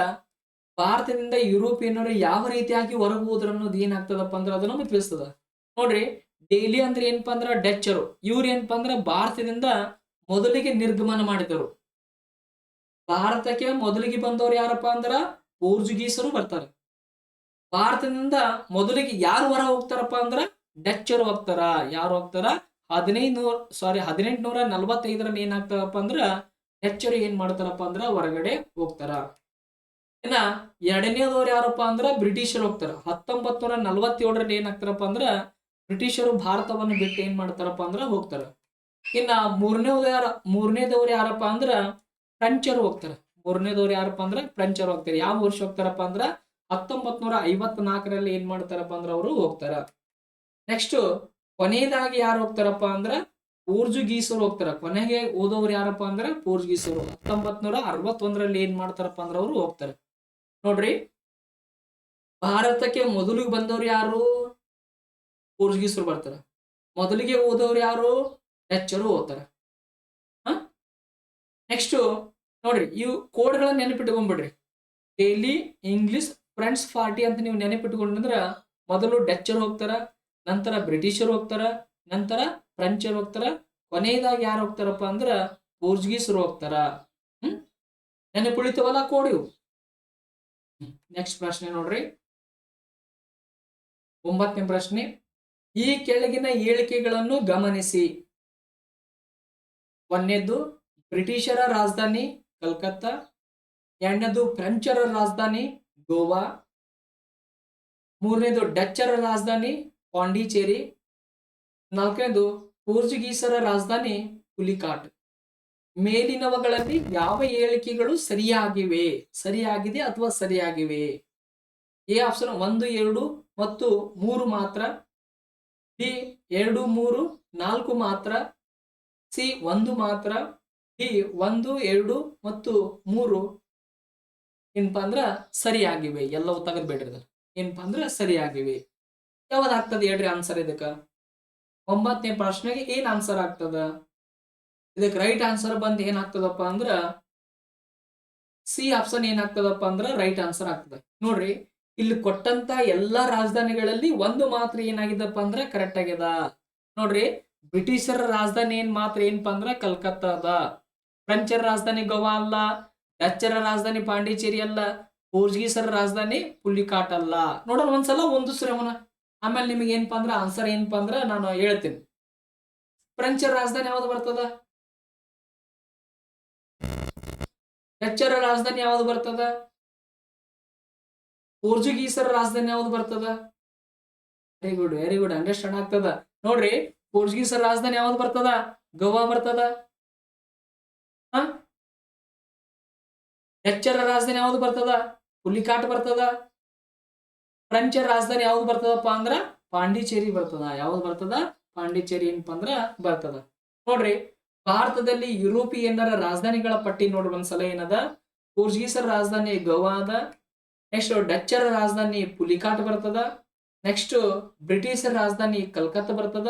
A: ಭಾರತದಿಂದ ಯುರೋಪಿಯನ್ನರು ಯಾವ ರೀತಿಯಾಗಿ ಹೊರಗೆ ಹೋದ್ರ ಅನ್ನೋದು ಏನಾಗ್ತದಪ್ಪ ಅಂದ್ರ ಅದು ನಮಗೆ ತಿಳಿಸ್ತದ. ನೋಡ್ರಿ, ಡೈಲಿ ಅಂದ್ರೆ ಏನಪ್ಪಾ ಅಂದ್ರ ಡಚ್ಚರು. ಇವ್ರು ಏನಪ್ಪಾ ಅಂದ್ರ ಭಾರತದಿಂದ ಮೊದಲಿಗೆ ನಿರ್ಗಮನ ಮಾಡಿದರು. ಭಾರತಕ್ಕೆ ಮೊದಲಿಗೆ ಬಂದವರು ಯಾರಪ್ಪ ಅಂದ್ರ ಪೋರ್ಚುಗೀಸರು ಬರ್ತಾರೆ. ಭಾರತದಿಂದ ಮೊದಲಿಗೆ ಯಾರು ಹೊರ ಹೋಗ್ತಾರಪ್ಪ ಅಂದ್ರ ಡಚ್ಚರು ಹೋಗ್ತಾರ. ಯಾರು ಹೋಗ್ತಾರ? 1845ರಲ್ಲಿ ಏನಾಗ್ತಾರಪ್ಪ ಅಂದ್ರ ಡಚ್ಚರು ಏನ್ ಮಾಡ್ತಾರಪ್ಪ ಅಂದ್ರ ಹೊರಗಡೆ ಹೋಗ್ತಾರ. ಇನ್ನ ಎರಡನೇದವ್ರು ಯಾರಪ್ಪ ಅಂದ್ರ ಬ್ರಿಟಿಷರು ಹೋಗ್ತಾರ. 1947ರಲ್ಲಿ ಏನಾಗ್ತಾರಪ್ಪ ಅಂದ್ರ ಬ್ರಿಟಿಷರು ಭಾರತವನ್ನು ಬಿಟ್ಟು ಏನ್ ಮಾಡ್ತಾರಪ್ಪ ಅಂದ್ರ ಹೋಗ್ತಾರ. ಇನ್ನ ಮೂರನೇದವ್ರು ಯಾರಪ್ಪ ಅಂದ್ರ ಫ್ರೆಂಚರು ಹೋಗ್ತಾರ. ಮೂರನೇದವ್ರು ಯಾರಪ್ಪ ಅಂದ್ರ ಫ್ರೆಂಚರು ಹೋಗ್ತಾರೆ. ಯಾವ ವರ್ಷ ಹೋಗ್ತಾರಪ್ಪ ಅಂದ್ರ 1954ರಲ್ಲಿ ಏನ್ ಮಾಡ್ತಾರಪ್ಪ ಅಂದ್ರ ಅವರು ಹೋಗ್ತಾರ. ನೆಕ್ಸ್ಟ್ ಕೊನೆಯದಾಗಿ ಯಾರು ಹೋಗ್ತಾರಪ್ಪ ಅಂದ್ರ ಪೋರ್ಚುಗೀಸರು ಹೋಗ್ತಾರ. ಕೊನೆಗೆ ಓದೋರು ಯಾರಪ್ಪ ಅಂದ್ರ ಪೋರ್ಚುಗೀಸರು 1961ರಲ್ಲಿ ಏನ್ ಮಾಡ್ತಾರಪ್ಪ ಅಂದ್ರ ಅವರು ಹೋಗ್ತಾರೆ. ನೋಡ್ರಿ, ಭಾರತಕ್ಕೆ ಮೊದಲಿಗೆ ಬಂದವರು ಯಾರು? ಪೋರ್ಚುಗೀಸರು ಬರ್ತಾರ. ಮೊದಲಿಗೆ ಓದೋರು ಯಾರು? ಡಚ್ಚರು ಓದ್ತಾರ. ನೆಕ್ಸ್ಟ್ ನೋಡ್ರಿ, ಇವು ಕೋಡ್ಗಳನ್ನ ನೆನಪಿಟ್ಕೊಂಡ್ಬಿಡ್ರಿ. ಡೈಲಿ ಇಂಗ್ಲಿಷ್ ಫ್ರೆಂಡ್ಸ್ ಪಾರ್ಟಿ ಅಂತ ನೀವು ನೆನಪಿಟ್ಕೊಂಡ್ರ ಮೊದಲು ಡಚ್ಚರು ಹೋಗ್ತಾರ, ನಂತರ ಬ್ರಿಟಿಷರು ಹೋಗ್ತಾರ, ನಂತರ ಫ್ರೆಂಚರು ಹೋಗ್ತಾರ, ಕೊನೆಯದಾಗಿ ಯಾರು ಹೋಗ್ತಾರಪ್ಪ ಅಂದ್ರ ಪೋರ್ಚುಗೀಸರು ಹೋಗ್ತಾರ. ನೆನಪುಳಿತವಲ್ಲ ಕೋಡ್ ಇವು. ನೆಕ್ಸ್ಟ್ ಪ್ರಶ್ನೆ ನೋಡ್ರಿ, 9ನೇ ಪ್ರಶ್ನೆ. ಈ ಕೆಳಗಿನ ಹೇಳಿಕೆಗಳನ್ನು ಗಮನಿಸಿ. ಒಂದನೇದು ಬ್ರಿಟಿಷರ ರಾಜಧಾನಿ ಕಲ್ಕತ್ತಾ, ಎರಡನೇದು ಫ್ರೆಂಚರ ರಾಜಧಾನಿ ಗೋವಾ, ಮೂರನೇದು ಡಚ್ಚರ ರಾಜಧಾನಿ ಪಾಂಡಿಚೇರಿ, ನಾಲ್ಕನೇದು ಪೋರ್ಚುಗೀಸರ ರಾಜಧಾನಿ ಪುಲಿಕಾಟ್. ಮೇಲಿನವುಗಳಲ್ಲಿ ಯಾವ ಹೇಳಿಕೆಗಳು ಸರಿಯಾಗಿದೆ ಅಥವಾ ಸರಿಯಾಗಿವೆ? ಎ ಆಪ್ಷನ್ 1, 2 ಮತ್ತು 3 ಮಾತ್ರ, ಬಿ 2, 3, 4 ಮಾತ್ರ, ಸಿ 1 ಮಾತ್ರ, ಡಿ 1, 2 ಮತ್ತು 3, ಏನಪ್ಪಾ ಅಂದ್ರ ಸರಿಯಾಗಿವೆ. ಎಲ್ಲವೂ ತೆಗೆದ್ಬಿಡ್ರಿ ಇದನ್ನ. ಏನಪ್ಪಾ ಅಂದ್ರ ಸರಿಯಾಗಿವೆ. ಯಾವ್ದಾಗ್ತದೆ ಹೇಳ್ರಿ ಆನ್ಸರ್ ಇದಕ್ಕ? 9ನೇ ಪ್ರಶ್ನೆಗೆ ಏನ್ ಆನ್ಸರ್ ಆಗ್ತದ? ಇದಕ್ಕೆ ರೈಟ್ ಆನ್ಸರ್ ಬಂದ್ ಏನಾಗ್ತದಪ್ಪ ಅಂದ್ರ ಸಿ ಆಪ್ಷನ್ ಏನಾಗ್ತದಪ್ಪ ಅಂದ್ರ ರೈಟ್ ಆನ್ಸರ್ ಆಗ್ತದೆ. ನೋಡ್ರಿ, ಇಲ್ಲಿ ಕೊಟ್ಟಂತ ಎಲ್ಲಾ ರಾಜಧಾನಿಗಳಲ್ಲಿ ಒಂದು ಮಾತ್ರ ಏನಾಗಿದಪ್ಪ ಅಂದ್ರ ಕರೆಕ್ಟ್ ಆಗ್ಯದ. ನೋಡ್ರಿ, ಬ್ರಿಟಿಷರ ರಾಜಧಾನಿ ಮಾತ್ರ ಏನಪ್ಪಾ ಅಂದ್ರ ಕಲ್ಕತ್ತಾ ಅದ. ಫ್ರೆಂಚರ ರಾಜಧಾನಿ ಗೋವಾ ಅಲ್ಲ, ಡಚ್ಚರ ರಾಜಧಾನಿ ಪಾಂಡಿಚೇರಿ ಅಲ್ಲ, ಪೋರ್ಚುಗೀಸರ ರಾಜಧಾನಿ ಪುಲಿಕಾಟ್ ಅಲ್ಲ. ನೋಡೋಣ ಒಂದ್ಸಲ ಹೊಂದಿಸ್ರಿ ಅವನ. ಆಮೇಲೆ ನಿಮಗೆ ಏನಪ್ಪಾ ಅಂದ್ರ ಆನ್ಸರ್ ಏನಪ್ಪಾ ಅಂದ್ರ ನಾನು ಹೇಳ್ತೀನಿ. ಫ್ರೆಂಚರ ರಾಜಧಾನಿ ಯಾವ್ದು ಬರ್ತದ? ಡಚ್ಚರ ರಾಜಧಾನಿ ಯಾವ್ದು ಬರ್ತದ? ಪೋರ್ಚುಗೀಸರ ರಾಜಧಾನಿ ಯಾವ್ದು ಬರ್ತದ? Very good, very good, understand ಆಗ್ತದ. ನೋಡ್ರಿ, ಪೋರ್ಚುಗೀಸರ ರಾಜಧಾನಿ ಯಾವ್ದು ಬರ್ತದ? ಗೋವಾ ಬರ್ತದ. ಡಚ್ಚರ ರಾಜಧಾನಿ ಯಾವ್ದು ಬರ್ತದ? ಪುಲಿಕಾಟ್ ಬರ್ತದ. ಫ್ರೆಂಚರ ರಾಜಧಾನಿ ಯಾವ್ದು ಬರ್ತದಪ್ಪ ಅಂದ್ರ ಪಾಂಡಿಚೇರಿ ಬರ್ತದ. ಯಾವ್ದು ಬರ್ತದ? ಪಾಂಡಿಚೇರಿ ಏನಪ್ಪಾ ಅಂದ್ರ ಬರ್ತದ. ನೋಡ್ರಿ, ಭಾರತದಲ್ಲಿ ಯುರೋಪಿಯನ್ನರ ರಾಜಧಾನಿಗಳ ಪಟ್ಟಿ ನೋಡ್ರಿ ಒಂದ್ಸಲ ಏನದ. ಪೋರ್ಚುಗೀಸರ ರಾಜಧಾನಿ ಗೋವಾ ಅದ. ನೆಕ್ಸ್ಟ್ ಡಚ್ಚರ ರಾಜಧಾನಿ ಪುಲಿಕಾಟ್ ಬರ್ತದ. ನೆಕ್ಸ್ಟ್ ಬ್ರಿಟಿಷರ ರಾಜಧಾನಿ ಕಲ್ಕತ್ತಾ ಬರ್ತದ.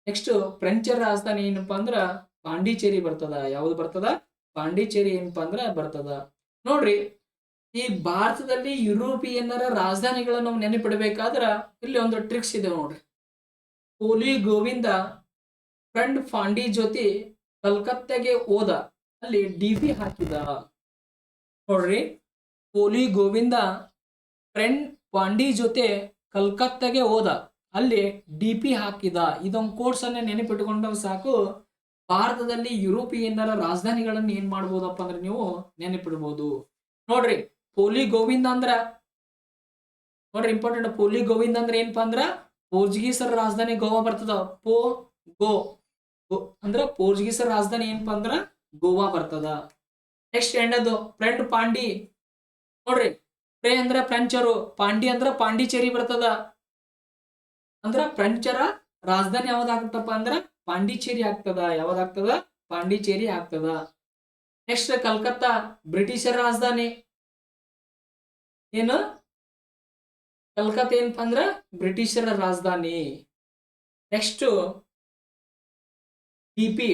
A: ನೆಕ್ಸ್ಟ್ ಫ್ರೆಂಚರ ರಾಜಧಾನಿ ಏನಪ್ಪಾ ಅಂದ್ರ ಪಾಂಡಿಚೇರಿ ಬರ್ತದ. ಯಾವ್ದು ಬರ್ತದ? ಪಾಂಡಿಚೇರಿ ಏನಪ್ಪಾ ಅಂದ್ರ ಬರ್ತದ. ನೋಡ್ರಿ, ಈ ಭಾರತದಲ್ಲಿ ಯುರೋಪಿಯನ್ನರ ರಾಜಧಾನಿಗಳನ್ನ ನಾವು ನೆನಪಿಡಬೇಕಾದ್ರ ಇಲ್ಲಿ ಒಂದು ಟ್ರಿಕ್ಸ್ ಇದೆ ನೋಡ್ರಿ. ಪೋಲಿ ಗೋವಿಂದ ಫ್ರೆಂಡ್ ಫಾಂಡಿ ಜೊತೆ ಕಲ್ಕತ್ತಾಗೆ ಹೋದ, ಅಲ್ಲಿ ಡಿಪಿ ಹಾಕಿದ. ನೋಡ್ರಿ, ಪೋಲಿ ಗೋವಿಂದ ಫ್ರೆಂಡ್ ಪಾಂಡಿ ಜೊತೆ ಕಲ್ಕತ್ತಾಗೆ ಹೋದ, ಅಲ್ಲಿ ಡಿಪಿ ಹಾಕಿದ. ಇದೊಂದು ಕೋರ್ಸ್ ಅನ್ನ ನೆನಪಿಟ್ಟುಕೊಂಡ್ರೆ ಸಾಕು, ಭಾರತದಲ್ಲಿ ಯುರೋಪಿಯನ್ನರ ರಾಜಧಾನಿಗಳನ್ನ ಏನ್ ಮಾಡ್ಬೋದಪ್ಪ ಅಂದ್ರೆ ನೀವು ನೆನಪಿಡ್ಬೋದು. ನೋಡ್ರಿ, ಪೋಲಿ ಗೋವಿಂದ ಅಂದ್ರ ನೋಡ್ರಿ ಇಂಪಾರ್ಟೆಂಟ್. ಪೋಲಿ ಗೋವಿಂದ ಅಂದ್ರೆ ಏನಪ್ಪಾ ಅಂದ್ರ ಪೋರ್ಚುಗೀಸರ ರಾಜಧಾನಿ ಗೋವಾ ಬರ್ತದ. ಗೋ ಅಂದ್ರ ಪೋರ್ಚುಗೀಸರ ರಾಜಧಾನಿ ಏನಪ್ಪಾ ಅಂದ್ರ ಗೋವಾ ಬರ್ತದ. ನೆಕ್ಸ್ಟ್ ಎಂಡದು ಫ್ರೆಂಡ್ ಪಾಂಡಿ. ನೋಡ್ರಿ, ಫ್ರೇ ಅಂದ್ರ ಫ್ರೆಂಚರು, ಪಾಂಡಿ ಅಂದ್ರ ಪಾಂಡಿಚೇರಿ ಬರ್ತದ. ಅಂದ್ರ ಫ್ರೆಂಚರ ರಾಜಧಾನಿ ಯಾವ್ದಾಗ್ತಪ್ಪ ಅಂದ್ರ ಪಾಂಡಿಚೇರಿ ಆಗ್ತದ. ಯಾವ್ದಾಗ್ತದ? ಪಾಂಡಿಚೇರಿ ಆಗ್ತದ. ನೆಕ್ಸ್ಟ್ ಕಲ್ಕತ್ತಾ ಬ್ರಿಟಿಷರ ರಾಜಧಾನಿ. ಏನು? ಕಲ್ಕತ್ತಾ ಏನಪ್ಪಾ ಅಂದ್ರ ಬ್ರಿಟಿಷರ ರಾಜಧಾನಿ. ನೆಕ್ಸ್ಟ್ ಡಿಪಿ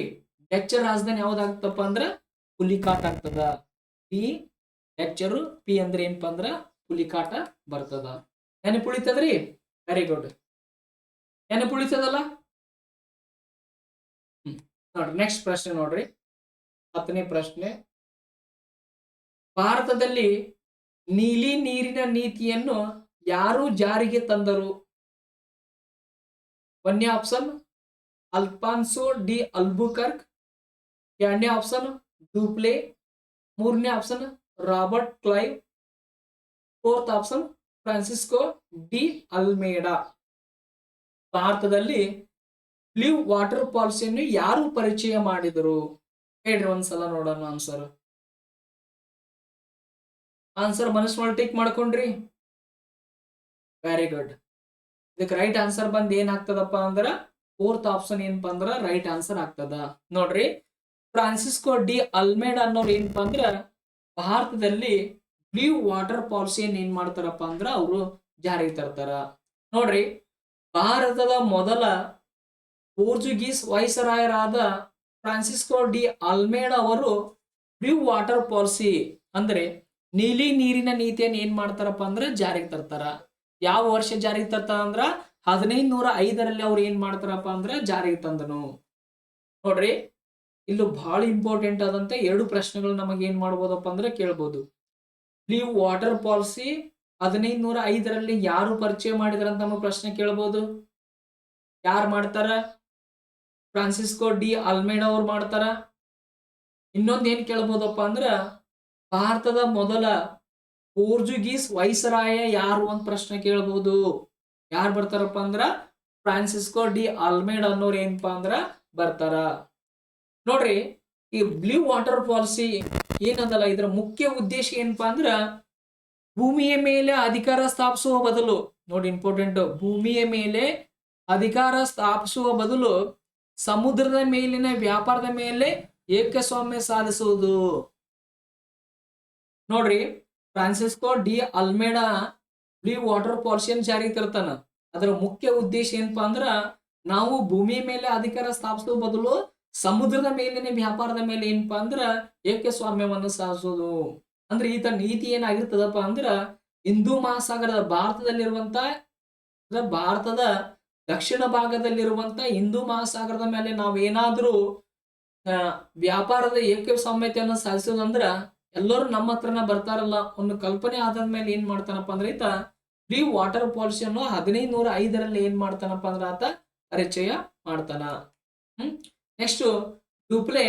A: ಡಚ್ಚರ ರಾಜಧಾನಿ ಯಾವ್ದಾಗ್ತಪ್ಪ ಅಂದ್ರ ಪುಲಿಕಾಟ್ ಆಗ್ತದ. ಡಿ ಡಚ್ಚರು, ಪಿ ಅಂದ್ರೆ ಏನಪ್ಪಾ ಅಂದ್ರ ಪುಲಿಕಾಟ ಬರ್ತದ. ನೆನಪುಳಿತದ್ರಿ? ವೆರಿ ಗುಡ್, ನೆನಪುಳಿತದಲ್ಲ. ನೋಡ್ರಿ, ನೆಕ್ಸ್ಟ್ ಪ್ರಶ್ನೆ ನೋಡ್ರಿ, 10ನೇ ಪ್ರಶ್ನೆ. ಭಾರತದಲ್ಲಿ ನೀಲಿ ನೀರಿನ ನೀತಿಯನ್ನು ಯಾರು ಜಾರಿಗೆ ತಂದರು? 1ನೇ ಆಪ್ಷನ್ ಅಲ್ಫಾನ್ಸೋ ಡಿ ಅಲ್ಬುಕರ್ಕ್. 2ನೇ ಆಪ್ಷನ್ ಡೂಪ್ಲೆ. 3ನೇ option Robert Clive. 4th option Francisco D Almeida. ಭಾರತದಲ್ಲಿ ಬ್ಲೂ ವಾಟರ್ ಪಾಲಿಸಿಯನ್ನು ಯಾರು ಪರಿಚಯ ಮಾಡಿದರು? ಹೇಳ್ರಿ ಒಂದ್ಸಲ ನೋಡೋಣ ಆನ್ಸರ್. ಆನ್ಸರ್ ಮನಸ್ಸಿನೊಳಗೆ ಟಿಕ್ ಮಾಡ್ಕೊಂಡ್ರಿ? Very good. ಇದಕ್ಕೆ ರೈಟ್ ಆನ್ಸರ್ ಬಂದ್ ಏನಾಗ್ತದಪ್ಪ ಅಂದ್ರ 4th ಆಪ್ಷನ್ ಏನಪ್ಪಾ ಅಂದ್ರ ರೈಟ್ ಆನ್ಸರ್ ಆಗ್ತದ. ನೋಡ್ರಿ, ಫ್ರಾನ್ಸಿಸ್ಕೋ ಡಿ ಅಲ್ಮೇಡಾ ಅನ್ನೋರು ಏನಪ್ಪಾ ಅಂದ್ರ ಭಾರತದಲ್ಲಿ ಬ್ಲೂ ವಾಟರ್ ಪಾಲಿಸಿಯನ್ನು ಏನ್ ಮಾಡ್ತಾರಪ್ಪ ಅಂದ್ರ ಅವರು ಜಾರಿಗೆ ತರ್ತಾರ. ನೋಡ್ರಿ, ಭಾರತದ ಮೊದಲ ಪೋರ್ಚುಗೀಸ್ ವೈಸರಾಯರಾದ ಫ್ರಾನ್ಸಿಸ್ಕೋ ಡಿ ಅಲ್ಮೇಡಾ ಅವರು ಬ್ಲೂ ವಾಟರ್ ಪಾಲಿಸಿ ಅಂದ್ರೆ ನೀಲಿ ನೀರಿನ ನೀತಿಯನ್ನು ಏನ್ ಮಾಡ್ತಾರಪ್ಪ ಅಂದ್ರೆ ಜಾರಿಗೆ ತರ್ತಾರ. ಯಾವ ವರ್ಷ ಜಾರಿಗೆ ತರ್ತಾರ ಅಂದ್ರ 1505ರಲ್ಲಿ ಅವ್ರು ಏನ್ ಮಾಡ್ತಾರಪ್ಪ ಅಂದ್ರ ಜಾರಿಗೆ ತಂದನು. ನೋಡ್ರಿ, ಇಲ್ಲೂ ಬಹಳ ಇಂಪಾರ್ಟೆಂಟ್ ಆದಂತ 2 ಪ್ರಶ್ನೆಗಳು ನಮಗೆ ಏನ್ ಮಾಡ್ಬೋದಪ್ಪ ಅಂದ್ರೆ ಕೇಳ್ಬೋದು. ಬ್ಲೂ ವಾಟರ್ ಪಾಲಿಸಿ 1505ರಲ್ಲಿ ಯಾರು ಪರಿಚಯ ಮಾಡಿದ್ರಂತ ನಮ್ಮ ಪ್ರಶ್ನೆ ಕೇಳ್ಬೋದು. ಯಾರು ಮಾಡ್ತಾರ? ಫ್ರಾನ್ಸಿಸ್ಕೋ ಡಿ ಅಲ್ಮೇಡಾ ಅವ್ರು ಮಾಡ್ತಾರ. ಇನ್ನೊಂದ್ ಏನ್ ಕೇಳ್ಬೋದಪ್ಪ ಅಂದ್ರ ಭಾರತದ ಮೊದಲ ಪೋರ್ಚುಗೀಸ್ ವೈಸರಾಯ ಯಾರು ಅಂತ ಪ್ರಶ್ನೆ ಕೇಳ್ಬೋದು. ಯಾರು ಬರ್ತಾರಪ್ಪ ಅಂದ್ರ ಫ್ರಾನ್ಸಿಸ್ಕೋ ಡಿ ಅಲ್ಮೇಡಾ ಅನ್ನೋರು ಏನಪ್ಪಾ ಅಂದ್ರ ಬರ್ತಾರ. ನೋಡ್ರಿ, ಈ ಬ್ಲೂ ವಾಟರ್ ಪಾಲಿಸಿ ಏನದಲ್ಲ, ಇದರ ಮುಖ್ಯ ಉದ್ದೇಶ ಏನಪ್ಪಾ ಅಂದ್ರ ಭೂಮಿಯ ಮೇಲೆ ಅಧಿಕಾರ ಸ್ಥಾಪಿಸುವ ಬದಲು, ನೋಡಿ ಇಂಪಾರ್ಟೆಂಟ್, ಭೂಮಿಯ ಮೇಲೆ ಅಧಿಕಾರ ಸ್ಥಾಪಿಸುವ ಬದಲು ಸಮುದ್ರದ ಮೇಲಿನ ವ್ಯಾಪಾರದ ಮೇಲೆ ಏಕಸ್ವಾಮ್ಯ ಸಾಧಿಸುವುದು. ನೋಡ್ರಿ, Francisco D Almeida blue water ಪಾಲಿಸಿಯನ್ನು ಜಾರಿಗೆ ತರ್ತಾನ. ಅದರ ಮುಖ್ಯ ಉದ್ದೇಶ ಏನಪ್ಪಾ ಅಂದ್ರ ನಾವು ಭೂಮಿ ಮೇಲೆ ಅಧಿಕಾರ ಸ್ಥಾಪಿಸೋ ಬದಲು ಸಮುದ್ರದ ಮೇಲಿನ ವ್ಯಾಪಾರದ ಮೇಲೆ ಏನಪ್ಪಾ ಅಂದ್ರ ಏಕಸ್ವಾಮ್ಯವನ್ನು ಸಾಧಿಸೋದು. ಅಂದ್ರೆ ಈತ ನೀತಿ ಏನಾಗಿರ್ತದಪ್ಪ ಅಂದ್ರ ಹಿಂದೂ ಮಹಾಸಾಗರದ ಭಾರತದ ದಕ್ಷಿಣ ಭಾಗದಲ್ಲಿರುವಂತ ಹಿಂದೂ ಮಹಾಸಾಗರದ ಮೇಲೆ ನಾವೇನಾದ್ರೂ ವ್ಯಾಪಾರದ ಏಕಸ್ವಾಮ್ಯತೆಯನ್ನು ಸಾಧಿಸೋದಂದ್ರ ಎಲ್ಲರೂ ನಮ್ಮ ಹತ್ರನ ಬರ್ತಾರಲ್ಲ ಒಂದು ಕಲ್ಪನೆ ಆದ ಮೇಲೆ ಏನ್ ಮಾಡ್ತಾನಪ್ಪ ಅಂದ್ರೆ ಈತ ಫ್ರೀ ವಾಟರ್ ಪಾಲಿಸಿಯನ್ನು 1505ರಲ್ಲಿ ಏನ್ ಮಾಡ್ತಾನಪ್ಪ ಅಂದ್ರ ಆತ ಪರಿಚಯ ಮಾಡ್ತಾನ. ನೆಕ್ಸ್ಟ್ ಡೂಪ್ಲೆ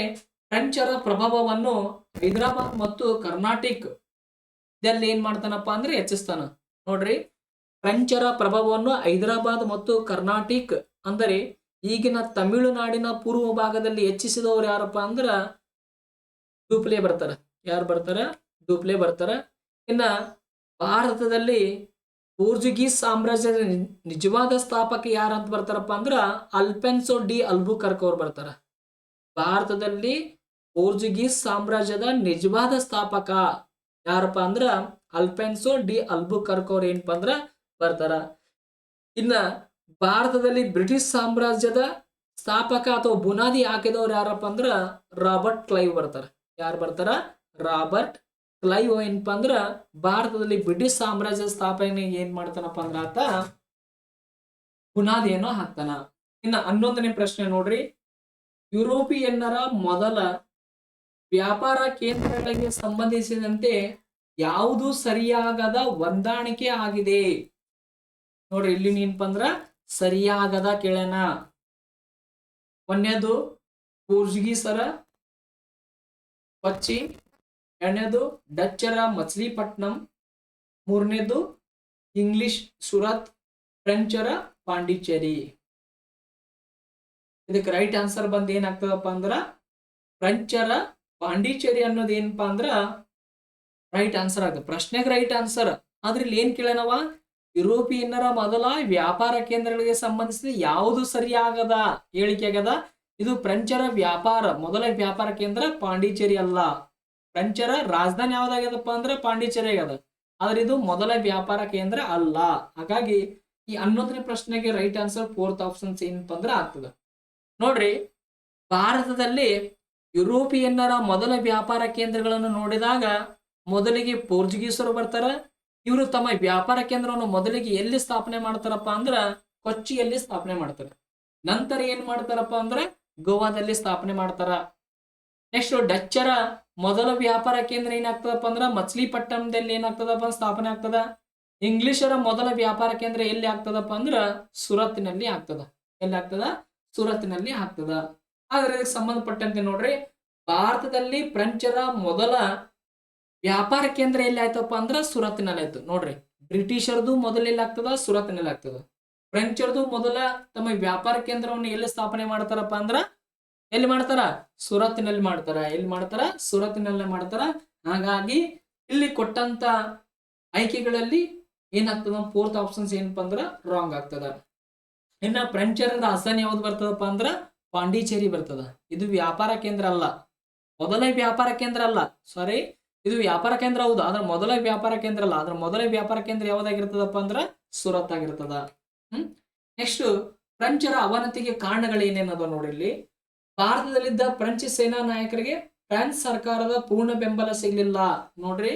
A: ಫ್ರೆಂಚರ ಪ್ರಭಾವವನ್ನು ಹೈದರಾಬಾದ್ ಮತ್ತು ಕರ್ನಾಟಕ ಇದರಲ್ಲಿ ಏನ್ ಮಾಡ್ತಾನಪ್ಪ ಅಂದ್ರೆ ಹೆಚ್ಚಿಸ್ತಾನ. ನೋಡ್ರಿ, ಫ್ರೆಂಚರ ಪ್ರಭಾವವನ್ನು ಹೈದರಾಬಾದ್ ಮತ್ತು ಕರ್ನಾಟಕ ಅಂದರೆ ಈಗಿನ ತಮಿಳುನಾಡಿನ ಪೂರ್ವ ಭಾಗದಲ್ಲಿ ಹೆಚ್ಚಿಸಿದವರು ಯಾರಪ್ಪ ಅಂದ್ರ ಡೂಪ್ಲೆ ಬರ್ತಾರ. ಯಾರು ಬರ್ತಾರ? ಡೂಪ್ಲೆ ಬರ್ತಾರ. ಇನ್ನ ಭಾರತದಲ್ಲಿ ಪೋರ್ಚುಗೀಸ್ ಸಾಮ್ರಾಜ್ಯದ ನಿಜವಾದ ಸ್ಥಾಪಕ ಯಾರಂತ ಬರ್ತಾರಪ್ಪ ಅಂದ್ರ ಅಲ್ಫೆನ್ಸೋ ಡಿ ಅಲ್ಬುಕರ್ಕ್ ಅವ್ರು ಬರ್ತಾರ. ಭಾರತದಲ್ಲಿ ಪೋರ್ಚುಗೀಸ್ ಸಾಮ್ರಾಜ್ಯದ ನಿಜವಾದ ಸ್ಥಾಪಕ ಯಾರಪ್ಪ ಅಂದ್ರ ಅಲ್ಫೆನ್ಸೋ ಡಿ ಅಲ್ಬುಕರ್ಕ್ ಅವ್ರು ಏನಪ್ಪಾ ಅಂದ್ರ ಬರ್ತಾರ. ಇನ್ನ ಭಾರತದಲ್ಲಿ ಬ್ರಿಟಿಷ್ ಸಾಮ್ರಾಜ್ಯದ ಸ್ಥಾಪಕ ಅಥವಾ ಬುನಾದಿ ಹಾಕಿದವ್ರು ಯಾರಪ್ಪ ಅಂದ್ರ ರಾಬರ್ಟ್ ಕ್ಲೈವ್ ಬರ್ತಾರ. ಯಾರು ಬರ್ತಾರ? ರಾಬರ್ಟ್ ಕ್ಲೈವ್ ಏನಪ್ಪಾ ಅಂದ್ರ ಭಾರತದಲ್ಲಿ ಬ್ರಿಟಿಷ್ ಸಾಮ್ರಾಜ್ಯದ ಸ್ಥಾಪನೆ ಏನ್ ಮಾಡ್ತಾನಪ್ಪ ಅಂದ್ರ ಆತ ಬುನಾದಿಯನ್ನು ಹಾಕ್ತಾನ. ಇನ್ನ 11ನೇ ಪ್ರಶ್ನೆ ನೋಡ್ರಿ, ಯುರೋಪಿಯನ್ನರ ಮೊದಲ ವ್ಯಾಪಾರ ಕೇಂದ್ರಗಳಿಗೆ ಸಂಬಂಧಿಸಿದಂತೆ ಯಾವುದು ಸರಿಯಾಗದ ಹೊಂದಾಣಿಕೆ ಆಗಿದೆ? ನೋಡ್ರಿ, ಇಲ್ಲಿ ಏನಪ್ಪಾ ಅಂದ್ರ ಸರಿಯಾಗದ ಕೇಳೋಣ. ಒಂದನೇದು ಪೋರ್ಚುಗೀಸರ ಕೊಚ್ಚಿ, ಎರಡನೇದು ಡಚ್ಚರ ಮಚ್ಲಿಪಟ್ನಂ, ಮೂರನೇದು ಇಂಗ್ಲಿಷ್ ಸುರತ್, ಫ್ರೆಂಚರ ಪಾಂಡಿಚೇರಿ. ಇದಕ್ಕೆ ರೈಟ್ ಆನ್ಸರ್ ಬಂದ್ ಏನಾಗ್ತದಪ್ಪ ಅಂದ್ರ ಫ್ರೆಂಚರ ಪಾಂಡಿಚೇರಿ ಅನ್ನೋದು ಏನಪ್ಪಾ ಅಂದ್ರ ರೈಟ್ ಆನ್ಸರ್ ಆಗ್ತದೆ. ಪ್ರಶ್ನೆಗೆ ರೈಟ್ ಆನ್ಸರ್. ಆದ್ರೆ ಇಲ್ಲಿ ಏನ್ ಕೇಳನವ, ಯುರೋಪಿಯನ್ನರ ಮೊದಲ ವ್ಯಾಪಾರ ಕೇಂದ್ರಗಳಿಗೆ ಸಂಬಂಧಿಸಿದ ಯಾವುದು ಸರಿಯಾಗದ ಹೇಳಿಕೆ ಆಗದ? ಇದು ಫ್ರೆಂಚರ ಮೊದಲ ವ್ಯಾಪಾರ ಕೇಂದ್ರ ಪಾಂಡಿಚೇರಿ ಅಲ್ಲ. ಫ್ರೆಂಚರ ರಾಜಧಾನಿ ಯಾವ್ದಾಗ್ಯದಪ್ಪ ಅಂದ್ರೆ ಪಾಂಡಿಚೇರಿ ಆಗ್ಯದ. ಆದ್ರೆ ಇದು ಮೊದಲ ವ್ಯಾಪಾರ ಕೇಂದ್ರ ಅಲ್ಲ. ಹಾಗಾಗಿ ಈ 11ನೇ ಪ್ರಶ್ನೆಗೆ ರೈಟ್ ಆನ್ಸರ್ 4th ಆಪ್ಷನ್ಸ್ ಏನಪ್ಪ ಅಂದ್ರೆ ಆಗ್ತದೆ. ನೋಡ್ರಿ, ಭಾರತದಲ್ಲಿ ಯುರೋಪಿಯನ್ನರ ಮೊದಲ ವ್ಯಾಪಾರ ಕೇಂದ್ರಗಳನ್ನು ನೋಡಿದಾಗ ಮೊದಲಿಗೆ ಪೋರ್ಚುಗೀಸರು ಬರ್ತಾರ. ಇವರು ತಮ್ಮ ವ್ಯಾಪಾರ ಕೇಂದ್ರವನ್ನು ಮೊದಲಿಗೆ ಎಲ್ಲಿ ಸ್ಥಾಪನೆ ಮಾಡ್ತಾರಪ್ಪ ಅಂದ್ರ ಕೊಚ್ಚಿಯಲ್ಲಿ ಸ್ಥಾಪನೆ ಮಾಡ್ತಾರೆ. ನಂತರ ಏನ್ ಮಾಡ್ತಾರಪ್ಪ ಅಂದ್ರೆ ಗೋವಾದಲ್ಲಿ ಸ್ಥಾಪನೆ ಮಾಡ್ತಾರ. ನೆಕ್ಸ್ಟ್ ಡಚ್ಚರ ಮೊದಲ ವ್ಯಾಪಾರ ಕೇಂದ್ರ ಏನಾಗ್ತದಪ್ಪ ಅಂದ್ರ ಮಚ್ಲಿಪಟ್ಟಣದಲ್ಲಿ ಏನಾಗ್ತದಪ್ಪ ಸ್ಥಾಪನೆ ಆಗ್ತದ. ಇಂಗ್ಲಿಷರ ಮೊದಲ ವ್ಯಾಪಾರ ಕೇಂದ್ರ ಎಲ್ಲಿ ಆಗ್ತದಪ್ಪ ಅಂದ್ರ ಸುರತ್ನಲ್ಲಿ ಆಗ್ತದ. ಎಲ್ಲಿ ಆಗ್ತದ? ಸುರತ್ನಲ್ಲಿ ಆಗ್ತದ. ಆದ್ರೆ ಇದಕ್ಕೆ ಸಂಬಂಧಪಟ್ಟಂತೆ ನೋಡ್ರಿ, ಭಾರತದಲ್ಲಿ ಫ್ರೆಂಚರ ಮೊದಲ ವ್ಯಾಪಾರ ಕೇಂದ್ರ ಎಲ್ಲಿ ಆಯ್ತಪ್ಪ ಅಂದ್ರ ಸುರತ್ನಲ್ಲಿ ಆಯ್ತು. ನೋಡ್ರಿ, ಬ್ರಿಟಿಷರದು ಮೊದಲ ಎಲ್ಲಿ ಆಗ್ತದ? ಸುರತ್ನಲ್ಲಿ ಆಗ್ತದ. ಫ್ರೆಂಚರ್ದು ಮೊದಲ ತಮ್ಮ ವ್ಯಾಪಾರ ಕೇಂದ್ರವನ್ನು ಎಲ್ಲಿ ಸ್ಥಾಪನೆ ಮಾಡ್ತಾರಪ್ಪ ಅಂದ್ರ ಎಲ್ಲಿ ಮಾಡ್ತಾರ? ಸುರತ್ನಲ್ಲಿ ಮಾಡ್ತಾರ. ಎಲ್ಲಿ ಮಾಡ್ತಾರ? ಸುರತ್ನಲ್ಲೇ ಮಾಡ್ತಾರ. ಹಾಗಾಗಿ ಇಲ್ಲಿ ಕೊಟ್ಟಂತ ಆಯ್ಕೆಗಳಲ್ಲಿ ಏನಾಗ್ತದ? 4th ಆಪ್ಷನ್ಸ್ ಏನಪ್ಪಾ ಅಂದ್ರ ರಾಂಗ್ ಆಗ್ತದ. ಇನ್ನ ಫ್ರೆಂಚರ ರಾಜಧಾನಿ ಯಾವ್ದು ಬರ್ತದಪ್ಪ ಅಂದ್ರ ಪಾಂಡಿಚೇರಿ ಬರ್ತದ. ಇದು ವ್ಯಾಪಾರ ಕೇಂದ್ರ ಅಲ್ಲ, ಮೊದಲ ವ್ಯಾಪಾರ ಕೇಂದ್ರ ಅಲ್ಲ. ಸಾರಿ, ಇದು ವ್ಯಾಪಾರ ಕೇಂದ್ರ ಹೌದು, ಆದ್ರೆ ಮೊದಲ ವ್ಯಾಪಾರ ಕೇಂದ್ರ ಅಲ್ಲ. ಆದ್ರೆ ಮೊದಲ ವ್ಯಾಪಾರ ಕೇಂದ್ರ ಯಾವ್ದಾಗಿರ್ತದಪ್ಪ ಅಂದ್ರ ಸುರತ್ ಆಗಿರ್ತದ. ನೆಕ್ಸ್ಟ್, ಫ್ರೆಂಚರ ಅವನತಿಗೆ ಕಾರಣಗಳು ಏನೇನದ ನೋಡಿಲ್ಲಿ. ಭಾರತದಲ್ಲಿದ್ದ ಫ್ರೆಂಚ್ ಸೇನಾ ನಾಯಕರಿಗೆ ಫ್ರಾನ್ಸ್ ಸರ್ಕಾರದ ಪೂರ್ಣ ಬೆಂಬಲ ಸಿಗ್ಲಿಲ್ಲ. ನೋಡ್ರಿ,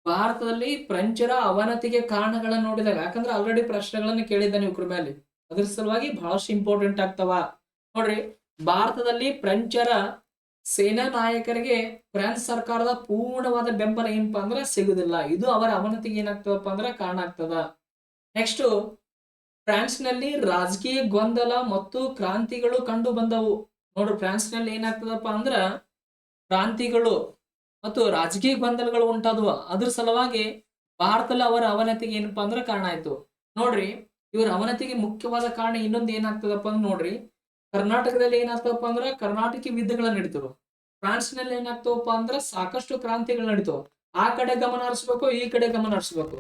A: ಭಾರತದಲ್ಲಿ ಫ್ರೆಂಚರ ಅವನತಿಗೆ ಕಾರಣಗಳನ್ನ ನೋಡಿದಾಗ, ಯಾಕಂದ್ರೆ ಆಲ್ರೆಡಿ ಪ್ರಶ್ನೆಗಳನ್ನ ಕೇಳಿದ್ದಾನೆ ಇವ್ರ ಮೇಲೆ, ಅದ್ರ ಸಲುವಾಗಿ ಬಹಳಷ್ಟು ಇಂಪಾರ್ಟೆಂಟ್ ಆಗ್ತಾವ. ನೋಡ್ರಿ, ಭಾರತದಲ್ಲಿ ಫ್ರೆಂಚರ ಸೇನಾ ನಾಯಕರಿಗೆ ಫ್ರಾನ್ಸ್ ಸರ್ಕಾರದ ಪೂರ್ಣವಾದ ಬೆಂಬಲ ಏನಪ್ಪಾ ಅಂದ್ರೆ ಸಿಗುದಿಲ್ಲ. ಇದು ಅವರ ಅವನತಿಗೆ ಏನಾಗ್ತದಪ್ಪ ಅಂದ್ರೆ ಕಾರಣ ಆಗ್ತದ. ನೆಕ್ಸ್ಟ್, ಫ್ರಾನ್ಸ್ ನಲ್ಲಿ ರಾಜಕೀಯ ಗೊಂದಲ ಮತ್ತು ಕ್ರಾಂತಿಗಳು ಕಂಡು ಬಂದವು. ನೋಡ್ರಿ, ಫ್ರಾನ್ಸ್ ನಲ್ಲಿ ಏನಾಗ್ತದಪ್ಪ ಅಂದ್ರ ಕ್ರಾಂತಿಗಳು ಮತ್ತು ರಾಜಕೀಯ ಗೊಂದಲಗಳು ಉಂಟಾದವು. ಅದ್ರ ಸಲುವಾಗಿ ಭಾರತದಲ್ಲಿ ಅವರ ಅವನತಿಗೆ ಏನಪ್ಪಾ ಅಂದ್ರೆ ಕಾರಣ ಆಯ್ತು. ನೋಡ್ರಿ, ಇವರ ಅವನತಿಗೆ ಮುಖ್ಯವಾದ ಕಾರಣ ಇನ್ನೊಂದು ಏನಾಗ್ತದಪ್ಪ ಅಂದ್ರೆ ನೋಡ್ರಿ, ಕರ್ನಾಟಕದಲ್ಲಿ ಏನಾಗ್ತದಪ್ಪ ಅಂದ್ರ ಕರ್ನಾಟಕ ಯುದ್ಧಗಳ ನಡೀತರು. ಫ್ರಾನ್ಸ್ ನಲ್ಲಿ ಏನಾಗ್ತವಪ್ಪ ಅಂದ್ರ ಸಾಕಷ್ಟು ಕ್ರಾಂತಿಗಳು ನಡೀತವು. ಆ ಕಡೆ ಗಮನ ಹರಿಸ್ಬೇಕು, ಈ ಕಡೆ ಗಮನ ಹರಿಸ್ಬೇಕು.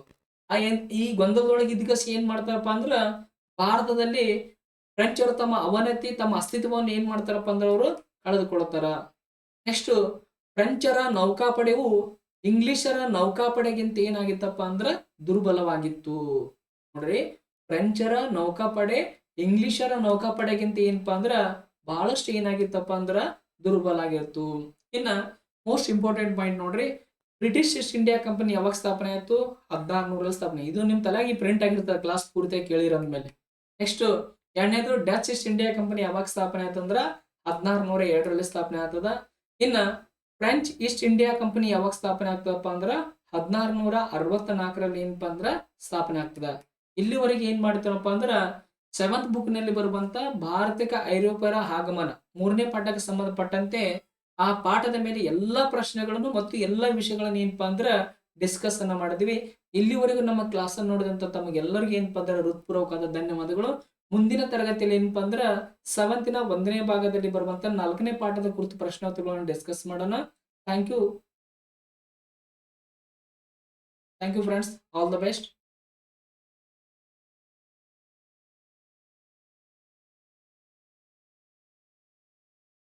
A: ಈ ಗೊಂದಲದೊಳಗೆ ಇದ್ಕಸಿ ಏನ್ ಮಾಡ್ತಾರಪ್ಪ ಅಂದ್ರ ಭಾರತದಲ್ಲಿ ಫ್ರೆಂಚರು ತಮ್ಮ ಅವನತಿ, ತಮ್ಮ ಅಸ್ತಿತ್ವವನ್ನು ಏನ್ ಮಾಡ್ತಾರಪ್ಪ ಅಂದ್ರೆ ಅವರು ಕಳೆದುಕೊಳ್ತಾರ. ನೆಕ್ಸ್ಟ್, ಫ್ರೆಂಚರ ನೌಕಾಪಡೆಯು ಇಂಗ್ಲಿಷರ ನೌಕಾಪಡೆಗಿಂತ ಏನಾಗಿತ್ತಪ್ಪ ಅಂದ್ರ ದುರ್ಬಲವಾಗಿತ್ತು. ನೋಡ್ರಿ, ಫ್ರೆಂಚರ ನೌಕಾಪಡೆ ಇಂಗ್ಲಿಷರ ನೌಕಾಪಡೆಗಿಂತ ಏನಪ್ಪಾ ಅಂದ್ರ ಬಹಳಷ್ಟು ಏನಾಗಿತ್ತಪ್ಪ ಅಂದ್ರ ದುರ್ಬಲ ಆಗಿತ್ತು. ಇನ್ನ ಮೋಸ್ಟ್ ಇಂಪಾರ್ಟೆಂಟ್ ಪಾಯಿಂಟ್ ನೋಡ್ರಿ, ಬ್ರಿಟಿಷ್ ಈಸ್ಟ್ ಇಂಡಿಯಾ ಕಂಪನಿ ಯಾವಾಗ ಸ್ಥಾಪನೆ ಆಯ್ತು? 1600 ಸ್ಥಾಪನೆ. ಇದು ನಿಮ್ ತಲೆಯಾಗಿ ಪ್ರಿಂಟ್ ಆಗಿರ್ತದೆ ಕ್ಲಾಸ್ ಪೂರ್ತಿಯಾಗಿ ಕೇಳಿರಂದ್ಮೇಲೆ. ನೆಕ್ಸ್ಟ್ ಎರಡನೇದು ಡಚ್ ಈಸ್ಟ್ ಇಂಡಿಯಾ ಕಂಪನಿ ಯಾವಾಗ ಸ್ಥಾಪನೆ ಆಯ್ತು ಅಂದ್ರ 1602 ಸ್ಥಾಪನೆ ಆಗ್ತದ. ಇನ್ನ ಫ್ರೆಂಚ್ ಈಸ್ಟ್ ಇಂಡಿಯಾ ಕಂಪನಿ ಯಾವಾಗ ಸ್ಥಾಪನೆ ಆಗ್ತದಪ್ಪ ಅಂದ್ರ 1664 ಏನಪ್ಪಾ ಅಂದ್ರ ಸ್ಥಾಪನೆ ಆಗ್ತದ. ಇಲ್ಲಿವರೆಗೆ ಏನ್ ಮಾಡ್ತಾರಪ್ಪ ಅಂದ್ರ 7th ಬುಕ್ ನಲ್ಲಿ ಬರುವಂತ ಭಾರತಕ್ಕೆ ಐರೋಪ್ಯರ ಆಗಮನ 3ನೇ ಪಾಠಕ್ಕೆ ಸಂಬಂಧಪಟ್ಟಂತೆ ಆ ಪಾಠದ ಮೇಲೆ ಎಲ್ಲಾ ಪ್ರಶ್ನೆಗಳನ್ನು ಮತ್ತು ಎಲ್ಲಾ ವಿಷಯಗಳನ್ನ ಏನಪ್ಪಾ ಅಂದ್ರ ಡಿಸ್ಕಸ್ ಅನ್ನ ಮಾಡಿದ್ವಿ. ಇಲ್ಲಿವರೆಗೂ ನಮ್ಮ ಕ್ಲಾಸ್ ಅನ್ನು ನೋಡಿದಂತ ತಮಗೆಲ್ಲರಿಗೂ ಏನಪ್ಪಾ ಅಂದ್ರ ಹೃತ್ಪೂರ್ವಕವಾದ ಧನ್ಯವಾದಗಳು. ಮುಂದಿನ ತರಗತಿಯಲ್ಲಿ ಏನಪ್ಪಾ ಅಂದ್ರ 7th ನ 1ನೇ ಭಾಗದಲ್ಲಿ ಬರುವಂತ 4ನೇ ಪಾಠದ ಕುರಿತು ಪ್ರಶ್ನೋತ್ತರಗಳನ್ನು ಡಿಸ್ಕಸ್ ಮಾಡೋಣ. Thank you friends, all the best.